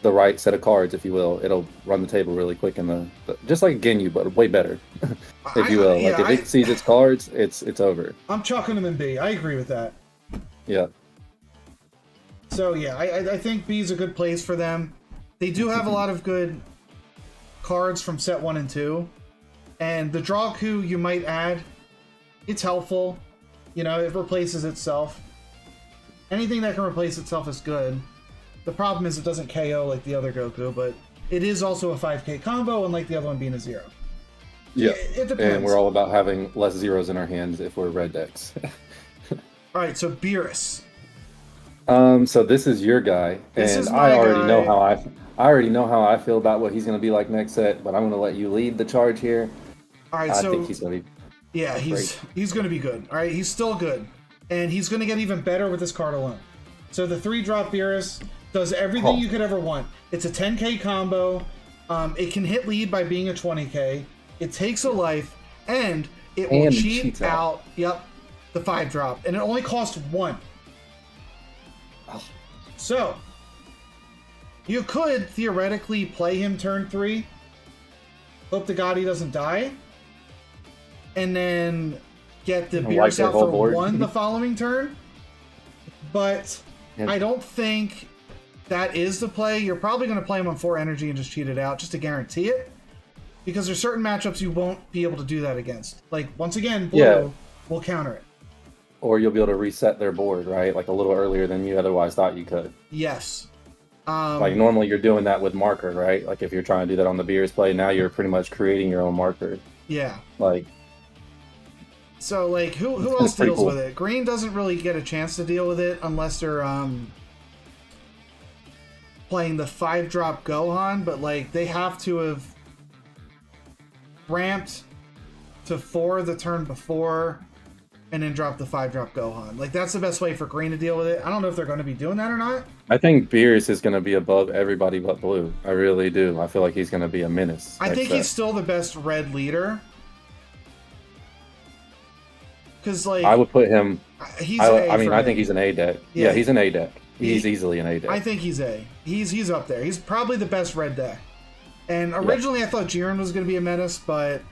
Speaker 2: the right set of cards, if you will, it'll run the table really quick in the just like Ginyu, but way better, if you will. Like if it sees its cards, it's over.
Speaker 1: I'm chalking them in B. I agree with that.
Speaker 2: Yeah.
Speaker 1: So yeah, I think B is a good place for them. They do have a lot of good cards from set 1 and 2, and the draw coup you might add. It's helpful, it replaces itself. Anything that can replace itself is good. The problem is it doesn't KO like the other Goku, but it is also a 5k combo, unlike the other one being a 0.
Speaker 2: Yeah,
Speaker 1: it depends.
Speaker 2: And we're all about having less zeros in our hands if we're red decks.
Speaker 1: All right, so Beerus.
Speaker 2: So this is your guy, and I already know how I feel about what he's going to be like next set. But I'm going to let you lead the charge here.
Speaker 1: All right,
Speaker 2: I think he's going to be.
Speaker 1: Yeah, he's going to be good. All right, he's still good, and he's going to get even better with this card alone. So the 3-drop Beerus does everything you could ever want. It's a 10k combo. It can hit lead by being a 20k. It takes a life, and it will cheat out. Yep, the 5-drop, and it only costs 1. So, you could theoretically play him turn 3, hope to God he doesn't die, and then get the Beerus out for 1 the following turn. But I don't think that is the play. You're probably going to play him on 4 energy and just cheat it out just to guarantee it. Because there's certain matchups you won't be able to do that against. Like, once again, Blue will counter it.
Speaker 2: Or you'll be able to reset their board, right? Like a little earlier than you otherwise thought you could.
Speaker 1: Yes.
Speaker 2: Like normally you're doing that with marker, right? Like if you're trying to do that on the Beerus play, now you're pretty much creating your own marker.
Speaker 1: Yeah.
Speaker 2: Like.
Speaker 1: So like who else deals with it? Green doesn't really get a chance to deal with it unless they're playing the 5-drop Gohan, but like they have to have ramped to 4 the turn before and then drop the 5-drop Gohan. Like, that's the best way for Green to deal with it. I don't know if they're going to be doing that or not.
Speaker 2: I think Beerus is going to be above everybody but Blue. I really do. I feel like he's going to be a menace.
Speaker 1: I think he's still the best red leader. Because, like...
Speaker 2: I would put him... I think he's an A deck.
Speaker 1: Yeah,
Speaker 2: he's an A deck. He's easily an A deck.
Speaker 1: I think he's A. He's up there. He's probably the best red deck. And originally I thought Jiren was going to be a menace, but...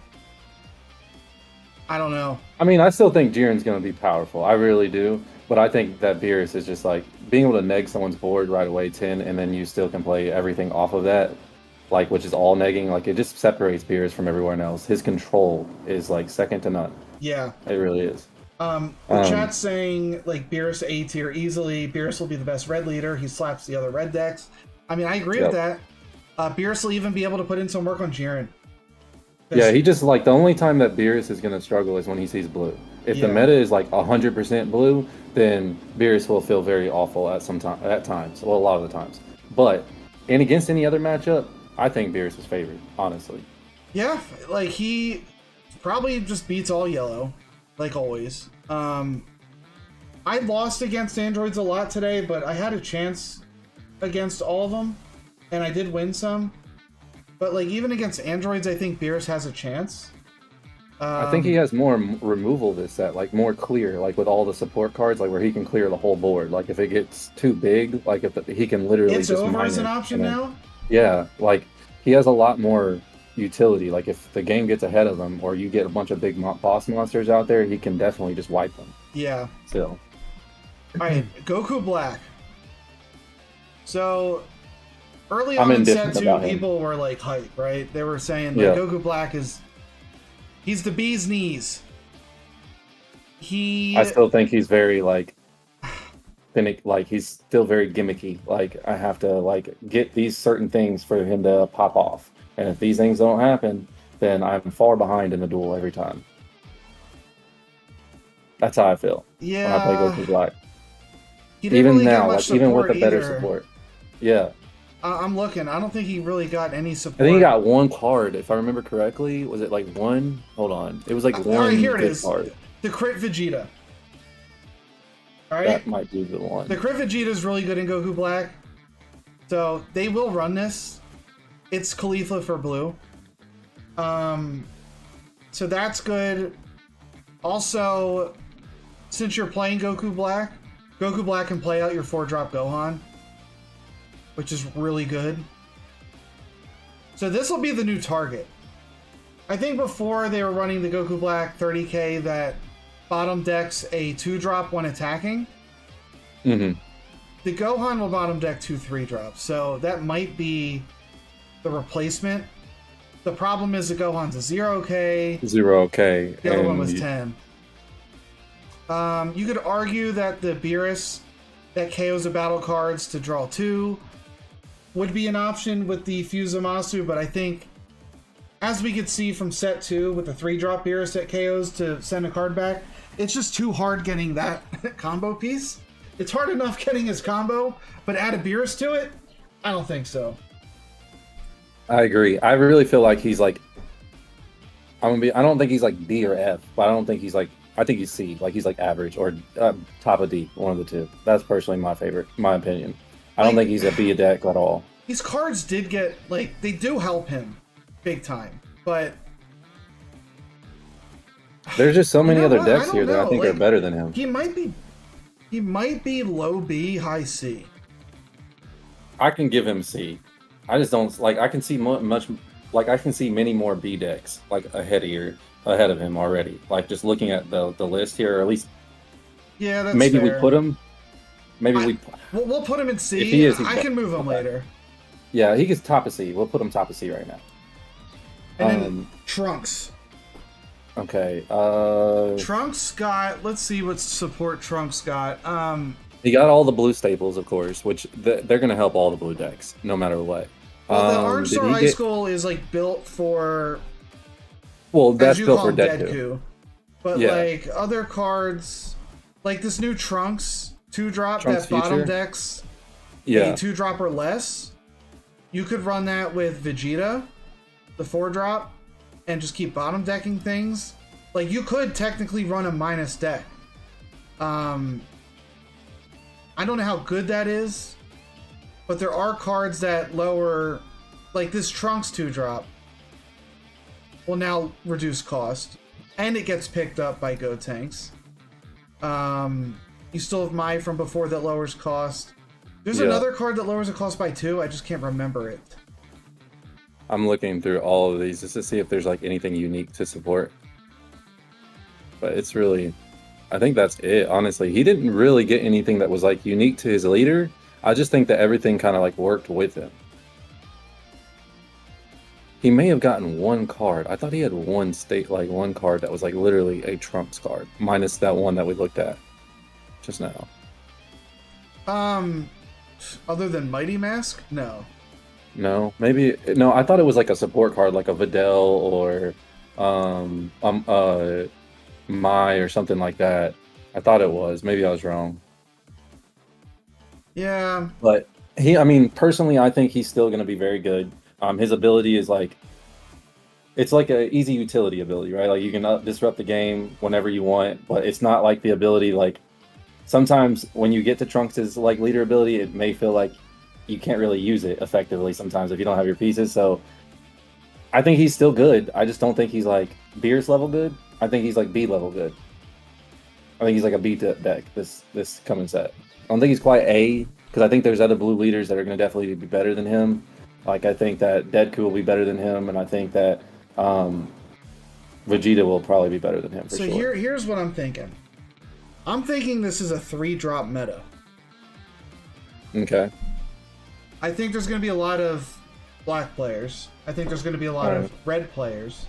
Speaker 1: I don't know.
Speaker 2: I mean, I still think Jiren's going to be powerful. I really do. But I think that Beerus is just like being able to neg someone's board right away 10, and then you still can play everything off of that, like which is all negging. Like it just separates Beerus from everyone else. His control is like second to none.
Speaker 1: Yeah,
Speaker 2: it really is.
Speaker 1: The chat's saying like Beerus A tier easily. Beerus will be the best red leader. He slaps the other red decks. I mean, I agree with that. Beerus will even be able to put in some work on Jiren.
Speaker 2: Yeah, he just like the only time that Beerus is going to struggle is when he sees Blue. If the meta is like 100% Blue, then Beerus will feel very awful at times. Well, a lot of the times. But and against any other matchup, I think Beerus is favored, honestly.
Speaker 1: Yeah, like he probably just beats all yellow, like always. I lost against androids a lot today, but I had a chance against all of them, and I did win some. But like even against androids, I think Beerus has a chance.
Speaker 2: I think he has more removal this set, like more clear, like with all the support cards, like where he can clear the whole board. Like if it gets too big, like if he can literally
Speaker 1: it's
Speaker 2: just
Speaker 1: over
Speaker 2: mine
Speaker 1: as an option now.
Speaker 2: Yeah, like he has a lot more utility. Like if the game gets ahead of him, or you get a bunch of big boss monsters out there, he can definitely just wipe them.
Speaker 1: Yeah.
Speaker 2: Still.
Speaker 1: All right, Goku Black. So. Early on in set 2, people were like hype, right? They were saying like Goku Black he's the bee's knees. I
Speaker 2: still think he's very like he's still very gimmicky. Like I have to like get these certain things for him to pop off. And if these things don't happen, then I'm far behind in the duel every time. That's how I feel when I play Goku Black. Even really now, like even with the better support. Yeah.
Speaker 1: I'm looking. I don't think he really got any support.
Speaker 2: I think he got one card, if I remember correctly. Was it like one? Hold on. It was like one
Speaker 1: right, here it
Speaker 2: good
Speaker 1: is.
Speaker 2: card.
Speaker 1: The Crit Vegeta. All right?
Speaker 2: That might be the one.
Speaker 1: The Crit Vegeta is really good in Goku Black. So they will run this. It's Khalifa for blue. So that's good. Also, since you're playing Goku Black can play out your 4-drop Gohan, which is really good. So this will be the new target. I think before they were running the Goku Black 30k that bottom decks a 2-drop when attacking.
Speaker 2: Mm-hmm.
Speaker 1: The Gohan will bottom deck 2 3-drops, so that might be the replacement. The problem is the Gohan's a 0k.
Speaker 2: 0k.
Speaker 1: The other one was 10. You could argue that the Beerus that KOs the battle cards to draw 2 would be an option with the Fusamasu, but I think, as we could see from set 2 with the 3-drop Beerus that KOs to send a card back, it's just too hard getting that combo piece. It's hard enough getting his combo, but add a Beerus to it? I don't think so.
Speaker 2: I agree. I really feel like he's like, I don't think he's like B or F, but I don't think he's like, I think he's C. Like he's like average or top of D, one of the two. That's personally my opinion. I don't think he's a B deck at all.
Speaker 1: These cards did get, like, they do help him big time, but
Speaker 2: there's just so many other decks here that I think are better than him.
Speaker 1: He might be low B, high C.
Speaker 2: I can give him C. I just don't like. I can see I can see many more B decks like ahead of him already. Like just looking at the list here, or at least
Speaker 1: that's
Speaker 2: maybe
Speaker 1: fair.
Speaker 2: we put him.
Speaker 1: We'll put him in C.
Speaker 2: If he is,
Speaker 1: I can move him later.
Speaker 2: Yeah, he gets top of C. We'll put him top of C right now.
Speaker 1: And then Trunks.
Speaker 2: Okay.
Speaker 1: Trunks got. Let's see what support Trunks got.
Speaker 2: He got all the blue staples, of course, which they're going to help all the blue decks, no matter what.
Speaker 1: Well, the Orange Star High School is like built for.
Speaker 2: Well, that's built for Deku.
Speaker 1: But like other cards, like this new Trunks 2-drop that bottom decks, a 2-drop or less. You could run that with Vegeta, the 4-drop, and just keep bottom decking things. Like you could technically run a minus deck. I don't know how good that is, but there are cards that lower, like this Trunks 2-drop will now reduce cost, and it gets picked up by Gotenks. You still have Mai from before that lowers cost. There's another card that lowers the cost by 2, I just can't remember it.
Speaker 2: I'm looking through all of these just to see if there's like anything unique to support. But it's really, I think that's it, honestly. He didn't really get anything that was like unique to his leader. I just think that everything kind of like worked with him. He may have gotten one card. I thought he had one card that was like literally a Trunks card, minus that one that we looked at just now.
Speaker 1: Other than Mighty Mask? No.
Speaker 2: No, maybe no. I thought it was like a support card, like a Videl or Mai or something like that. I thought it was. Maybe I was wrong.
Speaker 1: Yeah.
Speaker 2: But I mean, personally, I think he's still going to be very good. His ability is like, it's like an easy utility ability, right? Like you can disrupt the game whenever you want, but it's not like the ability like. Sometimes when you get to Trunks' like leader ability, it may feel like you can't really use it effectively sometimes if you don't have your pieces. So I think he's still good. I just don't think he's like Beerus level good. I think he's like B level good. I think he's like a B deck this coming set. I don't think he's quite A, because I think there's other blue leaders that are going to definitely be better than him. Like I think that Deku will be better than him, and I think that Vegeta will probably be better than him for sure.
Speaker 1: So here's what I'm thinking. I'm thinking this is a 3-drop meta.
Speaker 2: Okay.
Speaker 1: I think there's going to be a lot of black players. I think there's going to be a lot of red players.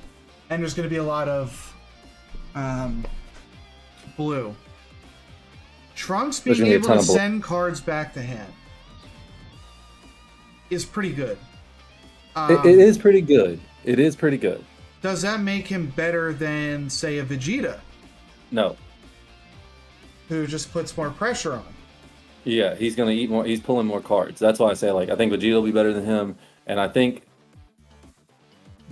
Speaker 1: And there's going to be a lot of blue. Trunks being able to send cards back to hand is pretty good.
Speaker 2: It is pretty good. It is pretty good.
Speaker 1: Does that make him better than, say, a Vegeta?
Speaker 2: No.
Speaker 1: Who just puts more pressure on.
Speaker 2: Yeah, he's gonna eat more. He's pulling more cards. That's why I say like I think Vegeta will be better than him, and I think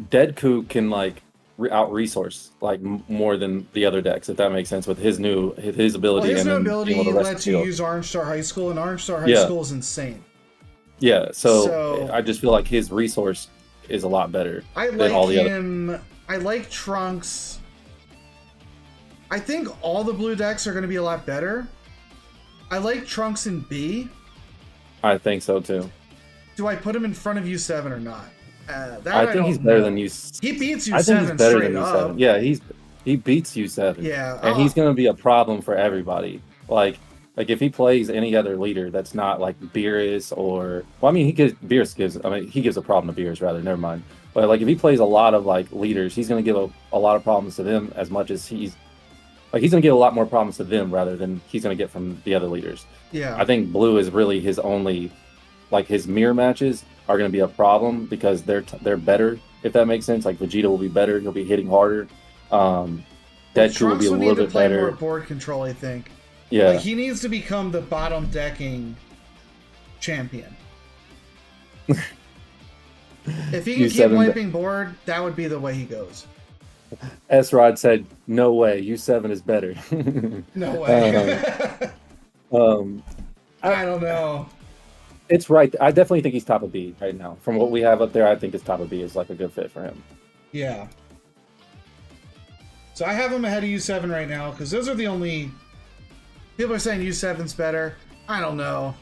Speaker 2: Deku can like out resource like more than the other decks, if that makes sense, with his ability.
Speaker 1: Well, his
Speaker 2: and
Speaker 1: new ability lets you use Orange Star High School, and Orange Star High School is insane.
Speaker 2: Yeah, so I just feel like his resource is a lot better than all the other.
Speaker 1: I like Trunks. I think all the blue decks are going to be a lot better. I like Trunks in B.
Speaker 2: I think so too.
Speaker 1: Do I put him in front of U7 or not?
Speaker 2: I think he's better than U7.
Speaker 1: He beats U7
Speaker 2: I think he's better
Speaker 1: straight
Speaker 2: than
Speaker 1: up.
Speaker 2: U7. Yeah, he beats U7.
Speaker 1: Yeah,
Speaker 2: and he's going to be a problem for everybody. Like if he plays any other leader that's not like Beerus or he gives a problem to Beerus rather. Never mind. But like if he plays a lot of like leaders, he's going to give a lot of problems to them as much as he's Like he's gonna get a lot more problems to them rather than he's gonna get from the other leaders.
Speaker 1: Yeah.
Speaker 2: I think blue is really his only, like his mirror matches are gonna be a problem because they're better, if that makes sense. Like Vegeta will be better, he'll be hitting harder. Deadpool will be a little bit better.
Speaker 1: More board control, I think.
Speaker 2: Yeah.
Speaker 1: Like he needs to become the bottom decking champion. If he can keep wiping board, that would be the way he goes.
Speaker 2: S-Rod said, "No way, U7 is better."
Speaker 1: No way. I don't know.
Speaker 2: It's right. I definitely think he's top of B right now. From what we have up there, I think his top of B is like a good fit for him.
Speaker 1: Yeah. So I have him ahead of U7 right now because those are the only people are saying U7's better. I don't know.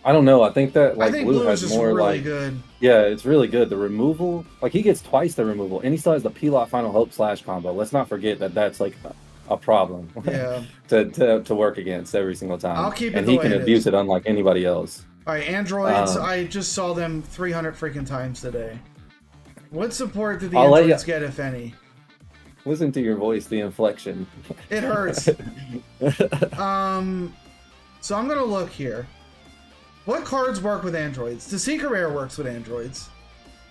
Speaker 2: I think that like
Speaker 1: I think
Speaker 2: blue
Speaker 1: blue
Speaker 2: has
Speaker 1: is just
Speaker 2: more
Speaker 1: really
Speaker 2: like
Speaker 1: good.
Speaker 2: Yeah, it's really good. The removal, like he gets twice the removal, and he still has the P-Lot Final Hope / combo. Let's not forget that that's like a problem.
Speaker 1: Yeah.
Speaker 2: to work against every single time.
Speaker 1: I'll keep it
Speaker 2: and
Speaker 1: the
Speaker 2: he
Speaker 1: way
Speaker 2: can
Speaker 1: it
Speaker 2: abuse
Speaker 1: is.
Speaker 2: it unlike anybody else.
Speaker 1: All right, androids. I just saw them 300 freaking times today. What support did the androids get, if any?
Speaker 2: Listen to your voice, the inflection.
Speaker 1: It hurts. So I'm gonna look here. What cards work with androids? The Secret Rare works with androids.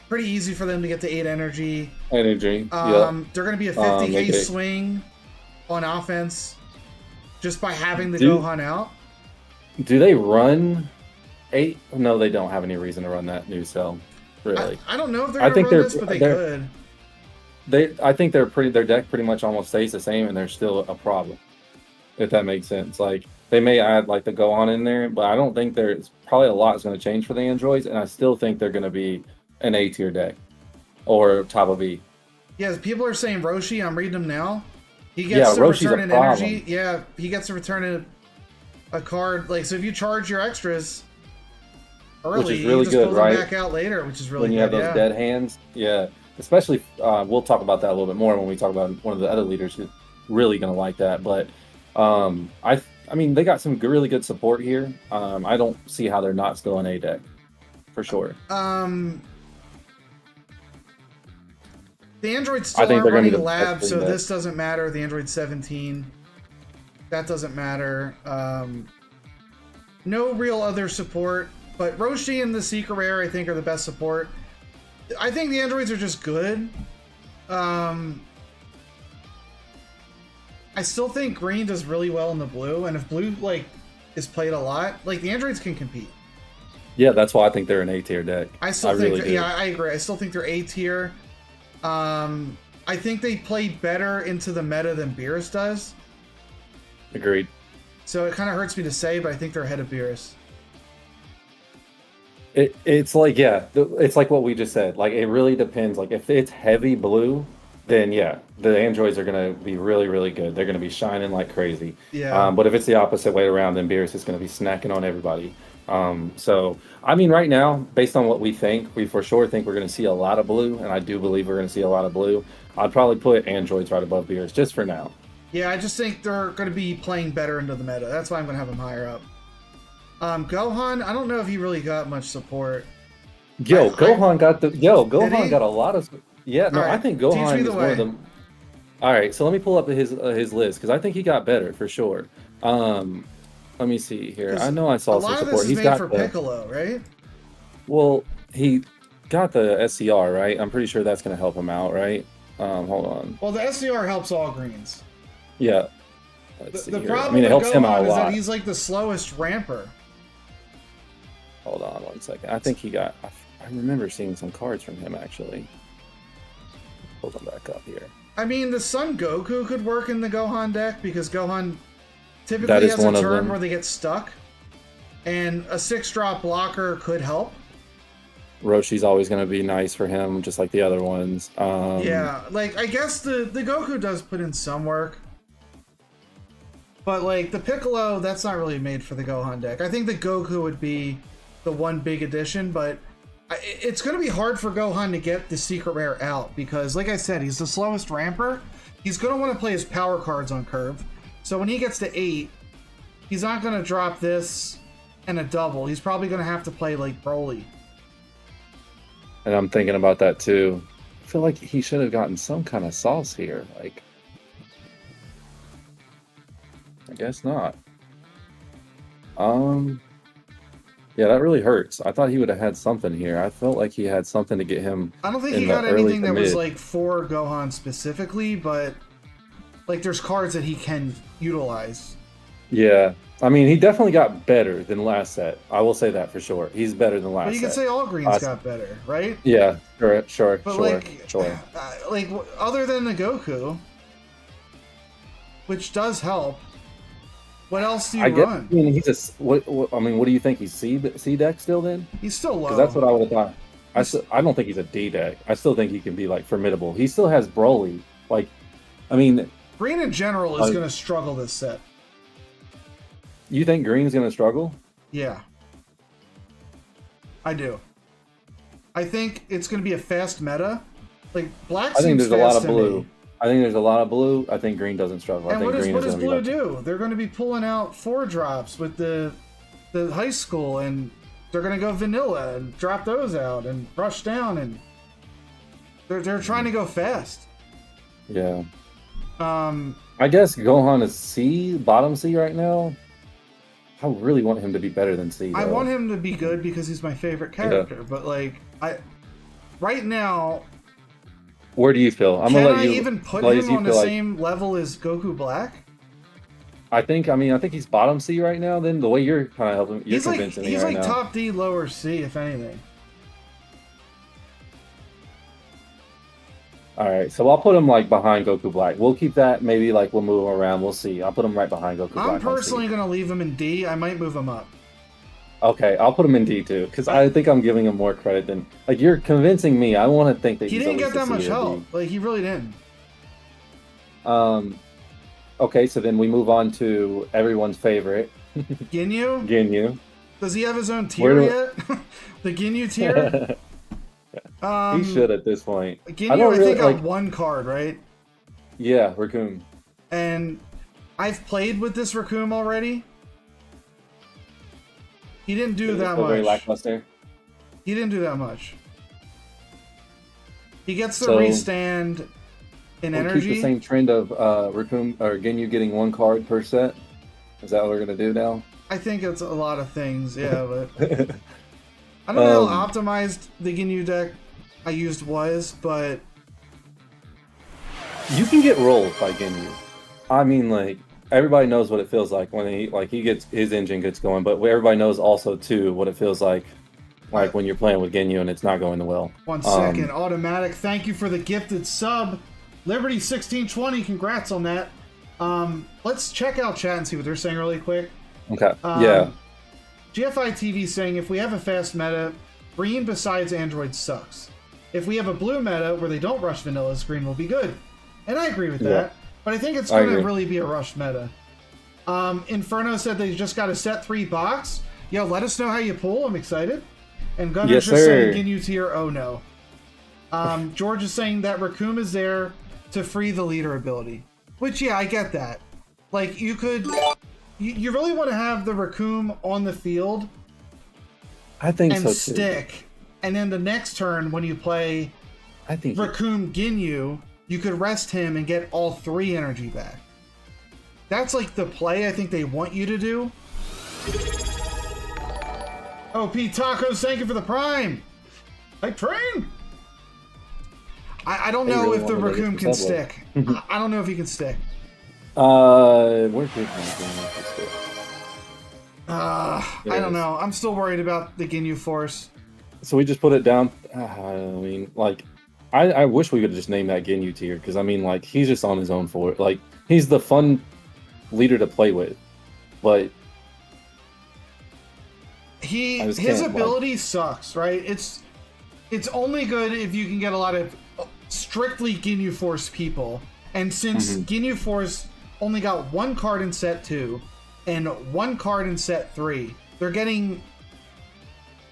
Speaker 1: Pretty easy for them to get to 8 energy.
Speaker 2: Yep.
Speaker 1: They're gonna be a 50k swing on offense just by having the Gohan out.
Speaker 2: Do they run 8? No, they don't have any reason to run that new cell. Really,
Speaker 1: I don't know if they're gonna run this, but they could.
Speaker 2: I think their deck pretty much almost stays the same, and they're still a problem. If that makes sense, like they may add like the Gohan in there, but I don't think there's probably a lot is going to change for the androids, and I still think they're going to be an A tier deck or top of B.
Speaker 1: Yeah, people are saying Roshi. I'm reading them now. He gets to return an energy. Yeah, he gets to return a card. Like so, if you charge your extras early,
Speaker 2: which is really
Speaker 1: you just
Speaker 2: good,
Speaker 1: pull them back out later, which is really
Speaker 2: when you
Speaker 1: good.
Speaker 2: Have those dead hands. Yeah, especially we'll talk about that a little bit more when we talk about one of the other leaders who's really going to like that. But I mean, they got some really good support here. I don't see how they're not still an A deck, for sure.
Speaker 1: The androids still aren't running lab, so this doesn't matter. The Android 17, that doesn't matter. No real other support, but Roshi and the Secret Rare, I think, are the best support. I think the androids are just good. I still think green does really well in the blue, and if blue like is played a lot, like the androids can compete.
Speaker 2: Yeah, that's why I think they're an A tier deck.
Speaker 1: I agree. I still think they're A tier. I think they play better into the meta than Beerus does.
Speaker 2: Agreed.
Speaker 1: So it kind of hurts me to say, but I think they're ahead of Beerus.
Speaker 2: It's like, yeah, it's like what we just said. Like, it really depends. Like, if it's heavy blue, then yeah, the androids are going to be really, really good. They're going to be shining like crazy.
Speaker 1: Yeah.
Speaker 2: But if it's the opposite way around, then Beerus is going to be snacking on everybody. So, I mean, right now, based on what we think, we for sure think we're going to see a lot of blue, and I do believe we're going to see a lot of blue. I'd probably put androids right above Beerus, just for now.
Speaker 1: Yeah, I just think they're going to be playing better into the meta. That's why I'm going to have them higher up. Gohan, I don't know if he really got much support.
Speaker 2: Gohan got a lot of... Yeah, no, right. I think Gohan is one of them. All right, so let me pull up his list, because I think he got better, for sure. Let me see here. I know I saw some support.
Speaker 1: A lot of this is made for Piccolo, right?
Speaker 2: Well, he got the SCR, right? I'm pretty sure that's going to help him out, right? Hold on.
Speaker 1: Well, the SCR helps all greens.
Speaker 2: Yeah.
Speaker 1: The problem with Gohan is that he's like the slowest ramper.
Speaker 2: Hold on 1 second. I think he got... I remember seeing some cards from him, actually. Pull them back up here.
Speaker 1: I mean, the Son Goku could work in the Gohan deck, because Gohan typically has a turn where they get stuck. And a 6-drop blocker could help.
Speaker 2: Roshi's always going to be nice for him, just like the other ones.
Speaker 1: Yeah, like, I guess the Goku does put in some work. But, like, the Piccolo, that's not really made for the Gohan deck. I think the Goku would be the one big addition, but it's going to be hard for Gohan to get the Secret Rare out, because, like I said, he's the slowest ramper. He's going to want to play his power cards on curve. So when he gets to 8, he's not going to drop this and a double. He's probably going to have to play, like, Broly.
Speaker 2: And I'm thinking about that, too. I feel like he should have gotten some kind of sauce here. Like, I guess not. Yeah, that really hurts. I thought he would have had something here. I felt like he had something to get him.
Speaker 1: I don't think
Speaker 2: in
Speaker 1: he
Speaker 2: the
Speaker 1: got
Speaker 2: early
Speaker 1: anything
Speaker 2: to
Speaker 1: that was
Speaker 2: mid.
Speaker 1: like for Gohan specifically, but like there's cards that he can utilize.
Speaker 2: Yeah, I mean, he definitely got better than last set. I will say that for sure. He's better than last
Speaker 1: But you could
Speaker 2: set.
Speaker 1: say all greens got better, right?
Speaker 2: Yeah, sure,
Speaker 1: But
Speaker 2: sure.
Speaker 1: like other than the Goku, which does help. What else do you run?
Speaker 2: I mean, he's what? I mean, what do you think? He's C deck still then?
Speaker 1: He's still low.
Speaker 2: Because that's what I would have thought. I don't think he's a D deck. I still think he can be like formidable. He still has Broly. Like, I mean,
Speaker 1: Green in general is going to struggle this set.
Speaker 2: You think Green's going to struggle?
Speaker 1: Yeah, I do. I think it's going to be a fast meta. Like Black.
Speaker 2: I think
Speaker 1: seems
Speaker 2: there's a lot of
Speaker 1: fast to
Speaker 2: blue.
Speaker 1: me.
Speaker 2: I think there's a lot of blue. I think Green doesn't struggle.
Speaker 1: And
Speaker 2: I think
Speaker 1: what does Blue
Speaker 2: like...
Speaker 1: do? They're going to be pulling out 4-drops with the high school, and they're going to go vanilla and drop those out and rush down, and they're trying to go fast.
Speaker 2: Yeah. I guess Gohan is C, bottom C right now. I really want him to be better than C. Though.
Speaker 1: I want him to be good because he's my favorite character, but like right now.
Speaker 2: Where do you feel?
Speaker 1: Can I even put him on the same level as Goku Black?
Speaker 2: I think he's bottom C right now. Then the way you're kind of helping, you're convincing me right now.
Speaker 1: He's like top D, lower C, if anything.
Speaker 2: All right, so I'll put him like behind Goku Black. We'll keep that. Maybe like we'll move him around. We'll see. I'll put him right behind Goku Black.
Speaker 1: I'm personally gonna leave him in D. I might move him up.
Speaker 2: Okay, I'll put him in D too because I think I'm giving him more credit than like you're convincing me. I want to think that
Speaker 1: he didn't get that much help. Like he really didn't.
Speaker 2: Okay, so then we move on to everyone's favorite.
Speaker 1: Ginyu?
Speaker 2: Ginyu.
Speaker 1: Does he have his own tier yet? The Ginyu tier?
Speaker 2: He should at this point.
Speaker 1: Ginyu, I think, got one card, right?
Speaker 2: Yeah, Raccoon.
Speaker 1: And I've played with this Raccoon already. He didn't do that much. Very
Speaker 2: lackluster.
Speaker 1: He didn't do that much. He gets the restand in energy.
Speaker 2: Keep the same trend of Raccoon or Ginyu getting one card per set. Is that what we're gonna do now?
Speaker 1: I think it's a lot of things, yeah, but I don't know how optimized the Ginyu deck I used was, but
Speaker 2: you can get rolled by Ginyu. I mean, like everybody knows what it feels like when he gets his engine gets going, but everybody knows also too what it feels like when you're playing with Ginyu and it's not going well.
Speaker 1: 1 second, automatic. Thank you for the gifted sub, Liberty 1620. Congrats on that. Let's check out chat and see what they're saying really quick.
Speaker 2: Okay. Yeah.
Speaker 1: GFI TV saying if we have a fast meta, green besides Android sucks. If we have a blue meta where they don't rush vanillas, green will be good. And I agree with that. But I think it's going to really be a rush meta. Inferno said they just got a set 3 box. Yo, let us know how you pull. I'm excited. And Gunner's just saying Ginyu tier, oh no. George is saying that Raccoon is there to free the leader ability. Which, yeah, I get that. Like, you could... You really want to have the Raccoon on the field.
Speaker 2: I think so too.
Speaker 1: And stick. And then the next turn, when you play Raccoon Ginyu, you could rest him and get all 3 energy back. That's like the play I think they want you to do. Oh, Pete Tacos, thank you for the prime. Like train. I don't know if the Raccoon can stick. I don't know if he can stick.
Speaker 2: Where did he stick?
Speaker 1: I don't know. I'm still worried about the Ginyu Force.
Speaker 2: So we just put it down. I mean, like, I wish we could just name that Ginyu tier because I mean, like, he's just on his own for it. Like, he's the fun leader to play with, but
Speaker 1: his ability sucks, right? It's only good if you can get a lot of strictly Ginyu Force people, and since Ginyu Force only got 1 card in set 2 and 1 card in set 3, they're getting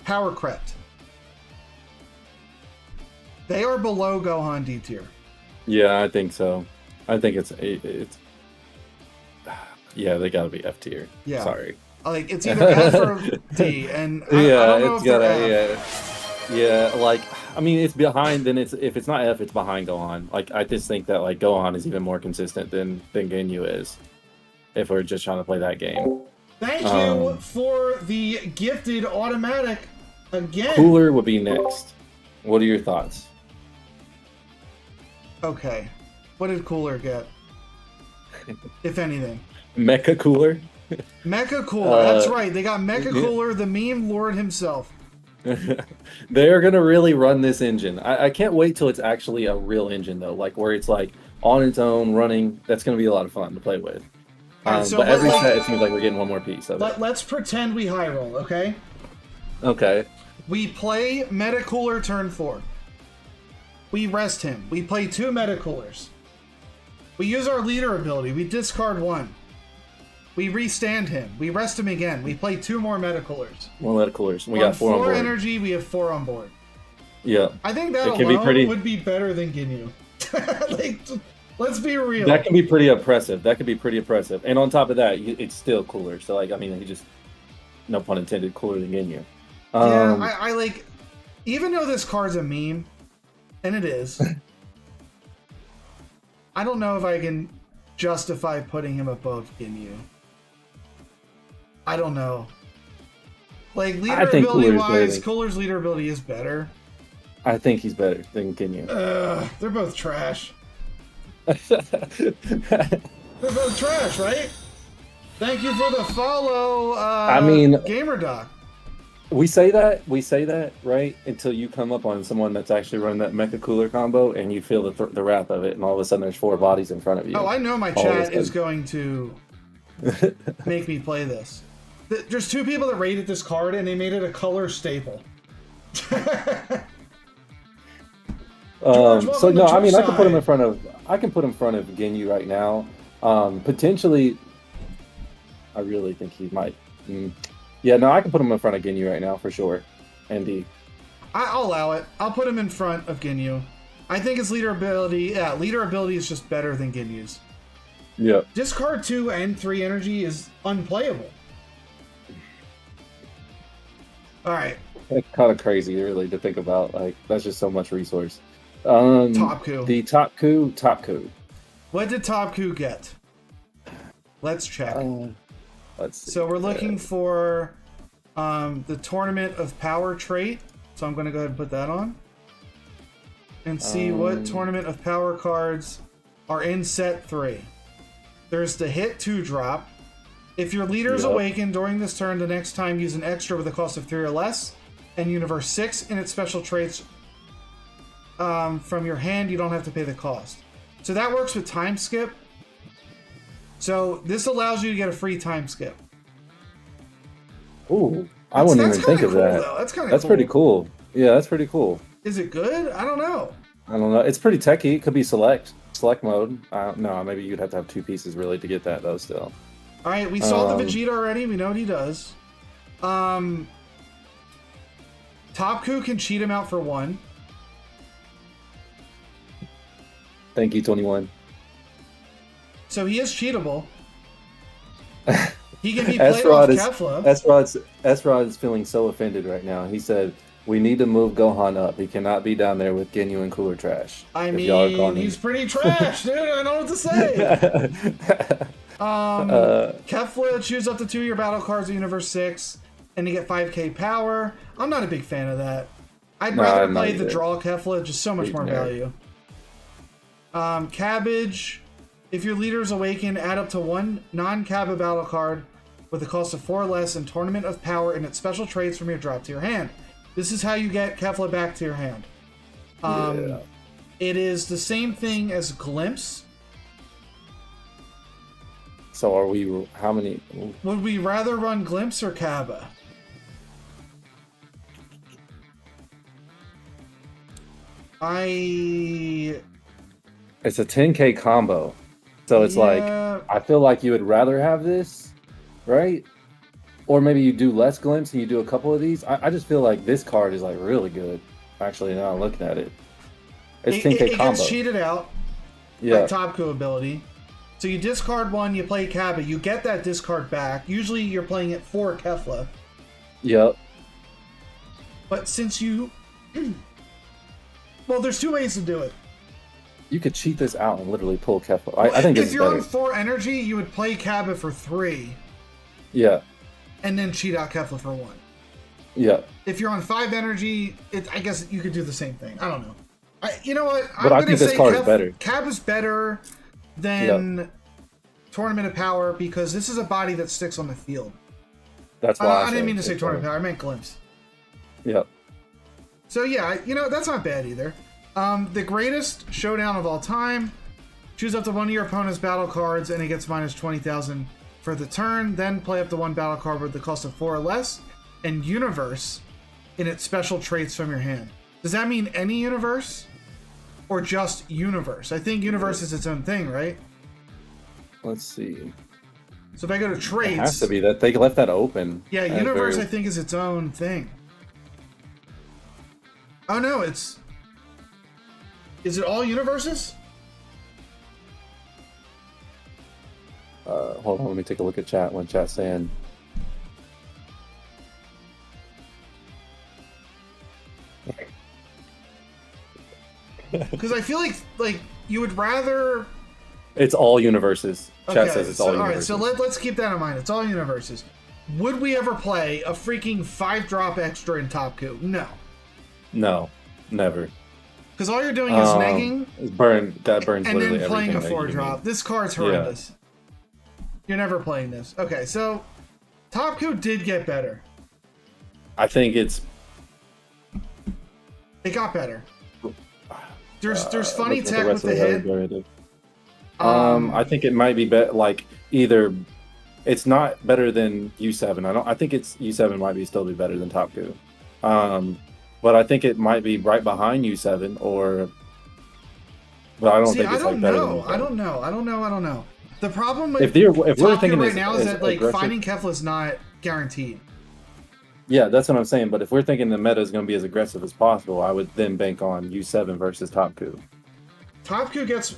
Speaker 1: power crept. They are below Gohan D tier.
Speaker 2: Yeah, I think so. I think it's yeah, they gotta be F tier. Yeah, sorry.
Speaker 1: Like it's either F or D, and I don't know if they're F.
Speaker 2: Yeah. Like I mean, it's behind. Then if it's not F, it's behind Gohan. Like I just think that like Gohan is even more consistent than Ginyu is. if we're just trying to play that game.
Speaker 1: Thank you for the gifted automatic again.
Speaker 2: Cooler would be next. What are your thoughts?
Speaker 1: Okay. What did Cooler get? If anything.
Speaker 2: Mecha Cooler?
Speaker 1: Mecha Cooler, that's right. They got Mecha Cooler, the meme lord himself.
Speaker 2: They're gonna really run this engine. I can't wait till it's actually a real engine though, like where it's like on its own running. That's gonna be a lot of fun to play with.
Speaker 1: Right, so
Speaker 2: but every set it seems like we're getting one more piece of it.
Speaker 1: Let's pretend we high roll, okay?
Speaker 2: Okay.
Speaker 1: We play Meta Cooler turn 4. We rest him. We play 2 Meta Coolers. We use our leader ability. We discard 1. We restand him. We rest him again. We play 2 more Meta Coolers.
Speaker 2: More Meta Coolers. We got 4 on board.
Speaker 1: Energy, we have 4 on board.
Speaker 2: Yeah.
Speaker 1: I think that alone would be better than Ginyu. Like, let's be real.
Speaker 2: That can be pretty oppressive. And on top of that, it's still cooler. So, like, I mean, he just, no pun intended, cooler than Ginyu.
Speaker 1: Yeah, I like, even though this card's a meme, and it is, I don't know if I can justify putting him above Ginyu. I don't know. Like, leader ability wise, Cooler's leader ability is better.
Speaker 2: I think he's better than Ginyu.
Speaker 1: They're both trash. They're both trash, right? Thank you for the follow,
Speaker 2: I mean,
Speaker 1: GamerDoc.
Speaker 2: We say that, right? Until you come up on someone that's actually running that Mecha Cooler combo and you feel the wrath of it, and all of a sudden there's 4 bodies in front of you.
Speaker 1: Oh, I know my chat is going to make me play this. There's 2 people that rated this card and they made it a color staple.
Speaker 2: So no, I mean, I can put him in front of Ginyu right now. Potentially, I really think he might. Yeah, no, I can put him in front of Ginyu right now for sure. ND.
Speaker 1: I'll allow it. I'll put him in front of Ginyu. I think his leader ability is just better than Ginyu's.
Speaker 2: Yeah.
Speaker 1: Discard 2 and 3 energy is unplayable. All right.
Speaker 2: It's kind of crazy, really, to think about. Like, that's just so much resource. Top
Speaker 1: Coup.
Speaker 2: The Top Coup.
Speaker 1: What did Top Coup get? Let's check.
Speaker 2: Let's see.
Speaker 1: So we're looking for the Tournament of Power trait. So I'm going to go ahead and put that on. And see what Tournament of Power cards are in set 3. There's the hit 2 drop. If your leader is awakened during this turn, the next time use an extra with a cost of 3 or less, and Universe 6 in its special traits from your hand, you don't have to pay the cost. So that works with time skip. So this allows you to get a free time skip.
Speaker 2: Ooh, I wouldn't even think of that.
Speaker 1: Though. That's kind of
Speaker 2: That's pretty cool. Yeah, that's pretty cool.
Speaker 1: Is it good? I don't know.
Speaker 2: It's pretty techy. It could be select mode. No, maybe you'd have to have 2 pieces really to get that though. Still.
Speaker 1: All right, we saw the Vegeta already. We know what he does. Top Coup can cheat him out for 1.
Speaker 2: Thank you, 21.
Speaker 1: So he is cheatable. He can be played off Kefla.
Speaker 2: Esrod is feeling so offended right now. He said, "We need to move Gohan up. He cannot be down there with Ginyu and Cooler Trash."
Speaker 1: I mean, he's pretty trash, dude. I don't know what to say. Kefla, choose up to 2 of your battle cards of Universe 6, and you get 5k power. I'm not a big fan of that. I'd rather play the draw Kefla, just so much more value. Cabbage. If your leader's awakened, add up to 1 non-Cabba battle card with a cost of 4 or less and Tournament of Power in its special traits from your drop to your hand. This is how you get Kefla back to your hand. It is the same thing as Glimpse.
Speaker 2: So are we, how many?
Speaker 1: Would we rather run Glimpse or Cabba?
Speaker 2: It's a 10k combo. So it's like, I feel like you would rather have this, right? Or maybe you do less Glimpse and you do a couple of these. I just feel like this card is like really good. Actually, now I'm looking at it. It's 10k combo. It gets
Speaker 1: cheated out. Like Top Coup ability. So you discard 1, you play Cabba, you get that discard back. Usually you're playing it for Kefla.
Speaker 2: Yep.
Speaker 1: But since you... well, there's 2 ways to do it.
Speaker 2: You could cheat this out and literally pull Kefla. I think
Speaker 1: if
Speaker 2: it's
Speaker 1: you're
Speaker 2: better.
Speaker 1: on 4 energy, you would play Cabba for 3.
Speaker 2: Yeah.
Speaker 1: And then cheat out Kefla for 1.
Speaker 2: Yeah.
Speaker 1: If you're on 5 energy, I guess you could do the same thing. I don't know. You know what?
Speaker 2: But I think this card is better.
Speaker 1: Cabba's better than Tournament of Power because this is a body that sticks on the field.
Speaker 2: That's why
Speaker 1: I didn't mean to say Tournament of Power. I meant Glimpse.
Speaker 2: Yep.
Speaker 1: So yeah, that's not bad either. The greatest showdown of all time. Choose up to one of your opponent's battle cards and it gets minus 20,000 for the turn. Then play up to one battle card with the cost of 4 or less. And Universe in its special traits from your hand. Does that mean any universe? Or just Universe? I think Universe is its own thing, right?
Speaker 2: Let's see.
Speaker 1: So if I go to traits...
Speaker 2: It has to be that. They left that open.
Speaker 1: Yeah, Universe I think is its own thing. Oh no, it's... Is it all universes?
Speaker 2: Hold on, let me take a look at chat when chat's saying.
Speaker 1: Because I feel like you would rather...
Speaker 2: It's all universes. Chat
Speaker 1: Okay,
Speaker 2: says it's all universes.
Speaker 1: All right, so let's keep that in mind. It's all universes. Would we ever play a freaking 5-drop extra in Top Coup? No.
Speaker 2: No, never.
Speaker 1: Because all you're doing is negging.
Speaker 2: That burns
Speaker 1: and
Speaker 2: literally
Speaker 1: then playing a
Speaker 2: everything
Speaker 1: 4-drop. This card's horrendous. You're never playing this. Okay, so Top Coup did get better.
Speaker 2: I think it's...
Speaker 1: It got better. There's funny tech with the hit.
Speaker 2: I think it might be like either it's not better than U7. I think it's U7 might still be better than Top Coup. But I think it might be right behind U7 but I don't think it's like better than U7.
Speaker 1: I don't know. The problem with
Speaker 2: if we're
Speaker 1: Top
Speaker 2: thinking
Speaker 1: Coup right now is that like
Speaker 2: aggressive,
Speaker 1: finding Kefla is not guaranteed.
Speaker 2: Yeah, that's what I'm saying. But if we're thinking the meta is going to be as aggressive as possible, I would then bank on U7 versus Top Coup.
Speaker 1: Top Coup gets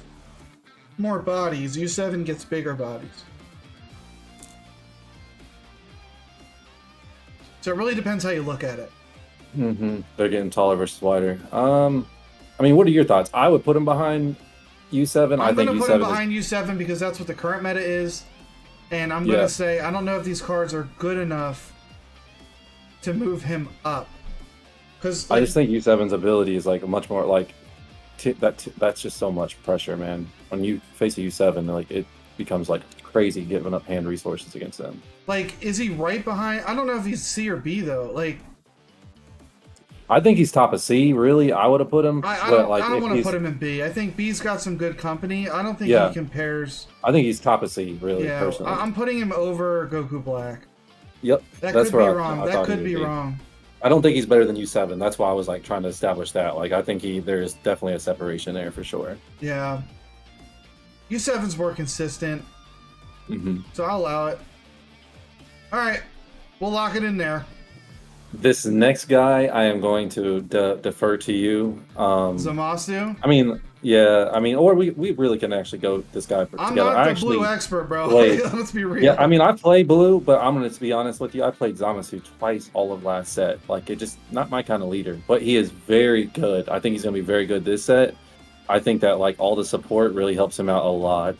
Speaker 1: more bodies. U7 gets bigger bodies. So it really depends how you look at it.
Speaker 2: Mm-hmm. They're getting taller versus wider. I mean, what are your thoughts? I would put him behind U7.
Speaker 1: I'm going to put him behind U7 because that's what the current meta is. And I'm going to say, I don't know if these cards are good enough to move him up. Because
Speaker 2: I just think U7's ability is like much more like that's just so much pressure, man. When you face a U7, like it becomes like crazy giving up hand resources against them.
Speaker 1: Like, is he right behind? I don't know if he's C or B though. Like,
Speaker 2: I think he's top of C. Really, I would have put him.
Speaker 1: I don't want to put him in B. I think B's got some good company. I don't think he compares.
Speaker 2: I think he's top of C. Really, personally.
Speaker 1: I'm putting him over Goku Black.
Speaker 2: Yep,
Speaker 1: that's could be wrong. That could be wrong.
Speaker 2: I don't think he's better than U7. That's why I was like trying to establish that. Like, I think there is definitely a separation there for sure.
Speaker 1: Yeah, U7's more consistent, so I'll allow it. All right, we'll lock it in there.
Speaker 2: This next guy, I am going to defer to you.
Speaker 1: Zamasu?
Speaker 2: I mean, yeah, or we really can actually go this guy together.
Speaker 1: I'm not the blue expert, bro. Let's be real.
Speaker 2: Yeah, I mean, I play blue, but I'm going to be honest with you. I played Zamasu twice all of last set. Like, it just, not my kind of leader. But he is very good. I think he's going to be very good this set. I think that, like, all the support really helps him out a lot.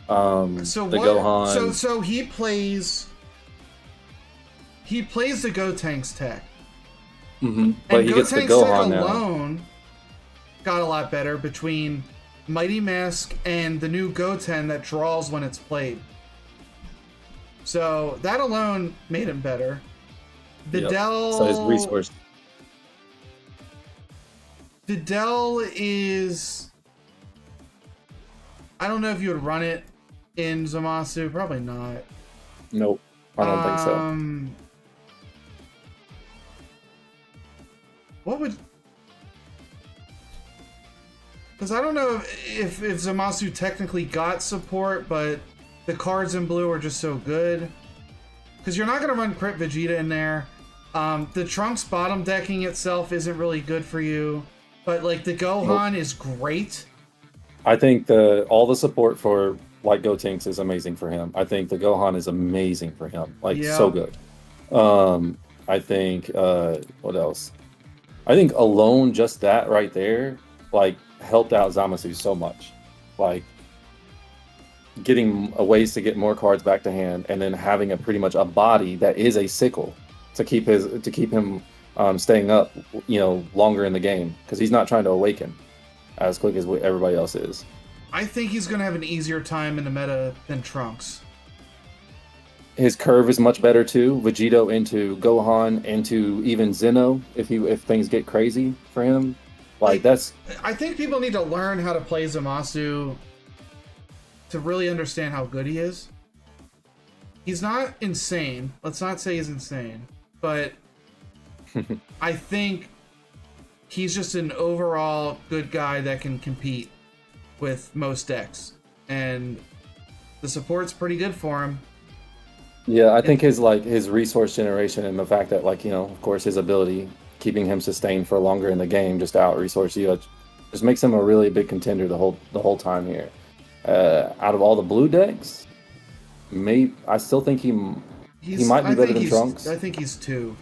Speaker 2: Gohan.
Speaker 1: So he plays the Gotenks tech.
Speaker 2: But he gets the Gohan
Speaker 1: tech alone got a lot better between Mighty Mask and the new Goten that draws when it's played. So that alone made him better. Videl.
Speaker 2: So his resource.
Speaker 1: Videl is. I don't know if you would run it in Zamasu. Probably not.
Speaker 2: Nope. I don't think so.
Speaker 1: What would... Because I don't know if Zamasu technically got support, but the cards in blue are just so good. Because you're not going to run Crit Vegeta in there. The Trunks bottom decking itself isn't really good for you. But, like, the Gohan is great.
Speaker 2: I think all the support for, like, Gotenks is amazing for him. I think the Gohan is amazing for him. Like, so good. I think, what else? I think alone, just that right there, like, helped out Zamasu so much. Like getting ways to get more cards back to hand, and then having a pretty much a body that is a sickle to keep him staying up, longer in the game, because he's not trying to awaken as quick as everybody else is.
Speaker 1: I think he's going to have an easier time in the meta than Trunks.
Speaker 2: His curve is much better too. Vegito into Gohan into even Zeno if things get crazy for him. I
Speaker 1: think people need to learn how to play Zamasu to really understand how good he is. He's not insane. Let's not say he's insane, but I think he's just an overall good guy that can compete with most decks, and the support's pretty good for him.
Speaker 2: Yeah, I think his resource generation and the fact that of course his ability keeping him sustained for longer in the game just to out resource you just makes him a really big contender the whole time here. Out of all the blue decks, I still think he might be better than Trunks.
Speaker 1: I think he's 2.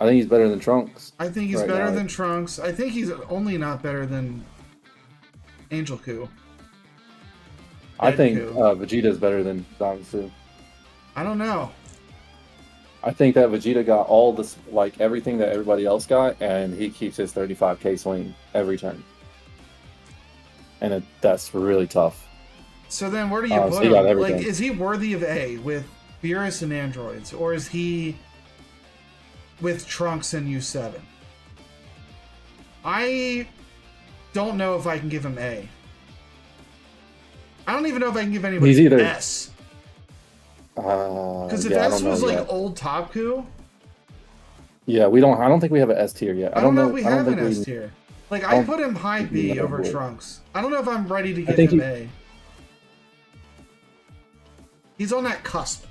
Speaker 2: I think he's better than Trunks.
Speaker 1: I think he's better than Trunks. I think he's only not better than Angel Coup.
Speaker 2: I think Vegeta is better than Zamasu.
Speaker 1: I don't know.
Speaker 2: I think that Vegeta got all this, everything that everybody else got, and he keeps his 35k swing every turn. And that's really tough.
Speaker 1: So then where do you put him? Is he worthy of A with Beerus and androids, or is he with Trunks and U7? I don't know if I can give him A. I don't even know if I can give anybody S. Because if S was old Top Coup.
Speaker 2: Yeah, I don't think we have an S tier yet.
Speaker 1: I don't know if we have an S tier. I put him high B over Trunks. I don't know if I'm ready to give him A. He's on that cusp.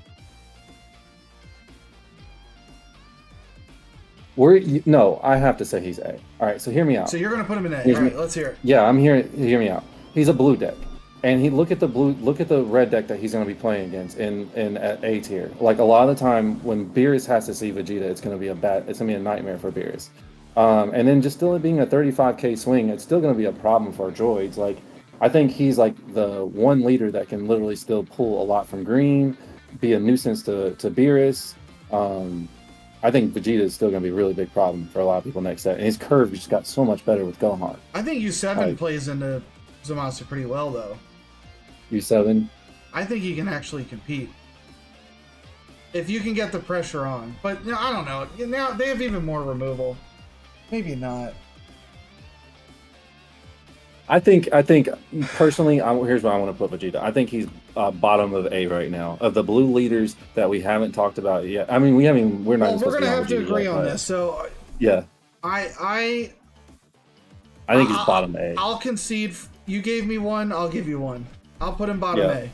Speaker 2: No, I have to say he's A. All right, so hear me out.
Speaker 1: So you're going to put him in A. All right, let's hear it.
Speaker 2: Yeah, I'm here. Hear me out. He's a blue deck. And look at the red deck that he's going to be playing against in at A tier. A lot of the time when Beerus has to see Vegeta, it's going to be a nightmare for Beerus. And then just still being a 35k swing, it's still going to be a problem for droids. I think he's the one leader that can literally still pull a lot from green, be a nuisance to Beerus. I think Vegeta is still going to be a really big problem for a lot of people next set. And his curve just got so much better with Gohan.
Speaker 1: I think U7 plays into Zamasu pretty well, though.
Speaker 2: U7?
Speaker 1: I think he can actually compete. If you can get the pressure on. But I don't know. Now they have even more removal. Maybe not.
Speaker 2: I think personally, here's where I want to put Vegeta. I think he's bottom of A right now of the blue leaders that we haven't talked about yet. I mean, we're not. Well,
Speaker 1: we're gonna have to agree on this. So
Speaker 2: yeah,
Speaker 1: I
Speaker 2: think he's bottom A.
Speaker 1: I'll concede. You gave me one. I'll give you one. I'll put him bottom A.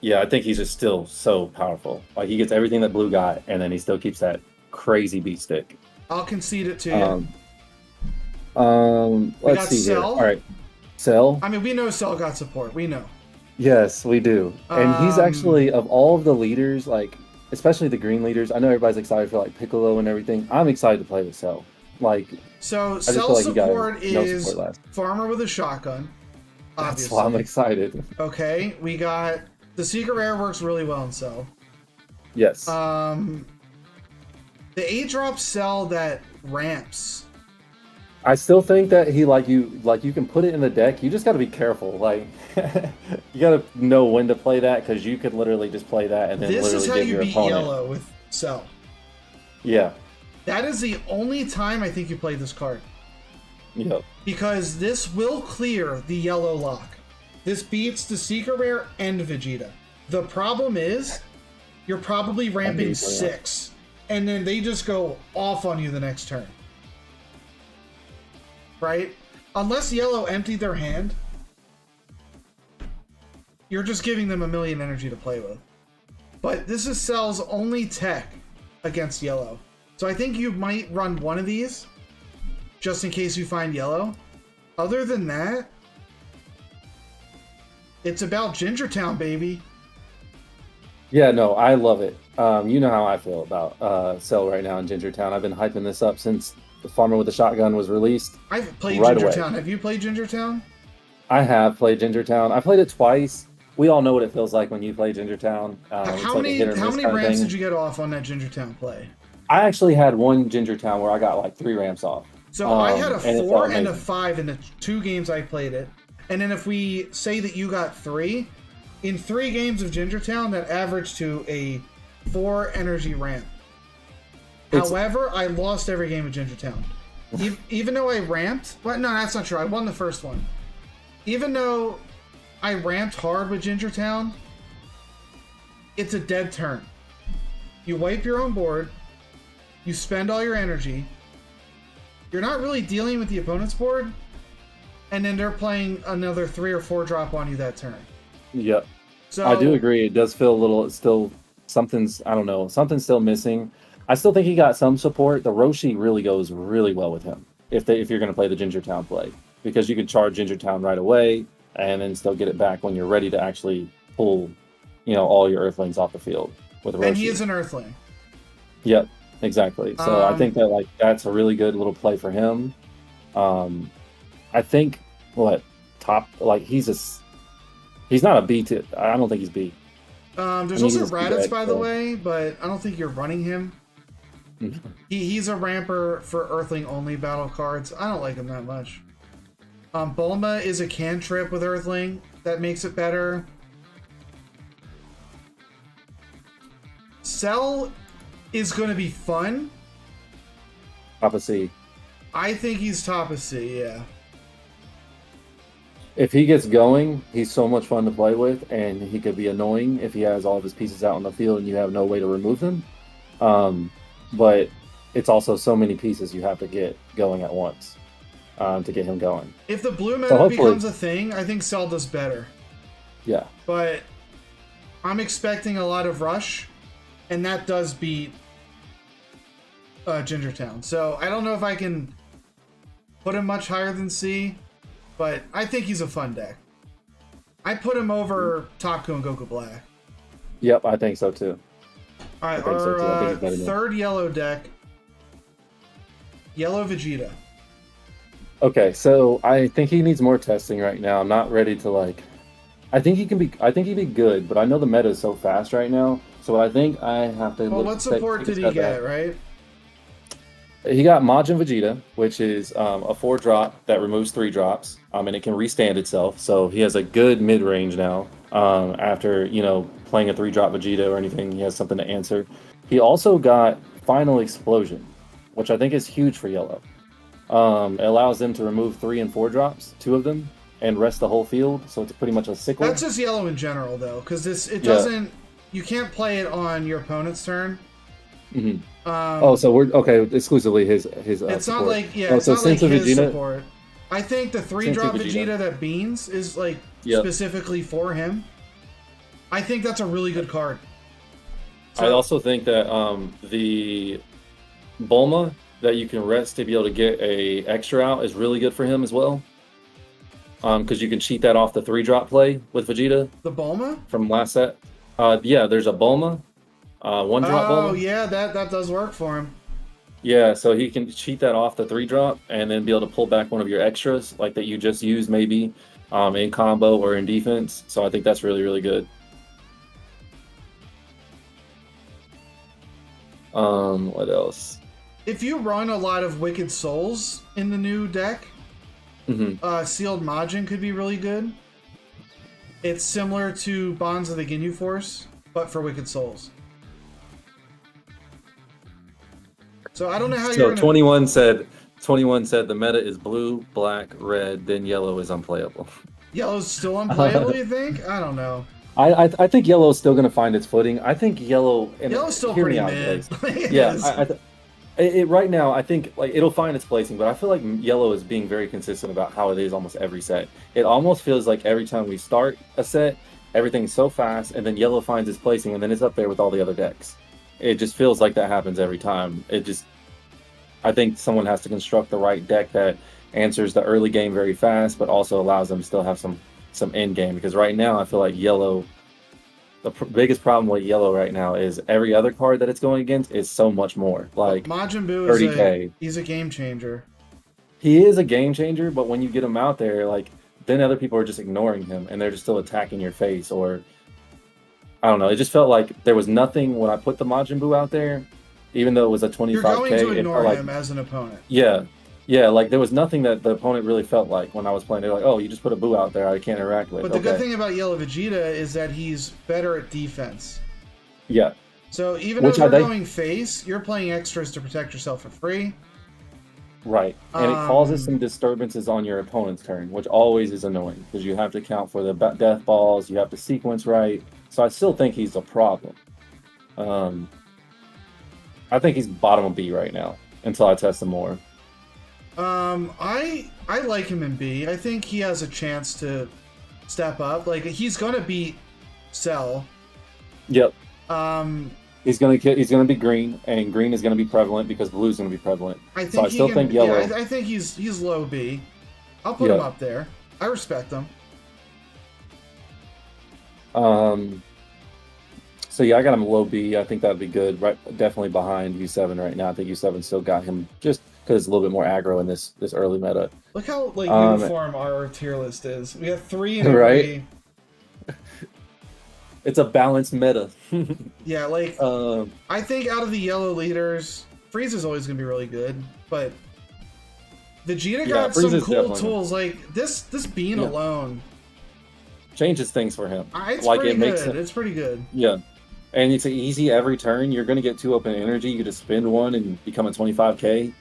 Speaker 2: Yeah, I think he's just still so powerful. He gets everything that blue got, and then he still keeps that crazy beat stick.
Speaker 1: I'll concede it to you.
Speaker 2: Let's see here. All right, Cell.
Speaker 1: I mean, we know Cell got support. We know.
Speaker 2: Yes, we do. And he's actually, of all of the leaders, especially the green leaders, I know everybody's excited for Piccolo and everything. I'm excited to play with Cell.
Speaker 1: So Cell support is Farmer with a shotgun. Obviously.
Speaker 2: That's why I'm excited.
Speaker 1: Okay, we got the Secret Rare works really well in Cell.
Speaker 2: Yes.
Speaker 1: The A-drop Cell that ramps.
Speaker 2: I still think that he you can put it in the deck. You just got to be careful. You got to know when to play that, because you could literally just play that and then
Speaker 1: this
Speaker 2: literally
Speaker 1: is how
Speaker 2: give
Speaker 1: you
Speaker 2: your
Speaker 1: beat
Speaker 2: opponent.
Speaker 1: Yellow with Cell.
Speaker 2: Yeah.
Speaker 1: That is the only time I think you play this card.
Speaker 2: Yep.
Speaker 1: Because this will clear the yellow lock. This beats the Secret Rare and Vegeta. The problem is, you're probably ramping 6, and then they just go off on you the next turn. Right? Unless Yellow emptied their hand, you're just giving them 1,000,000 energy to play with. But this is Cell's only tech against Yellow. So I think you might run one of these, just in case you find Yellow. Other than that, it's about Gingertown, baby.
Speaker 2: Yeah, no, I love it. You know how I feel about Cell right now in Gingertown. I've been hyping this up since Farmer with a Shotgun was released,
Speaker 1: I've played
Speaker 2: right
Speaker 1: Gingertown.
Speaker 2: away.
Speaker 1: Have you played Gingertown?
Speaker 2: I have played Gingertown. I played it twice. We all know what it feels like when you play Gingertown. It's
Speaker 1: How
Speaker 2: like a hit or
Speaker 1: many
Speaker 2: miss kind of
Speaker 1: ramps
Speaker 2: thing.
Speaker 1: did you get off on that Gingertown play?
Speaker 2: I actually had one Gingertown where I got like 3 ramps off.
Speaker 1: So I had a
Speaker 2: and it
Speaker 1: 4
Speaker 2: felt
Speaker 1: and a
Speaker 2: amazing.
Speaker 1: 5 in the 2 games I played it. And then if we say that you got 3, in 3 games of Gingertown, that averaged to a 4 energy ramp. However, I lost every game of Gingertown. Even though I ramped, well, no, that's not true. I won the first one. Even though I ramped hard with Gingertown, it's a dead turn. You wipe your own board, you spend all your energy, you're not really dealing with the opponent's board, and then they're playing another 3 or 4 drop on you that turn.
Speaker 2: Yep.
Speaker 1: So
Speaker 2: I do agree. It does feel a little, it's still, something's, I don't know, something's still missing. I still think he got some support. The Roshi really goes really well with him if you're going to play the Gingertown play, because you can charge Gingertown right away and then still get it back when you're ready to actually pull, all your Earthlings off the field with Roshi.
Speaker 1: And he is an Earthling.
Speaker 2: Yep, exactly. So I think that that's a really good little play for him. I think he's not a B to. I don't think he's B.
Speaker 1: There's also Raditz, by the way, but I don't think you're running him. He's a ramper for Earthling only battle cards. I don't like him that much. Bulma is a cantrip with Earthling that makes it better. Cell is going to be fun.
Speaker 2: Top of C.
Speaker 1: I think he's top of C, yeah.
Speaker 2: If he gets going, he's so much fun to play with, and he could be annoying if he has all of his pieces out on the field and you have no way to remove them. But it's also so many pieces you have to get going at once to get him going.
Speaker 1: If the blue meta becomes a thing, I think Cell does better.
Speaker 2: Yeah.
Speaker 1: But I'm expecting a lot of rush, and that does beat Gingertown. So I don't know if I can put him much higher than C, but I think he's a fun deck. I put him over Taku and Goku Black.
Speaker 2: Yep, I think so too.
Speaker 1: All right, our third yellow deck, Yellow Vegeta.
Speaker 2: Okay, so I think he needs more testing right now. I'm not ready to I think he'd be good, but I know the meta is so fast right now. So I think I have to.
Speaker 1: Well, what support did he get? Right.
Speaker 2: He got Majin Vegeta, which is a 4-drop that removes 3 drops, and it can restand itself. So he has a good mid-range now. After playing a 3-drop Vegeta or anything, he has something to answer. He also got Final Explosion, which I think is huge for yellow. It allows them to remove 3 and 4 drops, 2 of them, and rest the whole field. So it's pretty much a sickle.
Speaker 1: That's just yellow in general, though, because doesn't. You can't play it on your opponent's turn.
Speaker 2: Mm-hmm. So we're okay. Exclusively his. It's
Speaker 1: support.
Speaker 2: Not like
Speaker 1: it's not like his Vegeta, support. I think the 3-drop Vegeta that beans is specifically for him. I think that's a really good card.
Speaker 2: So, I also think that the Bulma that you can rest to be able to get a extra out is really good for him as well. Because you can cheat that off the 3-drop play with Vegeta.
Speaker 1: The Bulma
Speaker 2: from last set. Yeah, there's a Bulma. 1-drop Bulma.
Speaker 1: Oh yeah, that does work for him.
Speaker 2: Yeah, so he can cheat that off the 3-drop and then be able to pull back one of your extras like that you just used maybe in combo or in defense. So I think that's really, really good. What else?
Speaker 1: If you run a lot of Wicked Souls in the new deck, Sealed Majin could be really good. It's similar to Bonds of the Ginyu Force, but for Wicked Souls. So I don't know how you're gonna...
Speaker 2: 21 said the meta is blue, black, red, then yellow is unplayable.
Speaker 1: Yellow's still unplayable, you think? I don't know.
Speaker 2: I think yellow is still going to find its footing. I think yellow's
Speaker 1: still pretty mid.
Speaker 2: Yeah, right now I think it'll find its placing, but I feel like yellow is being very consistent about how it is almost every set. It almost feels like every time we start a set, everything's so fast, and then yellow finds its placing, and then it's up there with all the other decks. It just feels like that happens every time. I think someone has to construct the right deck that answers the early game very fast, but also allows them to still have some end game. Because right now, I feel like yellow The biggest problem with yellow right now is every other card that it's going against is so much more. Like
Speaker 1: Majin Buu
Speaker 2: 30K.
Speaker 1: he's a game changer.
Speaker 2: He is a game changer, but when you get him out there, like then other people are just ignoring him and they're just still attacking your face. Or I don't know. It just felt like there was nothing when I put the Majin Buu out there, even though it was a 25K.
Speaker 1: You're going to ignore
Speaker 2: like,
Speaker 1: him as an opponent.
Speaker 2: Yeah. Yeah, like there was nothing that the opponent really felt like when I was playing. They're like, oh, you just put a Buu out there I can't interact with.
Speaker 1: But the good thing about Yellow Vegeta is that he's better at defense.
Speaker 2: Yeah.
Speaker 1: So even though you're going face, you're playing extras to protect yourself for free.
Speaker 2: Right. And it causes some disturbances on your opponent's turn, which always is annoying because you have to account for the death balls, you have to sequence right. So I still think he's a problem. I think he's bottom of B right now until I test him more.
Speaker 1: I like him in B. I think he has a chance to step up. Like he's gonna beat Cell.
Speaker 2: Yep. He's gonna be green, and green is gonna be prevalent because blue's gonna be prevalent. I still think yellow.
Speaker 1: Yeah, I think he's low B. I'll put him up there. I respect him.
Speaker 2: So yeah, I got him low B. I think that'd be good. Right, definitely behind U7 right now. I think U7 still got him just because it's a little bit more aggro in this early meta.
Speaker 1: Look how like uniform our tier list is. We have 3 in every.
Speaker 2: Right. It's a balanced meta.
Speaker 1: Yeah, like I think out of the yellow leaders, Frieza's always gonna be really good, but Vegeta got some cool tools. Like this bean alone
Speaker 2: changes things for him.
Speaker 1: It's
Speaker 2: like
Speaker 1: pretty
Speaker 2: it makes
Speaker 1: good. It's pretty good.
Speaker 2: Yeah. And it's easy every turn. You're gonna get 2 open energy. You just spend 1 and become a 25K.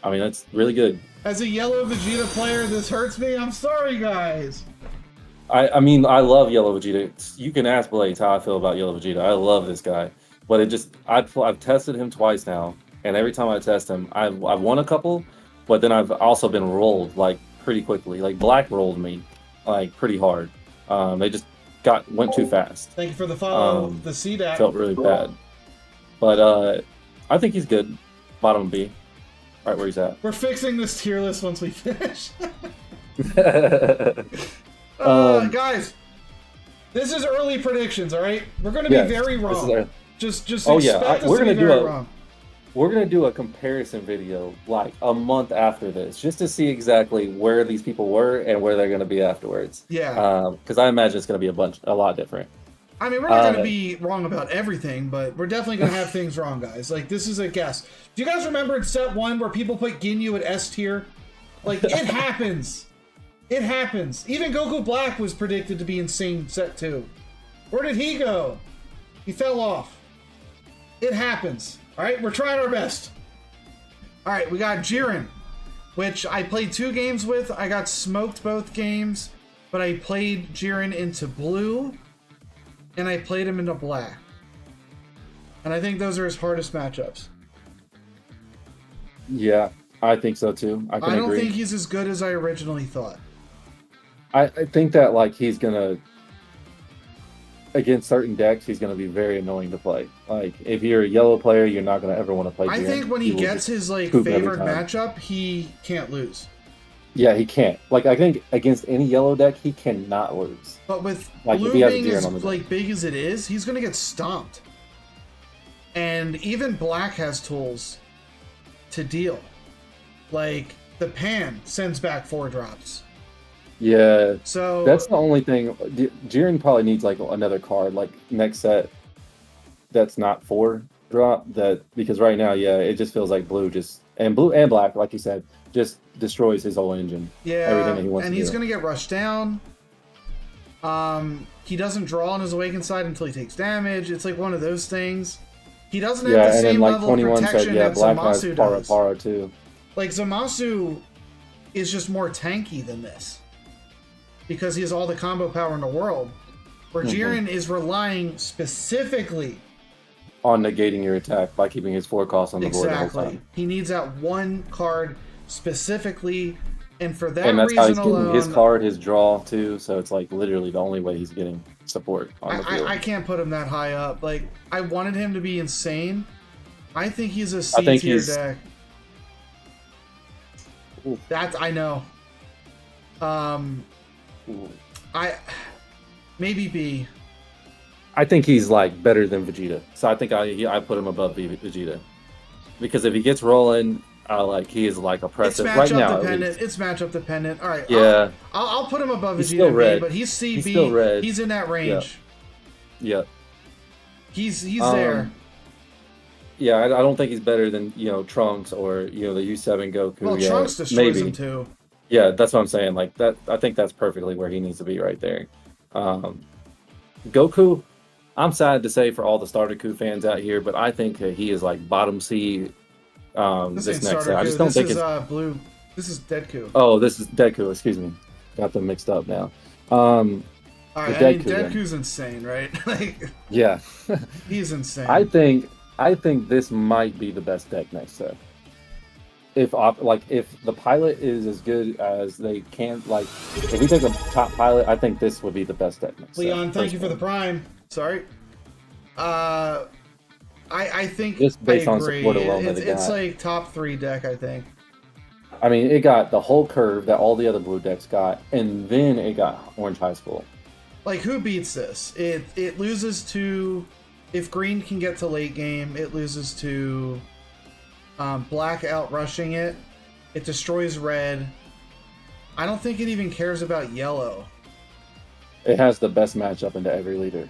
Speaker 2: I mean, that's really good.
Speaker 1: As a yellow Vegeta player, this hurts me. I'm sorry, guys.
Speaker 2: I mean, I love Yellow Vegeta. You can ask Blaze how I feel about Yellow Vegeta. I love this guy. But it just, I've tested him twice now. And every time I test him, I've won a couple. But then I've also been rolled, like, pretty quickly. Like, Black rolled me, like, pretty hard. They just went too fast.
Speaker 1: Thank you for the follow. The CDAC.
Speaker 2: Felt really bad. But I think he's good. Bottom B. Right where he's at.
Speaker 1: We're fixing this tier list once we finish. Guys, this is early predictions, all right? We're going to be very wrong. Just expect us to be very wrong.
Speaker 2: We're going to do a comparison video like a month after this, just to see exactly where these people were and where they're going to be afterwards.
Speaker 1: Yeah.
Speaker 2: Because I imagine it's going to be a lot different.
Speaker 1: I mean, we're not going to be wrong about everything, but we're definitely going to have things wrong, guys. Like, this is a guess. Do you guys remember in set 1 where people put Ginyu at S tier? Like, it happens. It happens. Even Goku Black was predicted to be insane set 2. Where did he go? He fell off. It happens. All right, we're trying our best. All right, we got Jiren, which I played 2 games with. I got smoked both games, but I played Jiren into blue, and I played him into black. And I think those are his hardest matchups.
Speaker 2: Yeah, I think so too. I
Speaker 1: don't think he's as good as I originally thought.
Speaker 2: I think that like he's gonna against certain decks he's gonna be very annoying to play. Like if you're a yellow player, you're not gonna ever want to play.
Speaker 1: I think when he gets his like favored matchup, he can't lose.
Speaker 2: Yeah, he can't. Like I think against any yellow deck, he cannot lose.
Speaker 1: But with blue being as like big as it is, he's gonna get stomped. And even black has tools to deal. Like the Pan sends back 4 drops.
Speaker 2: Yeah,
Speaker 1: so
Speaker 2: that's the only thing. Jiren probably needs like another card, like next set. That's not 4 drop. Because right now, yeah, it just feels like blue and black, like you said, just destroys his whole engine.
Speaker 1: Yeah,
Speaker 2: everything that he wants.
Speaker 1: And he's gonna get rushed down. He doesn't draw on his awakened side until he takes damage. It's like one of those things. He doesn't have the same level of protection that Zamasu does.
Speaker 2: Para too.
Speaker 1: Like Zamasu is just more tanky than this. Because he has all the combo power in the world. Where Jiren is relying specifically
Speaker 2: on negating your attack by keeping his 4 costs on the board the whole time.
Speaker 1: He needs that 1 card specifically, and for that
Speaker 2: and that's
Speaker 1: reason
Speaker 2: how he's
Speaker 1: alone,
Speaker 2: getting his card, his draw too. So it's like literally the only way he's getting support on the field.
Speaker 1: I can't put him that high up. Like I wanted him to be insane. I think he's a C tier deck. That's I know. Maybe B.
Speaker 2: I think he's like better than Vegeta. So I think I put him above Vegeta because if he gets rolling, he is like oppressive
Speaker 1: It's
Speaker 2: right
Speaker 1: matchup
Speaker 2: now.
Speaker 1: dependent. It's matchup dependent. All right.
Speaker 2: Yeah,
Speaker 1: I'll put him above
Speaker 2: he's
Speaker 1: Vegeta
Speaker 2: still
Speaker 1: B,
Speaker 2: red.
Speaker 1: but he's CB.
Speaker 2: He's still red.
Speaker 1: He's in that range.
Speaker 2: Yep.
Speaker 1: He's there.
Speaker 2: Yeah, I don't think he's better than Trunks or the U7 Goku.
Speaker 1: Well,
Speaker 2: yet.
Speaker 1: Trunks destroys
Speaker 2: Maybe.
Speaker 1: him too.
Speaker 2: Yeah, that's what I'm saying. Like that, I think that's perfectly where he needs to be right there. Goku, I'm sad to say for all the Starter Coup fans out here, but I think that he is like bottom C. This next set. I just don't think it's
Speaker 1: blue. This is Deadku.
Speaker 2: Oh, this is Deku. Excuse me, got them mixed up now.
Speaker 1: All right, Deadku's insane, right? Like,
Speaker 2: yeah,
Speaker 1: he's insane.
Speaker 2: I think this might be the best deck next set. If the pilot is as good as they can, like if we take a top pilot, I think this would be the best deck next
Speaker 1: Leon,
Speaker 2: set.
Speaker 1: thank you for the prime. Sorry. I think
Speaker 2: just based
Speaker 1: I
Speaker 2: on
Speaker 1: agree.
Speaker 2: support alone,
Speaker 1: It's like top 3 deck, I think.
Speaker 2: I mean, it got the whole curve that all the other blue decks got, and then it got Orange High School.
Speaker 1: Like, who beats this? It loses to, if green can get to late game, it loses to black outrushing it. It destroys red. I don't think it even cares about yellow.
Speaker 2: It has the best matchup into every leader.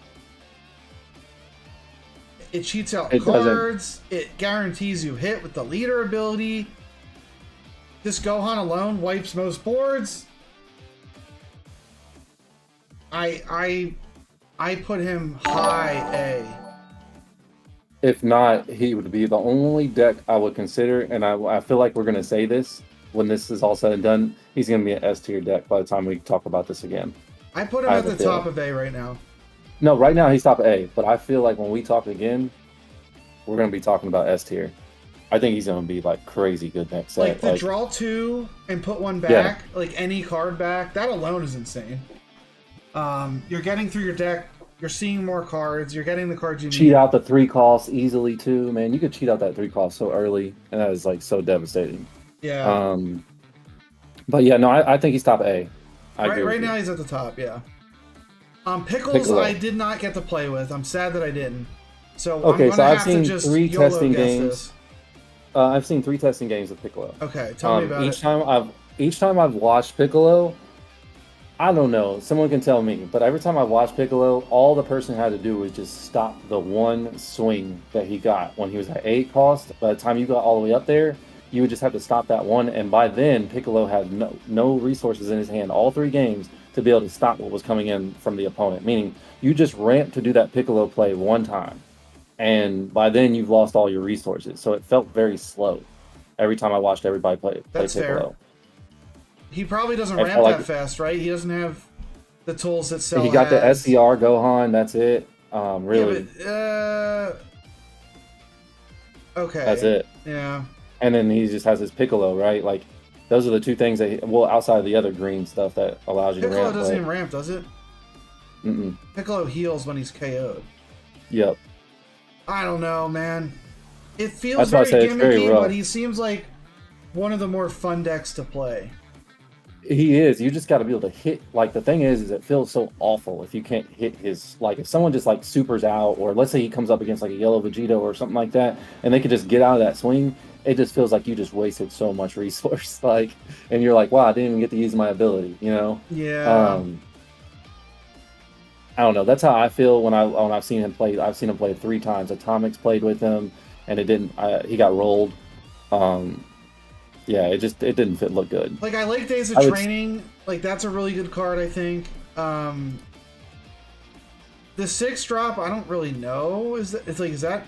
Speaker 1: It cheats out cards. It guarantees you hit with the leader ability. This Gohan alone wipes most boards. I put him high A.
Speaker 2: If not, he would be the only deck I would consider, and I feel like we're going to say this when this is all said and done. He's going to be an S tier deck by the time we talk about this again.
Speaker 1: I put him at the top of A right now.
Speaker 2: No, right now he's top A, but I feel like when we talk again, we're going to be talking about S tier. I think he's going to be like crazy good next set.
Speaker 1: Like draw 2 and put 1 back, like any card back, that alone is insane. You're getting through your deck, you're seeing more cards, you're getting the cards you need.
Speaker 2: Cheat out the 3 costs easily too, man. You could cheat out that 3 cost so early, and that is like so devastating.
Speaker 1: Yeah.
Speaker 2: But yeah, no, I think he's top A.
Speaker 1: Right now he's at the top, yeah. Pickles I did not get to play with. I'm sad that I didn't. So
Speaker 2: okay,
Speaker 1: I'm
Speaker 2: so I've
Speaker 1: have
Speaker 2: seen
Speaker 1: to just
Speaker 2: 3
Speaker 1: YOLO
Speaker 2: testing
Speaker 1: guess
Speaker 2: games.
Speaker 1: this.
Speaker 2: I've seen 3 testing games of Piccolo.
Speaker 1: Okay, tell me about
Speaker 2: each time I've watched Piccolo, I don't know. Someone can tell me, but every time I watched Piccolo, all the person had to do was just stop the one swing that he got when he was at 8 cost. By the time you got all the way up there, you would just have to stop that one, and by then Piccolo had no resources in his hand all 3 games to be able to stop what was coming in from the opponent. Meaning, you just ramp to do that Piccolo play one time, and by then you've lost all your resources. So it felt very slow every time I watched everybody play
Speaker 1: That's
Speaker 2: Piccolo.
Speaker 1: Fair. He probably doesn't ramp that fast, right? He doesn't have the tools that Cell
Speaker 2: He got
Speaker 1: has.
Speaker 2: the SCR Gohan, that's it. Really.
Speaker 1: Yeah, but, okay.
Speaker 2: That's it.
Speaker 1: Yeah.
Speaker 2: And then he just has his Piccolo, right? Like, those are the 2 things that, outside of the other green stuff that allows you to ramp.
Speaker 1: Piccolo doesn't even ramp, does it?
Speaker 2: Mm-mm.
Speaker 1: Piccolo heals when he's KO'd.
Speaker 2: Yep.
Speaker 1: I don't know, man. It feels very gimmicky, but he seems like one of the more fun decks to play.
Speaker 2: He is. You just got to be able to hit. Like, the thing is it feels so awful if you can't hit his. Like, if someone just like supers out, or let's say he comes up against like a yellow Vegeta or something like that, and they could just get out of that swing, it just feels like you just wasted so much resource. Like, and you're like, wow, I didn't even get to use my ability. You know?
Speaker 1: Yeah.
Speaker 2: I don't know. That's how I feel when I've seen him play. I've seen him play 3 times. Atomics played with him, and it didn't. He got rolled. Yeah, it didn't look good.
Speaker 1: Like, I like Days of Training. Like, that's a really good card, I think. The 6 drop, I don't really know. Is that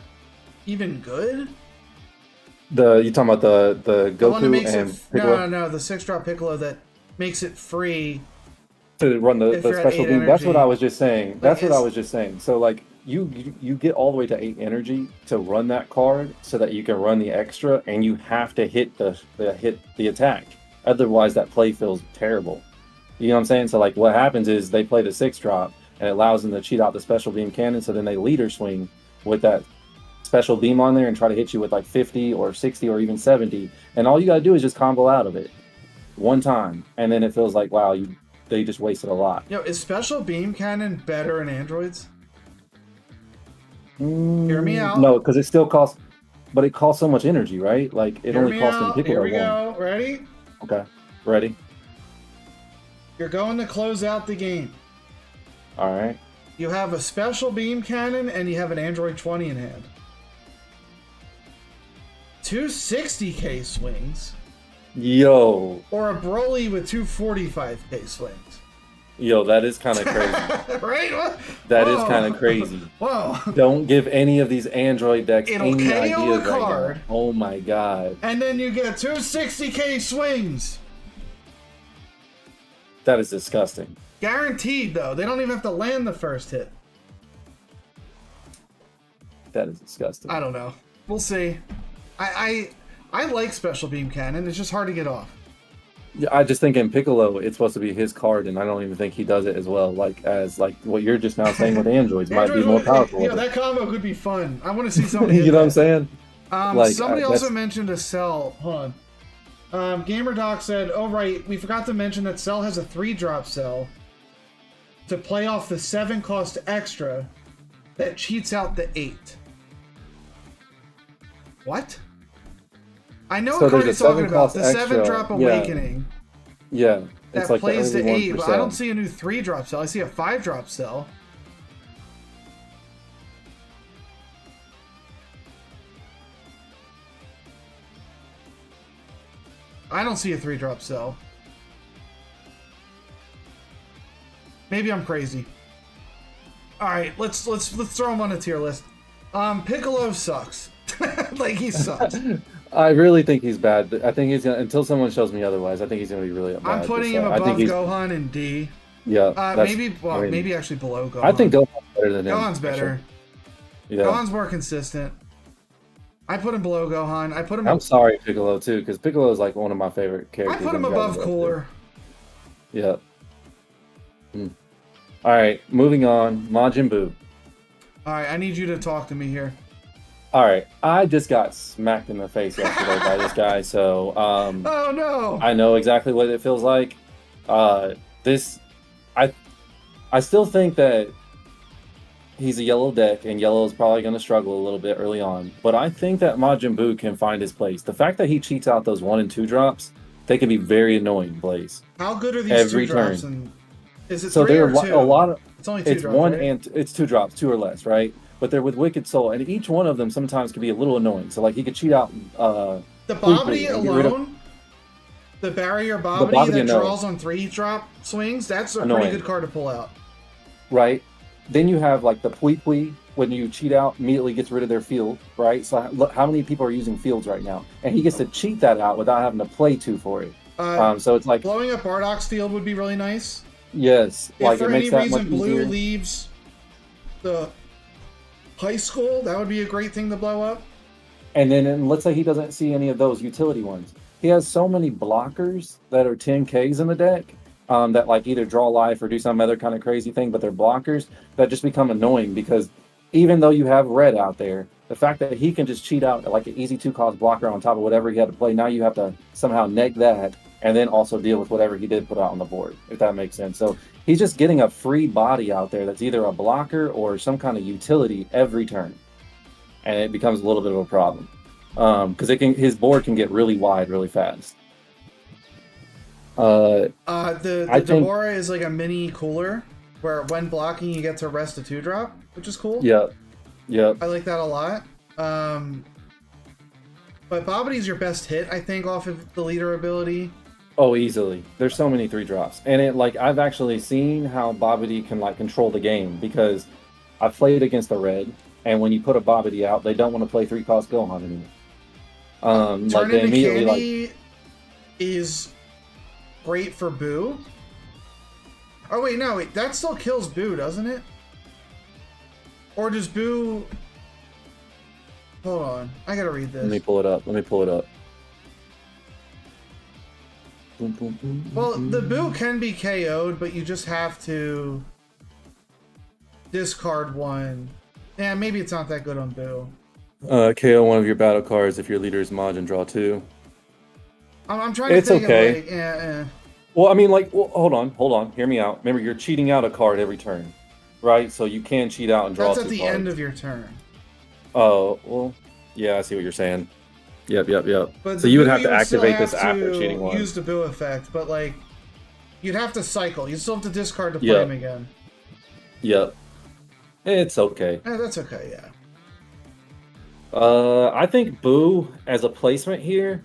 Speaker 1: even good?
Speaker 2: You talking about the Goku
Speaker 1: one that makes
Speaker 2: and
Speaker 1: Piccolo? No, the 6 drop Piccolo that makes it free
Speaker 2: to run the special beam. That's what I was just saying.
Speaker 1: That's
Speaker 2: what I was just saying. So like you get all the way to 8 energy to run that card so that you can run the extra, and you have to hit the attack. Otherwise that play feels terrible. You know what I'm saying? So like what happens is they play the 6 drop and it allows them to cheat out the special beam cannon, so then they leader swing with that special beam on there and try to hit you with like 50 or 60 or even 70, and all you gotta do is just combo out of it one time, and then it feels like, wow, they just wasted a lot.
Speaker 1: Is special beam cannon better in androids? Hear me out.
Speaker 2: No, because it still costs, but it costs so much energy, right? Like it
Speaker 1: Hear
Speaker 2: only
Speaker 1: me
Speaker 2: costs in
Speaker 1: out. Here
Speaker 2: Piccolo
Speaker 1: we go. Ready?
Speaker 2: Okay, ready?
Speaker 1: You're going to close out the game.
Speaker 2: All right.
Speaker 1: You have a special beam cannon and you have an Android 20 in hand. 260k swings.
Speaker 2: Yo.
Speaker 1: Or a Broly with 245k swings.
Speaker 2: Yo, that is kind of crazy.
Speaker 1: Right? What?
Speaker 2: That is kind of crazy.
Speaker 1: Whoa.
Speaker 2: Don't give any of these Android decks
Speaker 1: It'll
Speaker 2: any
Speaker 1: KO
Speaker 2: ideas
Speaker 1: a card.
Speaker 2: right now. Oh my god.
Speaker 1: And then you get 260k swings.
Speaker 2: That is disgusting.
Speaker 1: Guaranteed, though. They don't even have to land the first hit.
Speaker 2: That is disgusting.
Speaker 1: I don't know. We'll see. I like Special Beam Cannon. It's just hard to get off.
Speaker 2: Yeah, I just think in Piccolo, it's supposed to be his card, and I don't even think he does it as well. Like what you're just now saying with Androids might be more powerful.
Speaker 1: Yeah, that combo could be fun. I want to see somebody.
Speaker 2: You know what I'm saying?
Speaker 1: Somebody also mentioned a Cell. Hold on. GamerDoc said, "Oh right, we forgot to mention that Cell has a 3-drop Cell to play off the 7 cost extra that cheats out the 8." What? I know what card he's talking about. The 7-drop Awakening.
Speaker 2: Yeah.
Speaker 1: That
Speaker 2: like
Speaker 1: plays the 8, but I don't see a new 3-drop Cell. I see a 5-drop Cell. I don't see a 3-drop Cell. Maybe I'm crazy. All right, let's throw him on a tier list. Piccolo sucks. Like he sucks.
Speaker 2: I really think he's bad. I think he's gonna, until someone shows me otherwise. I think he's gonna be really bad.
Speaker 1: I'm putting him above Gohan and D.
Speaker 2: Yeah,
Speaker 1: maybe actually below Gohan.
Speaker 2: I think Gohan's better than him.
Speaker 1: Gohan's better.
Speaker 2: Sure. Yeah,
Speaker 1: Gohan's more consistent. I put him below Gohan. I put him.
Speaker 2: I'm sorry, Piccolo too, because Piccolo is like one of my favorite characters.
Speaker 1: I put him above Cooler.
Speaker 2: Yeah. All right, moving on. Majin Buu.
Speaker 1: All right, I need you to talk to me here.
Speaker 2: All right, I just got smacked in the face yesterday by this guy, so
Speaker 1: oh no!
Speaker 2: I know exactly what it feels like. I still think that he's a yellow deck, and yellow is probably going to struggle a little bit early on. But I think that Majin Buu can find his place. The fact that he cheats out those 1 and 2 drops, they can be very annoying, Blaze.
Speaker 1: How good are these
Speaker 2: every
Speaker 1: 2 drops?
Speaker 2: Turn.
Speaker 1: And is it
Speaker 2: so
Speaker 1: 3 or 2?
Speaker 2: A lot of.
Speaker 1: It's only 2
Speaker 2: it's
Speaker 1: drops.
Speaker 2: 1
Speaker 1: right?
Speaker 2: and it's 2 drops, 2 or less, right? But they're with Wicked Soul, and each one of them sometimes can be a little annoying. So like he could cheat out.
Speaker 1: The Bobbity alone, the barrier Bobbity that draws on 3-drop swings. That's a pretty good card to pull out.
Speaker 2: Right. Then you have like the Pui Pui, when you cheat out, immediately gets rid of their field, right? So look, how many people are using fields right now? And he gets to cheat that out without having to play 2 for it. So it's like
Speaker 1: blowing up Bardock's field would be really nice.
Speaker 2: Yes,
Speaker 1: if
Speaker 2: like
Speaker 1: for
Speaker 2: it makes
Speaker 1: any
Speaker 2: that
Speaker 1: reason
Speaker 2: much
Speaker 1: Blue
Speaker 2: easier.
Speaker 1: leaves the high school, that would be a great thing to blow up.
Speaker 2: And then let's say he doesn't see any of those utility ones. He has so many blockers that are 10Ks in the deck that like either draw life or do some other kind of crazy thing, but they're blockers that just become annoying because even though you have red out there, the fact that he can just cheat out like an easy 2-cost blocker on top of whatever he had to play, now you have to somehow neg that and then also deal with whatever he did put out on the board, if that makes sense. So he's just getting a free body out there that's either a blocker or some kind of utility every turn. And it becomes a little bit of a problem. Because his board can get really wide really fast.
Speaker 1: The Deborah is like a mini cooler where when blocking you get to rest a 2-drop, which is cool.
Speaker 2: Yep.
Speaker 1: I like that a lot. But Bobbity's your best hit, I think, off of the leader ability.
Speaker 2: Oh, easily. There's so many 3-drops. And I've actually seen how Bobbity can like control the game because I've played against the red, and when you put a Bobbity out, they don't want to play 3-cost Gohan anymore.
Speaker 1: Turn into Candy is great for Boo. Oh wait, no, wait, that still kills Boo, doesn't it? Or does Boo... Hold on, I gotta read this.
Speaker 2: Let me pull it up.
Speaker 1: Well, the Boo can be KO'd, but you just have to discard 1. Yeah, maybe it's not that good on Boo.
Speaker 2: KO one of your battle cards if your leader is Majin, draw 2.
Speaker 1: I'm trying to think of like,
Speaker 2: Well, I mean, like, hold on, hear me out. Remember, you're cheating out a card every turn, right? So you can cheat out and draw 2
Speaker 1: cards. That's at the end of your turn.
Speaker 2: Oh, well, yeah, I see what you're saying. Yep.
Speaker 1: But
Speaker 2: So you would have to activate this after cheating one.
Speaker 1: Use the boo effect, but like you'd have to cycle. You still have to discard to play him again.
Speaker 2: Yep. It's okay.
Speaker 1: That's okay, yeah.
Speaker 2: I think Boo as a placement here.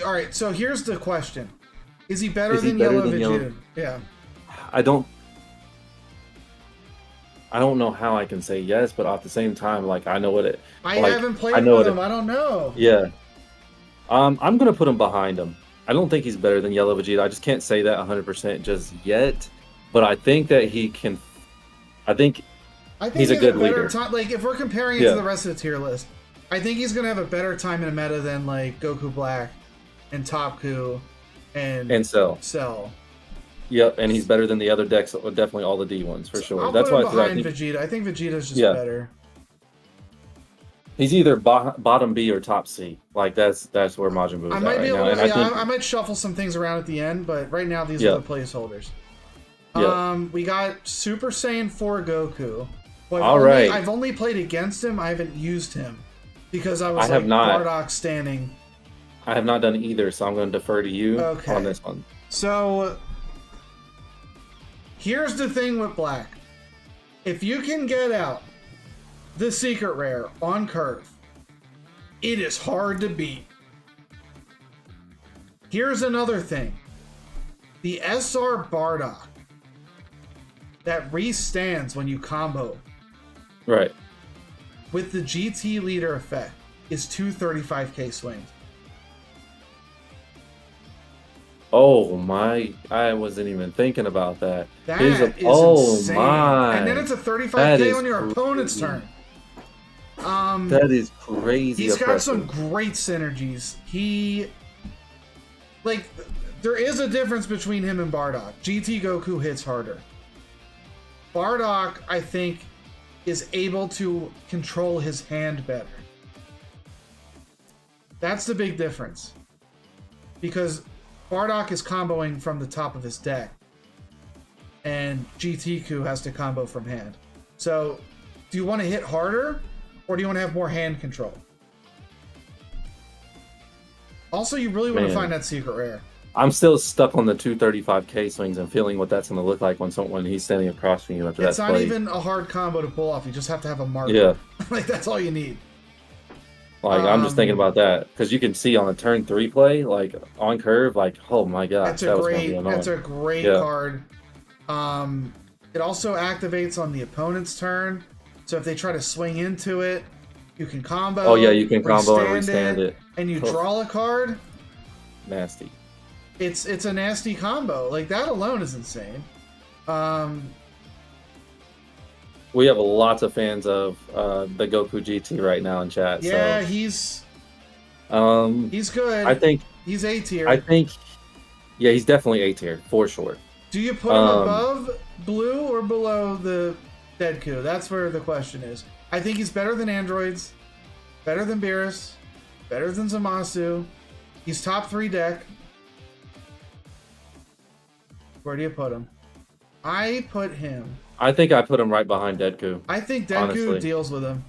Speaker 1: All right, so here's the question: is he better than Yellow Vegeta? Yeah.
Speaker 2: I don't know how I can say yes, but at the same time, like I know what it.
Speaker 1: I haven't played with him. I don't know.
Speaker 2: Yeah. I'm gonna put him behind him. I don't think he's better than Yellow Vegeta. I just can't say that 100% just yet. But I think that he can. I think he's a good leader.
Speaker 1: Like if we're comparing it to the rest of the tier list, I think he's gonna have a better time in a meta than like Goku Black and Topku and Cell.
Speaker 2: Yep, and he's better than the other decks. Definitely all the D ones for sure.
Speaker 1: That's why I think Vegeta. I think Vegeta's just better.
Speaker 2: He's either bottom B or top C. Like that's where Majin Buu is at right now.
Speaker 1: I might shuffle some things around at the end, but right now these are the placeholders. We got Super Saiyan 4 Goku. Well, I've only played against him. I haven't used him because I was Bardock standing.
Speaker 2: I have not done either, so I'm going to defer to you on this one.
Speaker 1: So here's the thing with Black. If you can get out the secret rare on curve, it is hard to beat. Here's another thing. The SR Bardock that restands when you combo.
Speaker 2: Right.
Speaker 1: With the GT leader effect is 235k swings.
Speaker 2: Oh my, I wasn't even thinking about that.
Speaker 1: That is insane.
Speaker 2: My.
Speaker 1: And then it's a 35k on your opponent's turn.
Speaker 2: That is crazy.
Speaker 1: He's got some great synergies. There is a difference between him and Bardock. GT Goku hits harder. Bardock, I think, is able to control his hand better. That's the big difference. Because Bardock is comboing from the top of his deck, and GTQ has to combo from hand. So, do you want to hit harder, or do you want to have more hand control? Also, you really want to find that secret rare.
Speaker 2: I'm still stuck on the 235k swings and feeling what that's going to look like when he's standing across from you after that.
Speaker 1: It's not even a hard combo to pull off. You just have to have a marker.
Speaker 2: Yeah.
Speaker 1: Like, that's all you need.
Speaker 2: Like, I'm just thinking about that. Because you can see on the turn 3 play, like, on curve, like, oh my gosh. That's
Speaker 1: a great card. It also activates on the opponent's turn. So if they try to swing into it, you can combo.
Speaker 2: Oh, yeah, you can combo and restand it.
Speaker 1: And you draw a card.
Speaker 2: Nasty.
Speaker 1: It's a nasty combo. Like, that alone is insane.
Speaker 2: We have lots of fans of the Goku GT right now in chat.
Speaker 1: Yeah,
Speaker 2: so.
Speaker 1: He's good.
Speaker 2: I think
Speaker 1: he's A tier.
Speaker 2: Yeah, he's definitely A tier for sure.
Speaker 1: Do you put him above Blue or below the Deadku? That's where the question is. I think he's better than Androids, better than Beerus, better than Zamasu. He's top 3 deck. Where do you put him? I think I put him right behind Deadku. I think Deadku deals with him.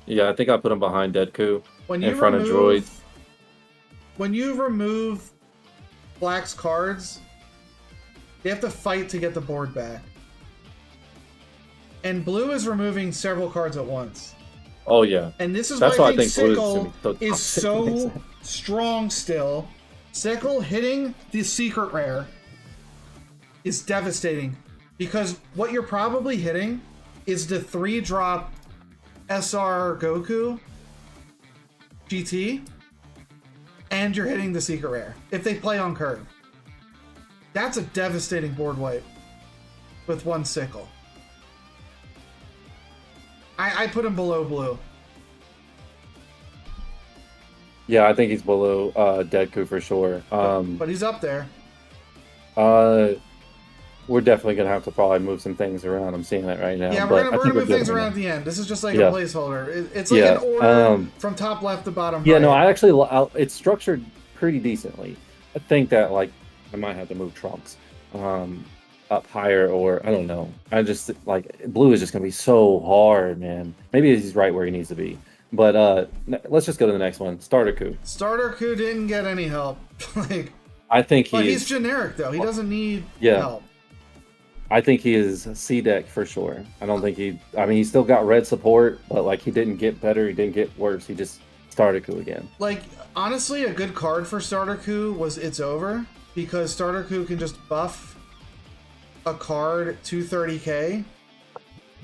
Speaker 2: Yeah, I think I put him behind Deadku in front of Droids.
Speaker 1: When you remove Black's cards, they have to fight to get the board back. And Blue is removing several cards at once.
Speaker 2: Oh, yeah.
Speaker 1: And this is why I think Sickle is so strong still. Sickle hitting the secret rare is devastating. Because what you're probably hitting is the 3-drop SR Goku GT, and you're hitting the secret rare if they play on curve. That's a devastating board wipe with one Sickle. I put him below Blue.
Speaker 2: Yeah, I think he's below Deadku for sure.
Speaker 1: But he's up there.
Speaker 2: We're definitely going to have to probably move some things around. I'm seeing that right now.
Speaker 1: Yeah, we're going to move things around at the end. This is just like a placeholder. It's like an order from top left to bottom right.
Speaker 2: Yeah, no, it's structured pretty decently. I think that, like, I might have to move Trunks. up higher, or I don't know. I just like blue is just gonna be so hard, man. Maybe he's right where he needs to be. But let's just go to the next one. Starter coup.
Speaker 1: Starter coup didn't get any help. Like,
Speaker 2: I think
Speaker 1: but
Speaker 2: he's
Speaker 1: generic though. He doesn't need
Speaker 2: yeah.
Speaker 1: help.
Speaker 2: I think he is C deck for sure. I don't think he. I mean, he still got red support, but like he didn't get better. He didn't get worse. He just starter coup again.
Speaker 1: Like, honestly, a good card for starter coup was It's Over, because starter coup can just buff a card 230k.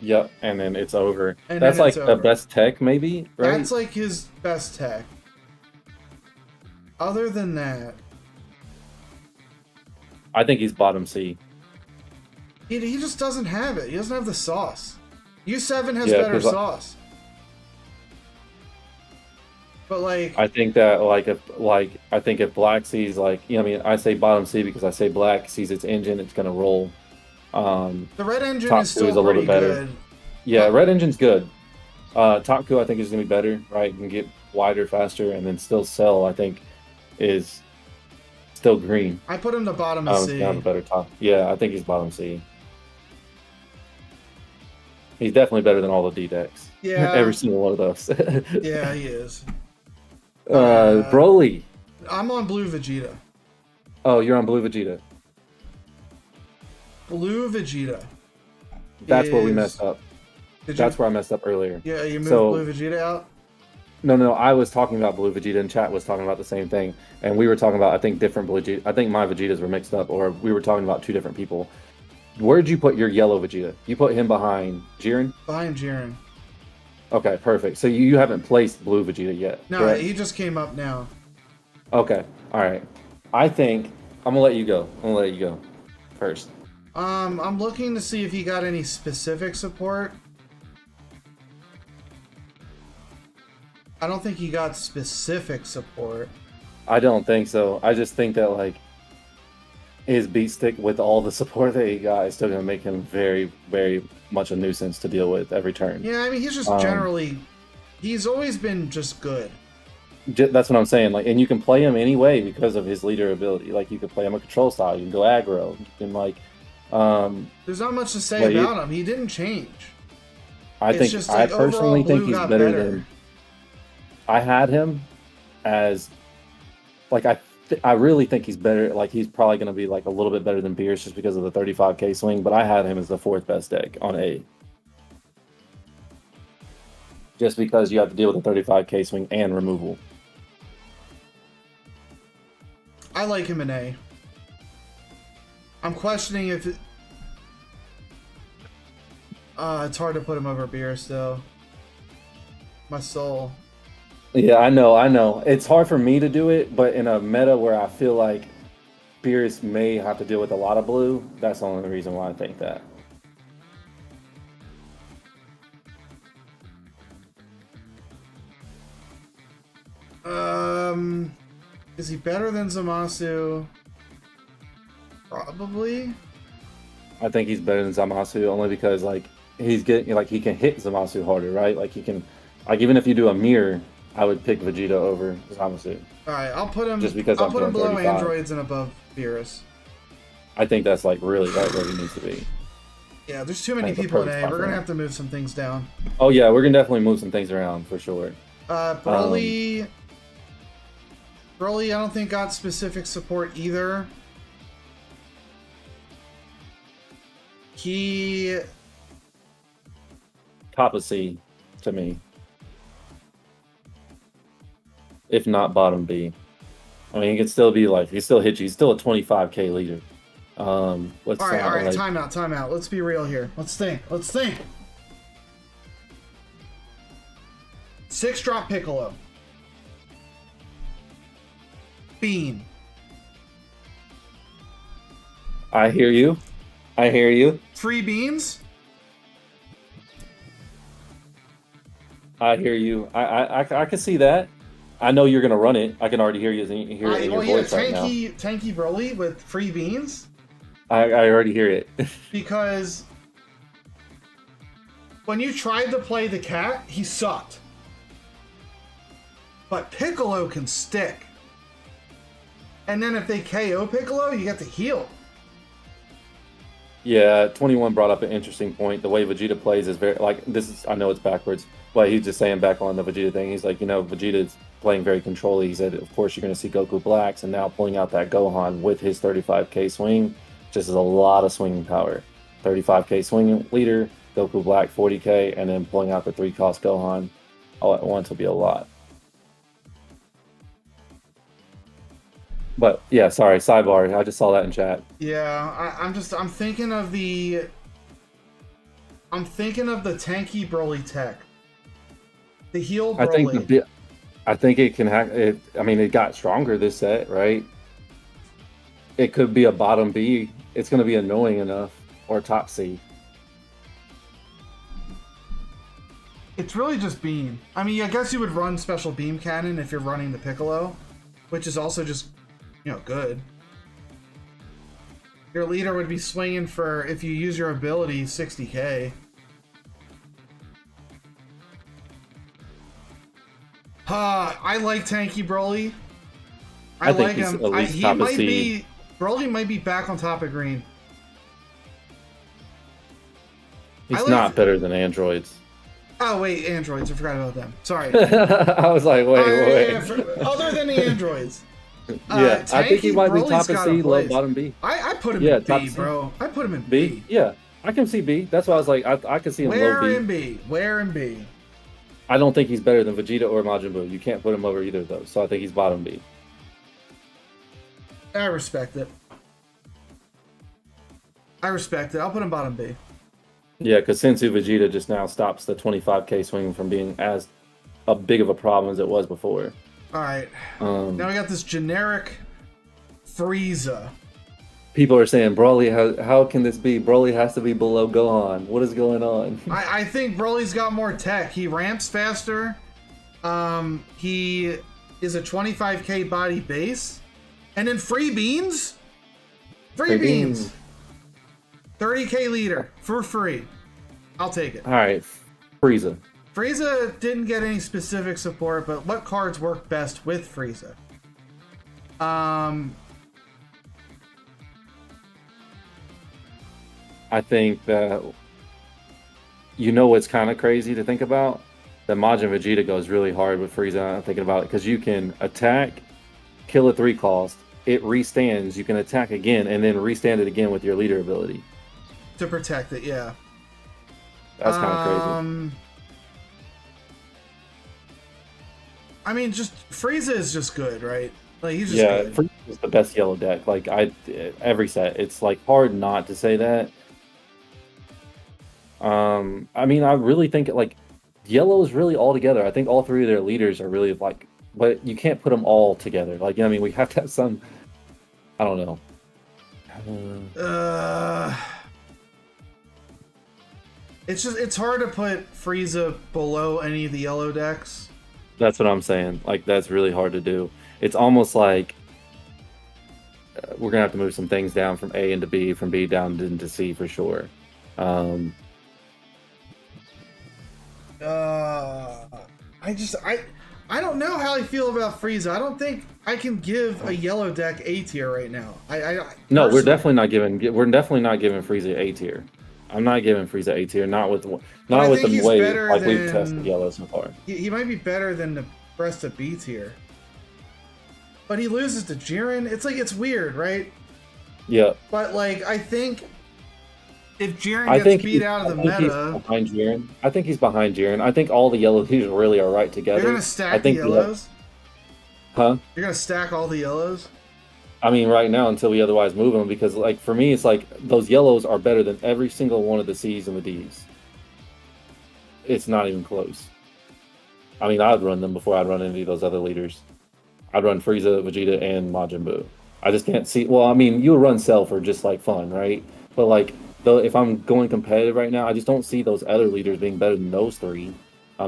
Speaker 2: Yep, and then it's over.
Speaker 1: And
Speaker 2: that's like
Speaker 1: over.
Speaker 2: the best tech, maybe, right?
Speaker 1: That's like his best tech. Other than that,
Speaker 2: I think he's bottom C.
Speaker 1: he just doesn't have it. He doesn't have the sauce. U7 has better sauce. But like,
Speaker 2: I think that if black sees like, you know, I mean, I say bottom C because I say black sees its engine, it's gonna roll.
Speaker 1: The red engine
Speaker 2: top
Speaker 1: is still
Speaker 2: two is a little bit better.
Speaker 1: good.
Speaker 2: Yeah, red engine's good. Top coup I think is gonna be better, right? You can get wider faster, and then still Cell I think is still green.
Speaker 1: I put him to bottom of C.
Speaker 2: Have a better top. Yeah, I think he's bottom C. He's definitely better than all the D decks.
Speaker 1: Yeah.
Speaker 2: Every single one of those.
Speaker 1: Yeah, he is.
Speaker 2: Broly.
Speaker 1: I'm on blue Vegeta.
Speaker 2: Oh, you're on blue Vegeta.
Speaker 1: Blue Vegeta.
Speaker 2: That's where we messed up. That's where I messed up earlier.
Speaker 1: Yeah, you moved blue Vegeta out?
Speaker 2: No, I was talking about blue Vegeta, and chat was talking about the same thing. And we were talking about, I think, different blue Vegeta. I think my Vegetas were mixed up, or we were talking about two different people. Where'd you put your yellow Vegeta? You put him behind Jiren?
Speaker 1: Behind Jiren.
Speaker 2: Okay, perfect. So you haven't placed blue Vegeta yet?
Speaker 1: No,
Speaker 2: correct?
Speaker 1: He just came up now.
Speaker 2: Okay, all right. I think I'm gonna let you go. I'm gonna let you go first.
Speaker 1: I'm looking to see if he got any specific support. I don't think he got specific support.
Speaker 2: I don't think so. I just think that like his beat stick with all the support that he got is still gonna make him very, very much a nuisance to deal with every turn.
Speaker 1: Yeah, I mean he's just generally, he's always been just good.
Speaker 2: That's what I'm saying. Like, and you can play him anyway because of his leader ability. Like, you can play him a control style. You can go aggro. You can like.
Speaker 1: There's not much to say about him. He didn't change.
Speaker 2: I personally think he's better than. I had him as, like, I really think he's better. Like, he's probably going to be like a little bit better than Beerus just because of the 35k swing. But I had him as the fourth best deck on A. Just because you have to deal with the 35k swing and removal.
Speaker 1: I like him in A. I'm questioning if it... it's hard to put him over Beerus, though. My soul.
Speaker 2: Yeah, I know. It's hard for me to do it, but in a meta where I feel like Beerus may have to deal with a lot of blue, that's the only reason why I think that.
Speaker 1: Is he better than Zamasu? Probably.
Speaker 2: I think he's better than Zamasu only because like he's getting like he can hit Zamasu harder, right? Like he can, like even if you do a mirror, I would pick Vegeta over Zamasu.
Speaker 1: All right, I'll put him.
Speaker 2: Just because
Speaker 1: I'll put him below androids and above Beerus.
Speaker 2: I think that's like really right where he needs to be.
Speaker 1: Yeah, there's too many people in A. We're gonna have to move some things down.
Speaker 2: Oh yeah, we're gonna definitely move some things around for sure.
Speaker 1: Broly, I don't think got specific support either. He
Speaker 2: top of C to me, if not bottom B. I mean, he can still be like he still hit you. He's still a 25k leader. All right.
Speaker 1: Time out. Let's be real here. Let's think. 6-drop Piccolo. Bean.
Speaker 2: I hear you.
Speaker 1: Free beans?
Speaker 2: I hear you. I can see that. I know you're gonna run it. I can already hear you in your voice right now.
Speaker 1: Tanky Broly with free beans?
Speaker 2: I already hear it.
Speaker 1: Because when you tried to play the cat, he sucked. But Piccolo can stick. And then if they KO Piccolo, you get to heal.
Speaker 2: Yeah, 21 brought up an interesting point. The way Vegeta plays is very like this is I know it's backwards, but he's just saying back on the Vegeta thing. He's like, Vegeta's playing very controlly. He said, of course you're gonna see Goku Blacks, and now pulling out that Gohan with his 35k swing, just is a lot of swinging power. 35k swing leader, Goku Black 40k, and then pulling out the 3-cost Gohan all at once will be a lot. But yeah, sorry, sidebar. I just saw that in chat.
Speaker 1: Yeah, I'm thinking of the tanky Broly tech. The heal Broly.
Speaker 2: I think it can hack it. I mean, it got stronger this set, right? It could be a bottom B. It's going to be annoying enough, or top C.
Speaker 1: It's really just beam. I mean, I guess you would run special beam cannon if you're running the Piccolo, which is also just, good. Your leader would be swinging for, if you use your ability, 60k. I like tanky Broly. I like him. Broly might be back on top of green.
Speaker 2: He's not better than androids.
Speaker 1: Oh wait, androids. I forgot about them. Sorry.
Speaker 2: I was like, wait.
Speaker 1: Other than the androids.
Speaker 2: Yeah, I think he might be top of C, low bottom B.
Speaker 1: I put him in B, bro. I put him in B.
Speaker 2: Yeah, I can see B. That's why I was like, I can see him low B.
Speaker 1: Where in B?
Speaker 2: I don't think he's better than Vegeta or Majin Buu. You can't put him over either of those. So I think he's bottom B.
Speaker 1: I respect it. I'll put him bottom B.
Speaker 2: Yeah, because Sensu Vegeta just now stops the 25k swing from being as a big of a problem as it was before.
Speaker 1: All right. Now we got this generic Frieza.
Speaker 2: People are saying, Broly, how can this be? Broly has to be below Gohan. What is going on?
Speaker 1: I think Broly's got more tech. He ramps faster. He is a 25k body base. And then free beans? Free beans. 30k leader for free. I'll take it.
Speaker 2: All right. Frieza.
Speaker 1: Frieza didn't get any specific support, but what cards work best with Frieza?
Speaker 2: I think that what's kind of crazy to think about? That Majin Vegeta goes really hard with Frieza. I'm thinking about it because you can attack, kill a 3-cost, it restands, you can attack again, and then restand it again with your leader ability.
Speaker 1: To protect it, yeah.
Speaker 2: That's kind of crazy.
Speaker 1: I mean, just Frieza is just good, right? Like he's just good.
Speaker 2: Frieza is the best yellow deck. Like every set, it's like hard not to say that. I mean, I really think like yellow is really all together. I think all three of their leaders are really like, but you can't put them all together. Like, I mean, we have to have some. I don't know.
Speaker 1: It's hard to put Frieza below any of the yellow decks.
Speaker 2: That's what I'm saying. Like, that's really hard to do. It's almost like we're gonna have to move some things down from A into B, from B down into C for sure.
Speaker 1: I don't know how I feel about Frieza. I don't think I can give a yellow deck A tier right now.
Speaker 2: No, we're definitely not giving Frieza A tier. I'm not giving Frieza A tier. Not with the way like we've tested yellow so far.
Speaker 1: He might be better than the rest of B tier. But he loses to Jiren. It's weird, right?
Speaker 2: Yeah.
Speaker 1: But like I think if Jiren gets beat out of the meta,
Speaker 2: behind Jiren. I think he's behind Jiren. I think all the yellow leaders really are right together.
Speaker 1: You're gonna stack the yellows?
Speaker 2: Huh?
Speaker 1: You're gonna stack all the yellows?
Speaker 2: I mean, right now until we otherwise move them, because like for me, it's like those yellows are better than every single one of the C's and the D's. It's not even close. I mean, I'd run them before I'd run any of those other leaders. I'd run Frieza, Vegeta, and Majin Buu. I just can't see. Well, I mean, you would run Cell for just like fun, right? But like, though, if I'm going competitive right now, I just don't see those other leaders being better than those three.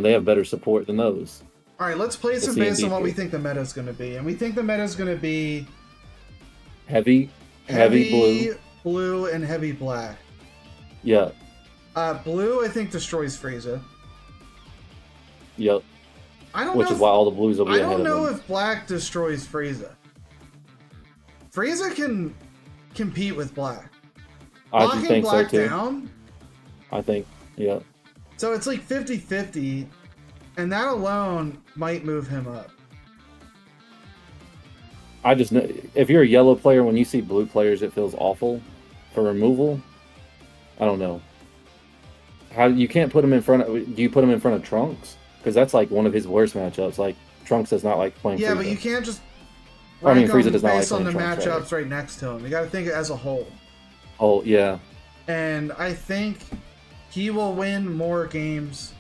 Speaker 2: They have better support than those.
Speaker 1: All right, let's play some based on what we think the meta is going to be, and we think the meta is going to be
Speaker 2: heavy
Speaker 1: blue, and heavy black.
Speaker 2: Yeah.
Speaker 1: Blue, I think, destroys Frieza.
Speaker 2: Yep. Which is why all the blues will be ahead of them. I don't know
Speaker 1: if black destroys Frieza. Frieza can compete with black.
Speaker 2: I do
Speaker 1: Locking
Speaker 2: think so
Speaker 1: black
Speaker 2: too.
Speaker 1: down.
Speaker 2: I think, yeah.
Speaker 1: So it's like 50-50, and that alone might move him up.
Speaker 2: I just know if you're a yellow player, when you see blue players, it feels awful for removal. I don't know. How you can't put him in front of? Do you put him in front of Trunks? Because that's like one of his worst matchups. Like Trunks does not like playing.
Speaker 1: Yeah,
Speaker 2: Frieza.
Speaker 1: but you can't just.
Speaker 2: I mean, Frieza does not like
Speaker 1: based on
Speaker 2: playing
Speaker 1: the
Speaker 2: Trunks,
Speaker 1: matchups right next to him. You got to think as a whole.
Speaker 2: Oh yeah.
Speaker 1: And I think he will win more games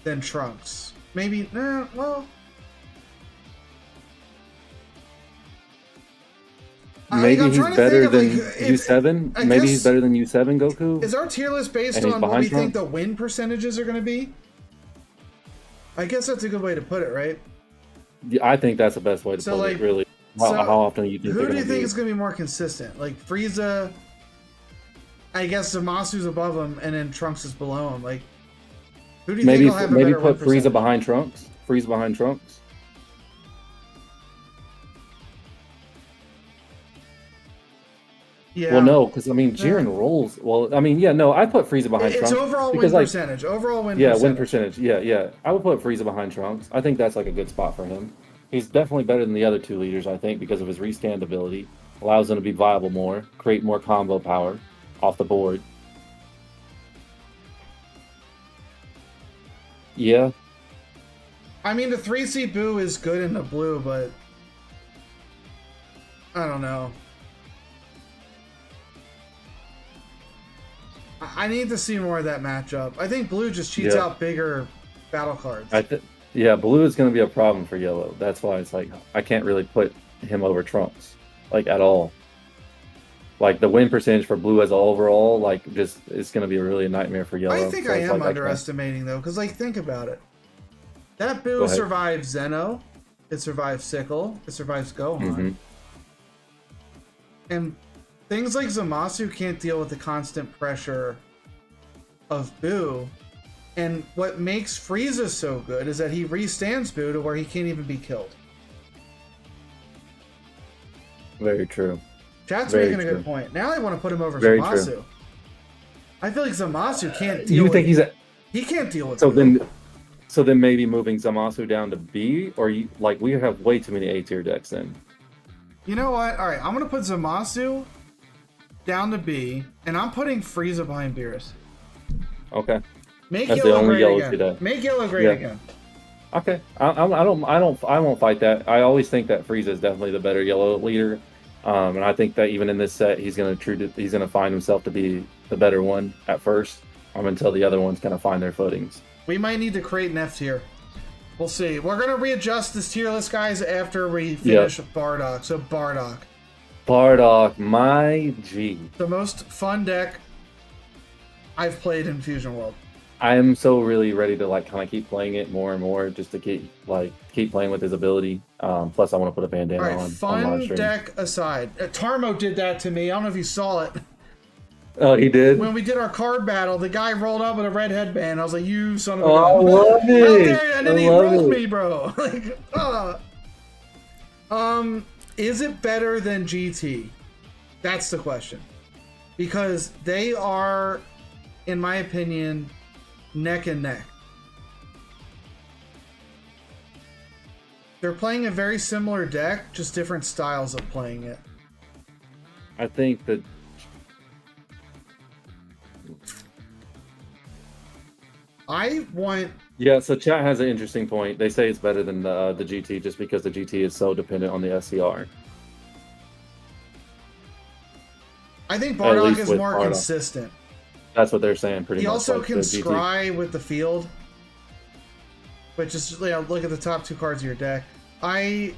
Speaker 1: than Trunks. Maybe. Well.
Speaker 2: Maybe he's better than
Speaker 1: U7.
Speaker 2: Maybe he's better than U7 Goku.
Speaker 1: Is our tier list based on what we think the win percentages are going to be? I guess that's a good way to put it, right?
Speaker 2: Yeah, I think that's the best way to put it. Really, how often you think?
Speaker 1: Who do you think is going to be more consistent? Like Frieza. I guess Zamasu's above him, and then Trunks is below him. Like, who do you think will have a better
Speaker 2: put Frieza behind Trunks? Frieza behind Trunks.
Speaker 1: Yeah.
Speaker 2: Well, no, because I mean, Jiren rolls. Well, I mean, yeah, no, I put Frieza behind Trunks.
Speaker 1: It's overall win percentage. Overall win percentage.
Speaker 2: Yeah, win percentage. Yeah. I would put Frieza behind Trunks. I think that's like a good spot for him. He's definitely better than the other two leaders, I think, because of his restand ability. Allows him to be viable more, create more combo power off the board. Yeah.
Speaker 1: I mean, the 3C Boo is good in the blue, but I don't know. I need to see more of that matchup. I think blue just cheats out bigger battle cards.
Speaker 2: Yeah, blue is going to be a problem for yellow. That's why it's like I can't really put him over Trunks, like at all. Like the win percentage for blue as an overall, like just it's going to be really a nightmare for yellow.
Speaker 1: I think I am underestimating though, because like think about it. That Boo survives Zeno, it survives Sickle, it survives Gohan, and things like Zamasu can't deal with the constant pressure of Boo. And what makes Frieza so good is that he restands Boo to where he can't even be killed.
Speaker 2: Very true.
Speaker 1: Chat's making a good point. Now I want to put him over Zamasu. True. I feel like Zamasu can't deal with... He can't deal with
Speaker 2: So then maybe moving Zamasu down to B? Or like we have way too many A tier decks then.
Speaker 1: You know what? Alright, I'm going to put Zamasu down to B, and I'm putting Frieza behind Beerus.
Speaker 2: Okay.
Speaker 1: Make yellow great again. Make yellow great again.
Speaker 2: Okay. I won't fight that. I always think that Frieza is definitely the better yellow leader. And I think that even in this set, he's gonna find himself to be the better one at first, until the other ones kind of find their footings.
Speaker 1: We might need to create an F tier. We'll see. We're gonna readjust this tier list, guys, after we finish Bardock. So
Speaker 2: Bardock, my G.
Speaker 1: The most fun deck I've played in Fusion World.
Speaker 2: I am so really ready to like kind of keep playing it more and more, just to keep playing with his ability. Plus, I want to put a bandana on.
Speaker 1: Fun deck aside, Tarmo did that to me. I don't know if you saw it.
Speaker 2: Oh, he did?
Speaker 1: When we did our card battle, the guy rolled up with a red headband. I was like, "You son of a!"
Speaker 2: I love it.
Speaker 1: And then he rolled me, bro. Like, is it better than GT? That's the question, because they are, in my opinion, neck and neck. They're playing a very similar deck, just different styles of playing it.
Speaker 2: I think that Yeah, so chat has an interesting point. They say it's better than the GT just because the GT is so dependent on the SCR.
Speaker 1: I think Bardock is more consistent.
Speaker 2: That's what they're saying, pretty much.
Speaker 1: He also can scry with the field, which is, look at the top two cards of your deck. I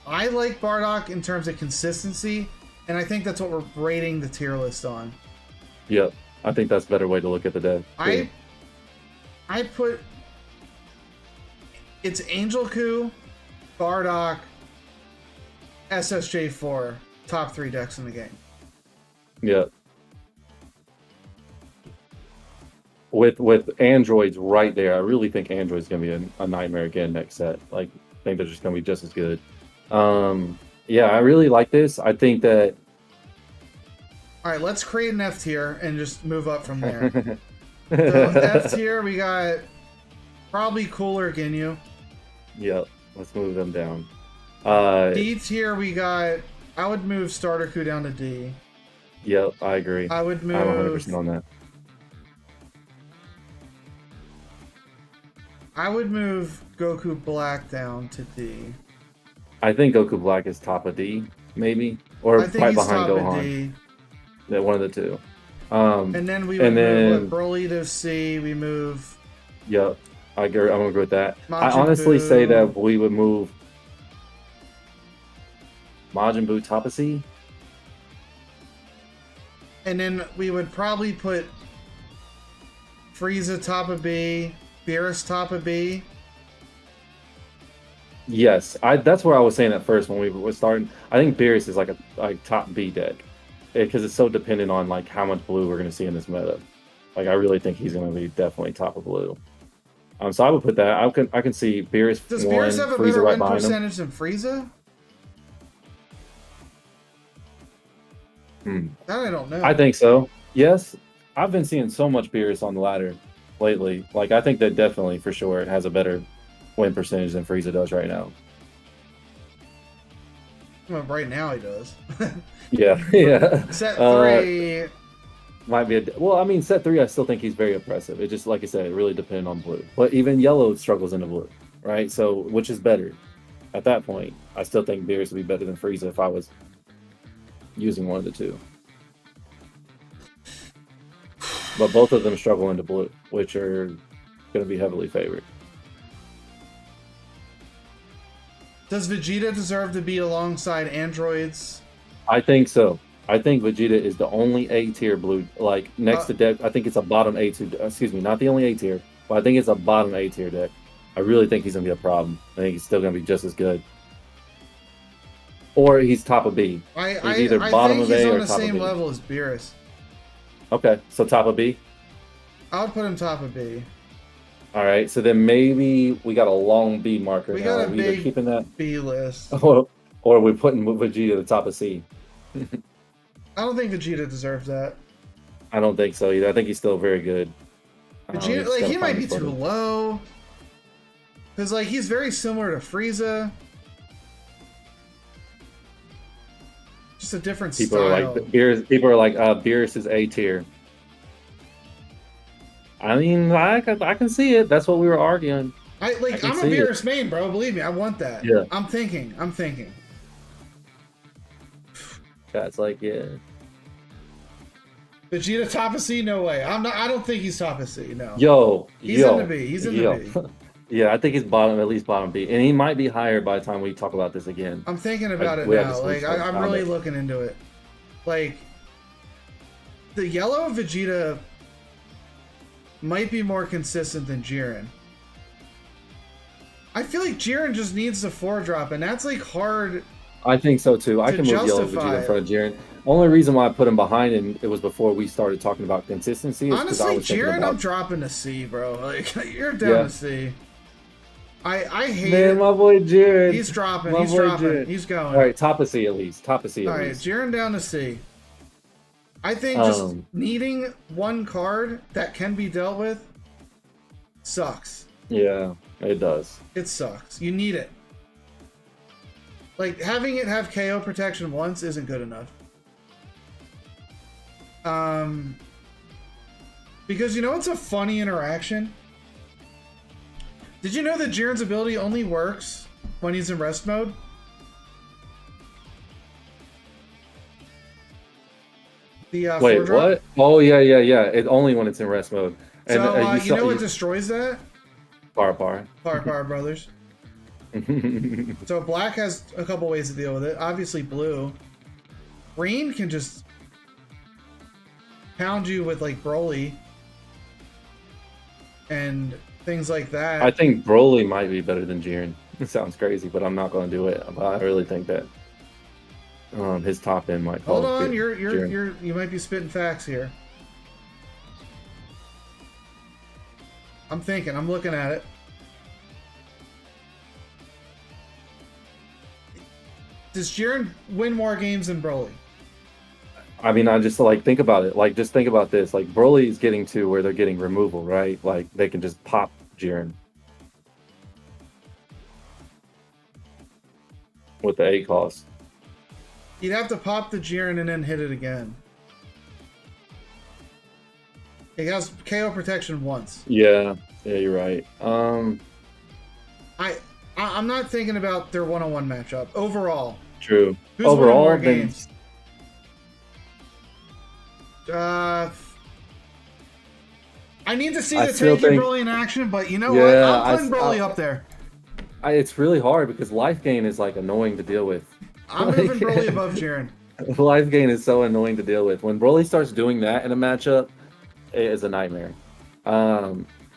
Speaker 1: like Bardock in terms of consistency, and I think that's what we're rating the tier list on.
Speaker 2: Yep, I think that's a better way to look at the deck.
Speaker 1: I put it's Angel Coup, Bardock, SSJ4, top 3 decks in the game.
Speaker 2: Yep. With androids right there, I really think androids gonna be a nightmare again next set. Like, I think they're just gonna be just as good. Yeah, I really like this. I think that
Speaker 1: All right, let's create an F tier and just move up from there. So F tier, we got probably Cooler Ginyu.
Speaker 2: Yep, let's move them down.
Speaker 1: D tier, we got. I would move Starter Coup down to D.
Speaker 2: Yep, I agree.
Speaker 1: I would move.
Speaker 2: I'm 100% on that.
Speaker 1: I would move Goku Black down to D.
Speaker 2: I think Goku Black is top of D, maybe, or
Speaker 1: I think
Speaker 2: right
Speaker 1: he's
Speaker 2: behind
Speaker 1: top
Speaker 2: Gohan.
Speaker 1: of D.
Speaker 2: Yeah, one of the two.
Speaker 1: And then we would move Broly to C. We move.
Speaker 2: Yep, I agree. I'm gonna agree with that.
Speaker 1: Majin
Speaker 2: I honestly
Speaker 1: Buu.
Speaker 2: say that we would move Majin Buu top of C.
Speaker 1: And then we would probably put Frieza top of B, Beerus top of B.
Speaker 2: Yes, that's where I was saying at first when we were starting. I think Beerus is like a top B deck because it's so dependent on like how much blue we're going to see in this meta. Like I really think he's going to be definitely top of blue. So I would put that. I can see Beerus.
Speaker 1: Does
Speaker 2: one,
Speaker 1: Beerus have a
Speaker 2: Frieza
Speaker 1: better
Speaker 2: right
Speaker 1: win
Speaker 2: behind him.
Speaker 1: percentage than Frieza? That I don't know.
Speaker 2: I think so. Yes, I've been seeing so much Beerus on the ladder lately. Like I think that definitely for sure it has a better win percentage than Frieza does right now.
Speaker 1: Well, right now he does.
Speaker 2: Yeah, yeah.
Speaker 1: Set 3.
Speaker 2: Might be well. I mean, set 3. I still think he's very impressive. It just like I said, it really depends on blue. But even yellow struggles into blue, right? So which is better? At that point, I still think Beerus would be better than Frieza if I was using one of the two. But both of them struggle into blue, which are going to be heavily favored.
Speaker 1: Does Vegeta deserve to be alongside androids?
Speaker 2: I think so. I think Vegeta is the only A tier blue, like next to deck. I think it's a bottom A tier. Excuse me, not the only A tier, but I think it's a bottom A tier deck. I really think he's gonna be a problem. I think he's still gonna be just as good, or he's top of B.
Speaker 1: I
Speaker 2: either bottom
Speaker 1: think
Speaker 2: of
Speaker 1: he's
Speaker 2: A
Speaker 1: on
Speaker 2: or
Speaker 1: the
Speaker 2: top of
Speaker 1: same
Speaker 2: B.
Speaker 1: level as Beerus.
Speaker 2: Okay, so top of B.
Speaker 1: I would put him top of B.
Speaker 2: All right, so then maybe we got a long B marker.
Speaker 1: We
Speaker 2: now.
Speaker 1: got a
Speaker 2: Are we either
Speaker 1: big
Speaker 2: keeping that,
Speaker 1: B list.
Speaker 2: or we're putting Vegeta at the top of C.
Speaker 1: I don't think Vegeta deserves that.
Speaker 2: I don't think so either. I think he's still very good.
Speaker 1: Vegeta, like he might be too low. Because like he's very similar to Frieza. Just a different
Speaker 2: People
Speaker 1: style.
Speaker 2: are like Beerus is A tier. I mean, I can see it. That's what we were arguing.
Speaker 1: I'm a Beerus main, bro. Believe me, I want that.
Speaker 2: Yeah.
Speaker 1: I'm thinking.
Speaker 2: That's like, yeah.
Speaker 1: Vegeta top of C? No way. I don't think he's top of C. No.
Speaker 2: He's
Speaker 1: in the B. He's in the B.
Speaker 2: Yeah, I think he's at least bottom B, and he might be higher by the time we talk about this again.
Speaker 1: I'm thinking about it now. Like I'm really looking into it. Like the yellow Vegeta might be more consistent than Jiren. I feel like Jiren just needs the 4-drop, and that's like hard.
Speaker 2: I think so too. I can move yellow Vegeta in front of Jiren. Only reason why I put him behind him, it was before we started talking about consistency.
Speaker 1: Honestly, Jiren, I'm dropping to C, bro. Like you're down to C. I hate it.
Speaker 2: My boy Jiren.
Speaker 1: He's dropping. He's going.
Speaker 2: All right, top of C at least. All right,
Speaker 1: Jiren down to C. I think just needing one card that can be dealt with sucks.
Speaker 2: Yeah, it does.
Speaker 1: It sucks. You need it. Like, having it have KO protection once isn't good enough. Because you know it's a funny interaction? Did you know that Jiren's ability only works when he's in rest mode?
Speaker 2: Wait, what? Oh, yeah. It's only when it's in rest mode. And,
Speaker 1: so, you know what destroys that?
Speaker 2: Par
Speaker 1: brothers. So black has a couple ways to deal with it. Obviously blue. Green can just pound you with like Broly and things like that.
Speaker 2: I think Broly might be better than Jiren. It sounds crazy, but I'm not going to do it. But I really think that his top end might.
Speaker 1: Hold on, you might be spitting facts here. I'm thinking. I'm looking at it. Does Jiren win more games than Broly?
Speaker 2: I mean, I just like think about it. Like, just think about this. Like, Broly is getting to where they're getting removal, right? Like, they can just pop Jiren with the 8 cost.
Speaker 1: You'd have to pop the Jiren and then hit it again. It has KO protection once.
Speaker 2: Yeah, you're right.
Speaker 1: I'm not thinking about their one-on-one matchup overall.
Speaker 2: True.
Speaker 1: Who's
Speaker 2: Overall,
Speaker 1: winning more games? I need to see the tanky Broly in action, but you know what? I'm putting Broly up there.
Speaker 2: It's really hard because life gain is like annoying to deal with.
Speaker 1: I'm moving Broly above Jiren.
Speaker 2: Life gain is so annoying to deal with. When Broly starts doing that in a matchup, it is a nightmare.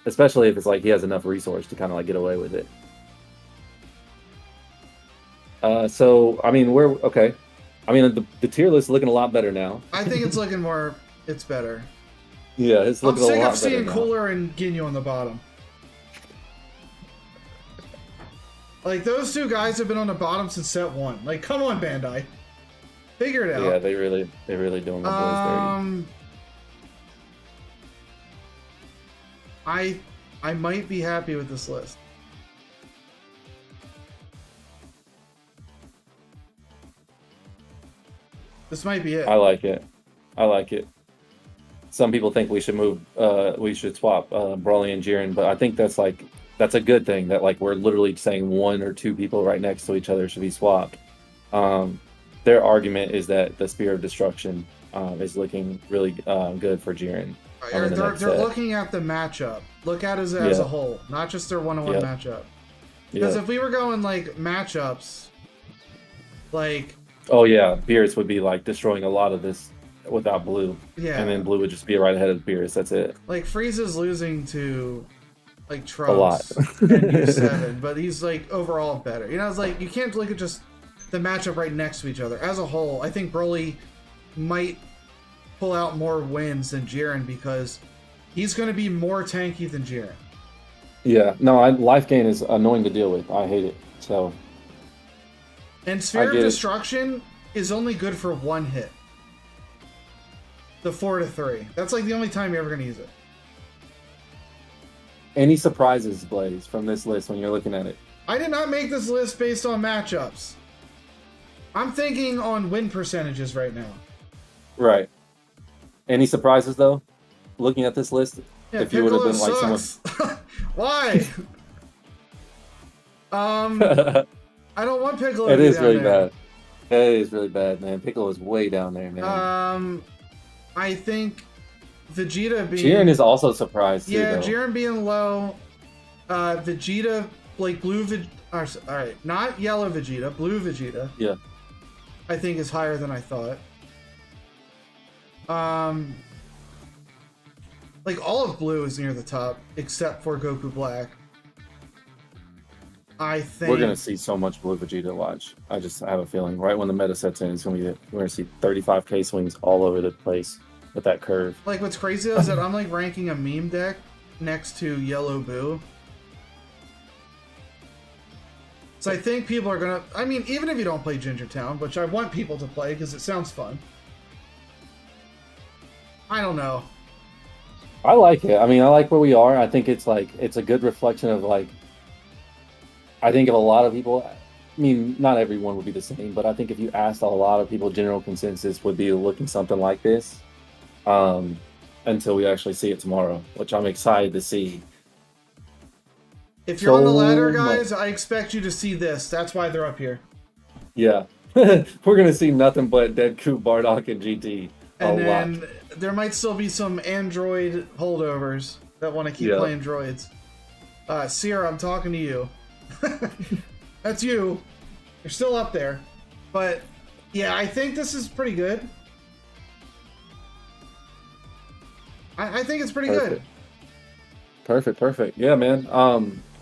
Speaker 2: Especially if it's like he has enough resource to kind of like get away with it. So I mean, we're okay. I mean, the tier list is looking a lot better now.
Speaker 1: I think it's looking more. It's better.
Speaker 2: Yeah, it's looking a lot better.
Speaker 1: I'm sick of seeing Cooler and Ginyu on the bottom. Like, those two guys have been on the bottom since set 1. Like, come on, Bandai. Figure it out.
Speaker 2: Yeah, they really doing my boys
Speaker 1: dirty. I might be happy with this list. This might be it.
Speaker 2: I like it. I like it. Some people think we should swap Broly and Jiren, but I think that's a good thing that like we're literally saying 1 or 2 people right next to each other should be swapped. Their argument is that the Spear of Destruction is looking really good for Jiren.
Speaker 1: They're looking at the matchup. Look at it as a whole, not just their one-on-one matchup. Because if we were going like matchups, like
Speaker 2: oh yeah, Beerus would be like destroying a lot of this without Blue.
Speaker 1: Yeah,
Speaker 2: and then Blue would just be right ahead of Beerus. That's it.
Speaker 1: Like Frieza's losing to like Trunks and U7, but he's like overall better. You know, it's like you can't look at just the matchup right next to each other. As a whole, I think Broly might pull out more wins than Jiren because he's going to be more tanky than Jiren.
Speaker 2: Yeah, no, life gain is annoying to deal with. I hate it. So,
Speaker 1: and Sphere of Destruction is only good for 1 hit. The 4-3. That's like the only time you're ever going to use it.
Speaker 2: Any surprises, Blaze, from this list when you're looking at it?
Speaker 1: I did not make this list based on matchups. I'm thinking on win percentages right now.
Speaker 2: Right. Any surprises though? Looking at this list,
Speaker 1: yeah,
Speaker 2: if you would have been like
Speaker 1: someone. Why? I don't want Piccolo.
Speaker 2: It is really bad. It is really bad, man. Piccolo is way down there, man.
Speaker 1: I think Vegeta being
Speaker 2: Jiren is also surprised too.
Speaker 1: Yeah,
Speaker 2: though.
Speaker 1: Jiren being low. Vegeta like blue. All right, not yellow Vegeta, blue Vegeta.
Speaker 2: Yeah.
Speaker 1: I think is higher than I thought. Like all of blue is near the top, except for Goku Black. I think
Speaker 2: we're gonna see so much blue Vegeta. Watch, I just have a feeling right when the meta sets in, we're gonna see 35k swings all over the place with that curve.
Speaker 1: Like what's crazy is that I'm like ranking a meme deck next to Yellow Boo. So I think people are gonna. I mean, even if you don't play Ginger Town, which I want people to play because it sounds fun. I don't know.
Speaker 2: I like it. I mean, I like where we are. I think it's a good reflection of like. I think if a lot of people, I mean, not everyone would be the same, but I think if you asked a lot of people, general consensus would be looking something like this, until we actually see it tomorrow, which I'm excited to see.
Speaker 1: If you're on the ladder, guys, I expect you to see this. That's why they're up here.
Speaker 2: Yeah. We're going to see nothing but Deku, Bardock, and GT.
Speaker 1: And then there might still be some Android holdovers that want to keep playing droids. Sierra, I'm talking to you. That's you. You're still up there. But, yeah, I think this is pretty good. I think it's pretty good.
Speaker 2: Perfect. Yeah, man.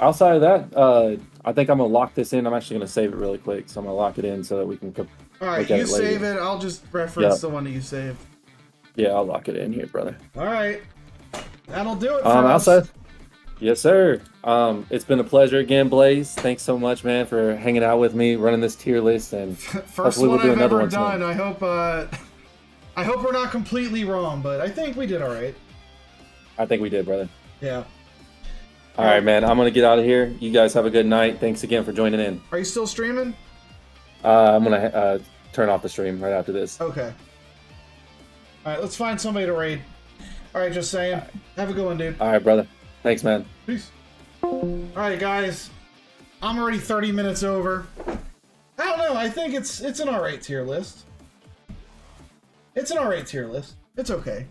Speaker 2: Outside of that, I think I'm going to lock this in. I'm actually going to save it really quick. So I'm going to lock it in so that we can
Speaker 1: all right, you save it. I'll just reference the one that you saved.
Speaker 2: Yeah, I'll lock it in here, brother.
Speaker 1: All right. That'll do it for us.
Speaker 2: Outside. Yes, sir. It's been a pleasure again, Blaze. Thanks so much, man, for hanging out with me, running this tier list, and
Speaker 1: first one I've ever done. I hope I hope we're not completely wrong, but I think we did all right.
Speaker 2: I think we did, brother.
Speaker 1: Yeah.
Speaker 2: All right, man. I'm gonna get out of here. You guys have a good night. Thanks again for joining in.
Speaker 1: Are you still streaming?
Speaker 2: I'm gonna turn off the stream right after this.
Speaker 1: Okay. All right, let's find somebody to raid. All right, just saying. Right. Have a good one, dude.
Speaker 2: All right, brother. Thanks, man.
Speaker 1: Peace. All right, guys. I'm already 30 minutes over. I don't know. I think it's an all right tier list. It's an all right tier list. It's okay.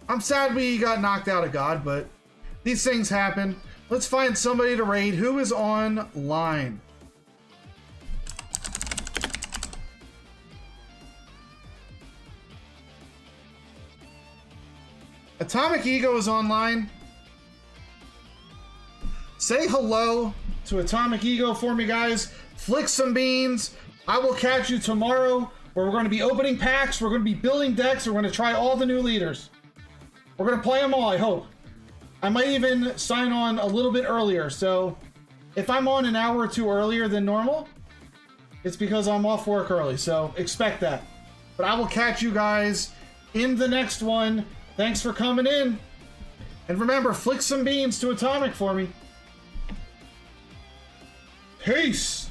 Speaker 1: I'm sad we got knocked out of God, but these things happen. Let's find somebody to raid. Who is online? Atomic Ego is online. Say hello to Atomic Ego for me, guys. Flick some beans. I will catch you tomorrow where we're going to be opening packs. We're going to be building decks. We're going to try all the new leaders. We're going to play them all, I hope. I might even sign on a little bit earlier. So if I'm on an hour or two earlier than normal, it's because I'm off work early. So expect that. But I will catch you guys in the next one. Thanks for coming in. And remember, flick some beans to Atomic for me. Peace.